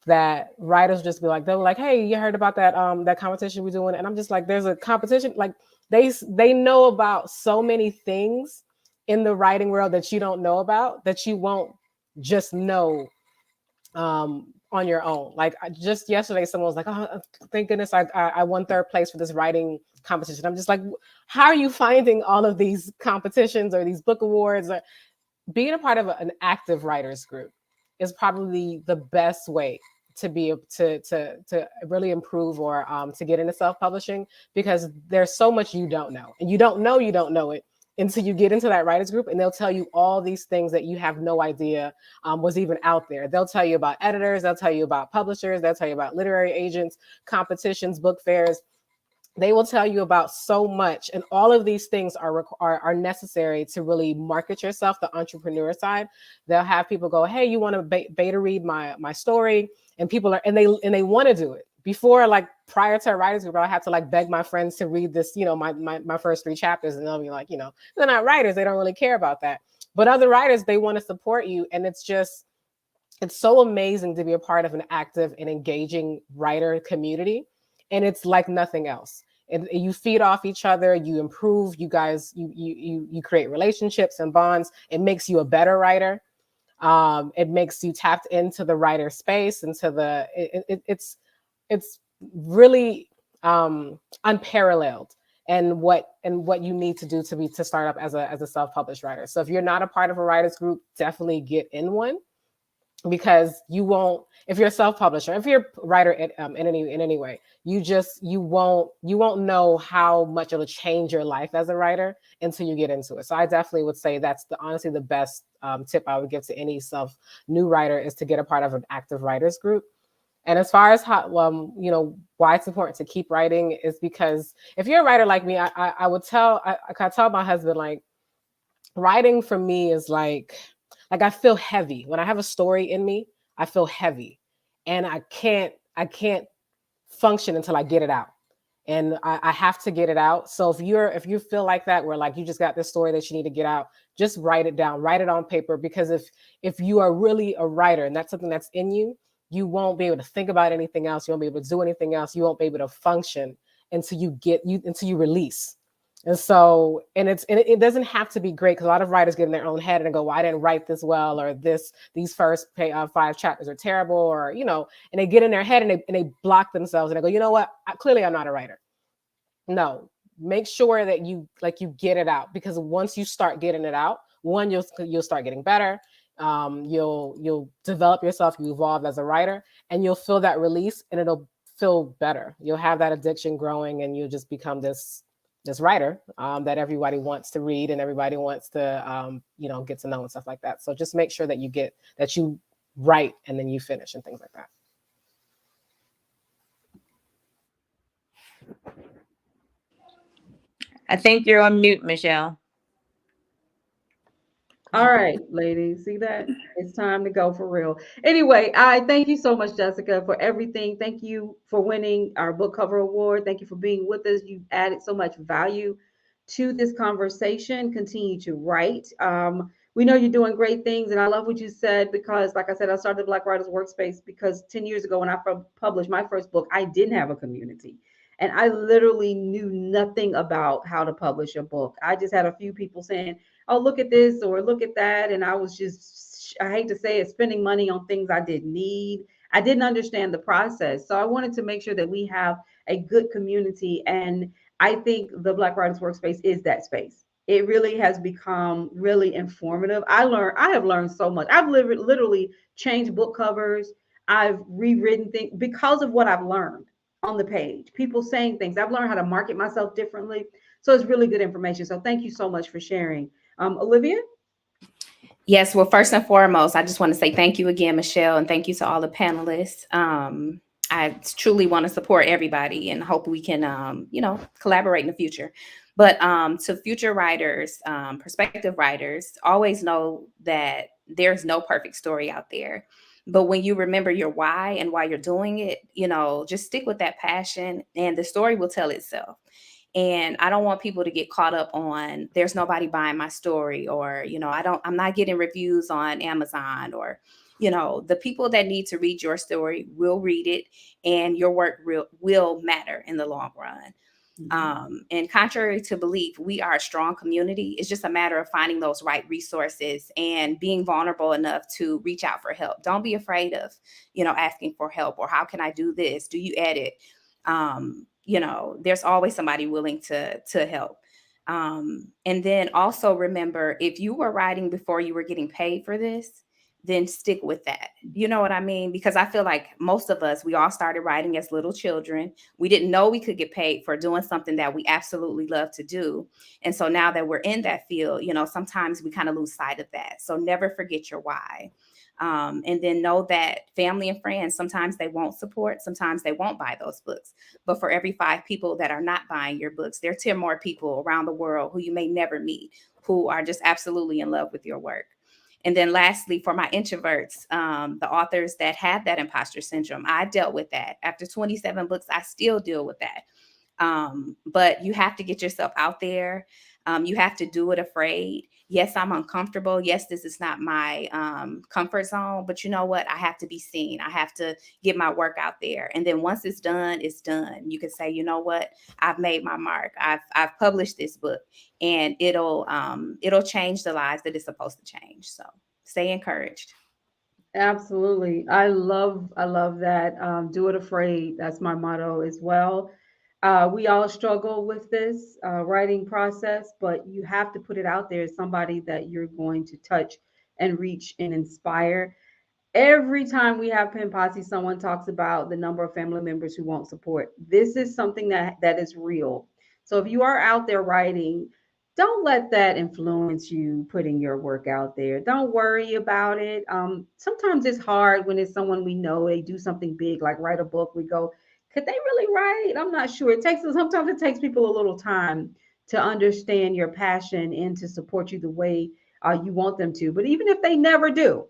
that writers just be like, they were like, hey, you heard about that competition we're doing? And I'm just like, there's a competition. Like they know about so many things in the writing world that you don't know about, that you won't just know on your own. Like just yesterday, someone was like, oh, thank goodness I won third place for this writing competition. I'm just like, how are you finding all of these competitions or these book awards? Or being a part of an active writers group is probably the best way to be to really improve or to get into self-publishing, because there's so much you don't know, and you don't know it until you get into that writers group, and they'll tell you all these things that you have no idea was even out there. They'll tell you about editors, they'll tell you about publishers, they'll tell you about literary agents, competitions, book fairs. They will tell you about so much, and all of these things are necessary to really market yourself, the entrepreneur side. They'll have people go, hey, you want to beta read my story? And people are, and they want to do it. Before, like prior to a writers group, I had to like beg my friends to read this, my first 3 chapters, and they'll be like, they're not writers, they don't really care about that. But other writers, they want to support you, and it's so amazing to be a part of an active and engaging writer community. And it's like nothing else. And you feed off each other, you improve, you guys, you create relationships and bonds. It makes you a better writer. It makes you tapped into the writer space, into it's really unparalleled and what you need to do to start up as a self-published writer. So if you're not a part of a writers group, definitely get in one, because you won't, if you're a self-publisher, if you're a writer in any way, you won't know how much it'll change your life as a writer until you get into it. So I definitely would say that's honestly the best tip I would give to any new writer, is to get a part of an active writers group. And as far as how, why it's important to keep writing, is because if you're a writer like me, I would tell my husband, like, writing for me is like I feel heavy. When I have a story in me, I feel heavy, and I can't function until I get it out. And I have to get it out. So if you feel like that, where like you just got this story that you need to get out, just write it down, write it on paper. Because if you are really a writer and that's something that's in you, you won't be able to think about anything else. You won't be able to do anything else. You won't be able to function until you release. And so, and it doesn't have to be great, because a lot of writers get in their own head and go, well, I didn't write this well, or these first 5 chapters are terrible, or, and they get in their head and they block themselves and they go, you know what, clearly I'm not a writer. No, make sure that you get it out, because once you start getting it out, one, you'll start getting better. You'll develop yourself, you evolve as a writer, and you'll feel that release, and it'll feel better. You'll have that addiction growing, and you'll just become this writer that everybody wants to read and everybody wants to get to know and stuff like that. So just make sure that you write and then you finish and things like that. I think you're on mute, Michelle. All right, ladies, see that? It's time to go for real. Anyway, I thank you so much, Jessica, for everything. Thank you for winning our book cover award. Thank you for being with us. You added so much value to this conversation. Continue to write. We know you're doing great things, and I love what you said, because, like I said, I started the Black Writers Workspace because 10 years ago when I published my first book, I didn't have a community. And I literally knew nothing about how to publish a book. I just had a few people saying, oh, look at this or look at that. And I was just, I hate to say it, spending money on things I didn't need. I didn't understand the process. So I wanted to make sure that we have a good community. And I think the Black Writers Workspace is that space. It really has become really informative. I have learned so much. I've literally changed book covers. I've rewritten things because of what I've learned on the page. People saying things. I've learned how to market myself differently. So it's really good information. So thank you so much for sharing. Olivia? Yes, well, first and foremost, I just want to say thank you again, Michelle, and thank you to all the panelists. I truly want to support everybody and hope we can, collaborate in the future. But to future writers, prospective writers, always know that there's no perfect story out there. But when you remember your why and why you're doing it, just stick with that passion and the story will tell itself. And I don't want people to get caught up on there's nobody buying my story, or, I'm not getting reviews on Amazon, or, the people that need to read your story will read it, and your work will matter in the long run. And contrary to belief, we are a strong community. It's just a matter of finding those right resources and being vulnerable enough to reach out for help. Don't be afraid of, asking for help, or how can I do this? Do you edit? There's always somebody willing to help. And then also remember, if you were writing before you were getting paid for this, then stick with that. You know what I mean? Because I feel like most of us, we all started writing as little children. We didn't know we could get paid for doing something that we absolutely love to do. And so now that we're in that field, sometimes we kind of lose sight of that. So never forget your why. And then know that family and friends, sometimes they won't support, sometimes they won't buy those books. But for every 5 people that are not buying your books, there are 10 more people around the world who you may never meet, who are just absolutely in love with your work. And then lastly, for my introverts, the authors that have that imposter syndrome, I dealt with that. After 27 books, I still deal with that. But you have to get yourself out there. You have to do it afraid. Yes, I'm uncomfortable. Yes, this is not my comfort zone, but you know what? I have to be seen. I have to get my work out there. And then once it's done, it's done. You can say, you know what? I've made my mark. I've published this book, and it'll change the lives that it's supposed to change. So stay encouraged. Absolutely. I love that. Do it afraid. That's my motto as well. We all struggle with this writing process, but you have to put it out there as somebody that you're going to touch and reach and inspire. Every time we have Pen Posse, someone talks about the number of family members who won't support. This is something that is real. So if you are out there writing, don't let that influence you putting your work out there. Don't worry about it. Sometimes it's hard when it's someone we know, they do something big, like write a book. We go, could they really write? I'm not sure. Sometimes it takes people a little time to understand your passion and to support you the way you want them to. But even if they never do,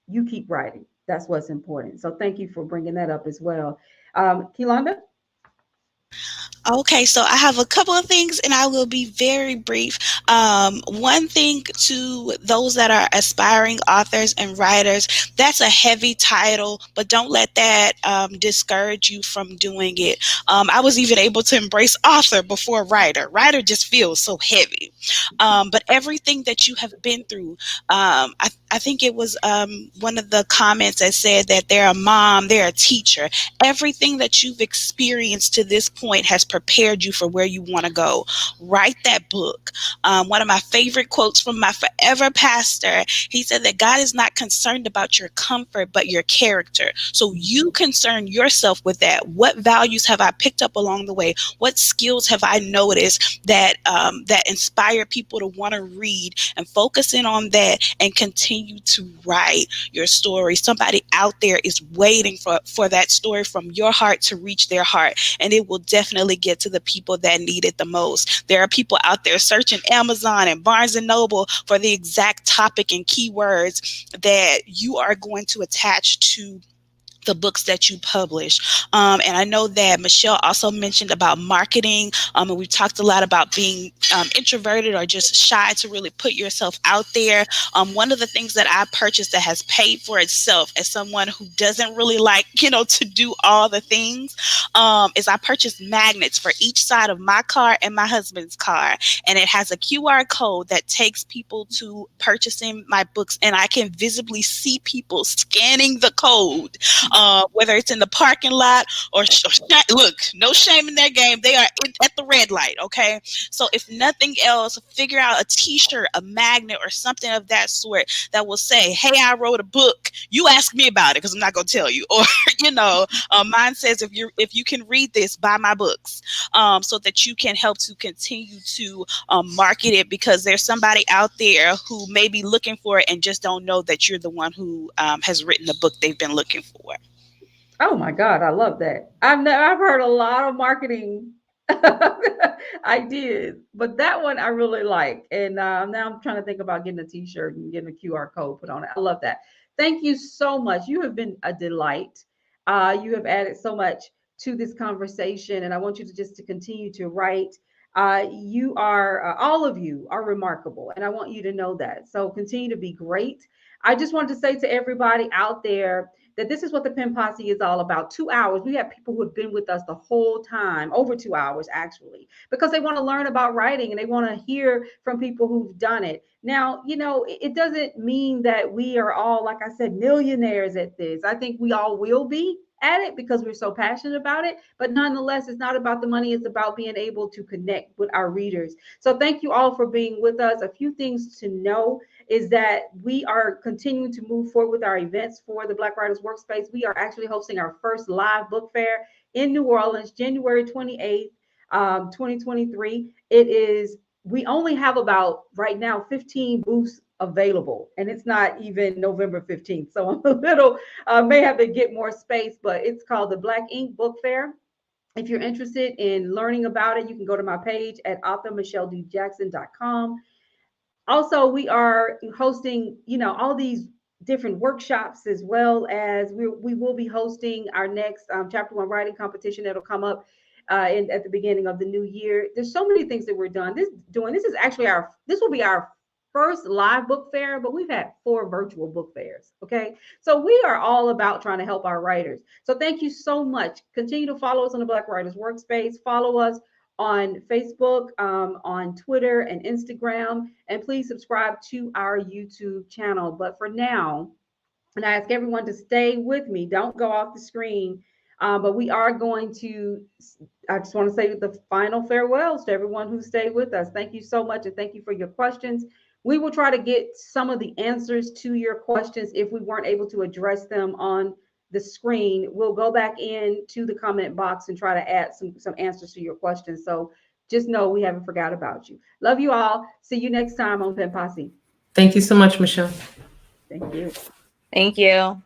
you keep writing. That's what's important. So thank you for bringing that up as well. Kilanda? Okay, so I have a couple of things and I will be very brief. One thing to those that are aspiring authors and writers, that's a heavy title, but don't let that discourage you from doing it. I was even able to embrace author before writer. Writer just feels so heavy. But everything that you have been through, I think it was one of the comments that said that they're a mom, they're a teacher. Everything that you've experienced to this point has prepared you for where you want to go. Write that book. One of my favorite quotes from my forever pastor, he said that God is not concerned about your comfort, but your character. So you concern yourself with that. What values have I picked up along the way? What skills have I noticed that that inspire people to want to read, and focus in on that and continue to write your story. Somebody out there is waiting for that story from your heart to reach their heart, and it will definitely get to the people that need it the most. There are people out there searching Amazon and Barnes and Noble for the exact topic and keywords that you are going to attach to the books that you publish. And I know that Michelle also mentioned about marketing. And we've talked a lot about being introverted or just shy to really put yourself out there. One of the things that I purchased that has paid for itself as someone who doesn't really like, to do all the things, is I purchased magnets for each side of my car and my husband's car. And it has a QR code that takes people to purchasing my books. And I can visibly see people scanning the code. Whether it's in the parking lot or look, no shame in their game. They are at the red light. Okay. So if nothing else, figure out a t-shirt, a magnet, or something of that sort that will say, hey, I wrote a book. You ask me about it because I'm not going to tell you. Or, mine says, if you can read this, buy my books, so that you can help to continue to market it, because there's somebody out there who may be looking for it and just don't know that you're the one who has written the book they've been looking for. Oh my God, I love that. I've heard a lot of marketing ideas, but that one I really like. And now I'm trying to think about getting a T-shirt and getting a QR code put on it. I love that. Thank you so much. You have been a delight. You have added so much to this conversation, and I want you to continue to write. You are all of you are remarkable, and I want you to know that. So continue to be great. I just wanted to say to everybody out there that this is what the Pen Posse is all about. 2 hours. We have people who have been with us the whole time, over 2 hours actually, because they want to learn about writing and they want to hear from people who've done it. Now, it doesn't mean that we are all, like I said, millionaires at this. I think we all will be at it because we're so passionate about it. But nonetheless, it's not about the money. It's about being able to connect with our readers. So thank you all for being with us. A few things to know is that we are continuing to move forward with our events for the Black Writers Workspace. We are actually hosting our first live book fair in New Orleans, January 28th, 2023. We only have about right now 15 booths available, and it's not even November 15th. So I'm a little, may have to get more space, but it's called the Black Ink Book Fair. If you're interested in learning about it, you can go to my page at authormichelledjackson.com. Also, we are hosting, all these different workshops, as well as we will be hosting our next chapter one writing competition that'll come up at the beginning of the new year. There's so many things that we're doing. This is actually this will be our first live book fair, but we've had 4 virtual book fairs. Okay. So we are all about trying to help our writers. So thank you so much. Continue to follow us on the Black Writers Workspace. Follow us on Facebook, on Twitter and Instagram, and please subscribe to our YouTube channel. But for now, and I ask everyone to stay with me, don't go off the screen. But we are going to, I just want to say the final farewells to everyone who stayed with us. Thank you so much, and thank you for your questions. We will try to get some of the answers to your questions. If we weren't able to address them on the screen, we'll go back into the comment box and try to add some answers to your questions. So just know we haven't forgot about you. Love you all. See you next time on Pen Posse. Thank you so much, Michelle. Thank you. Thank you.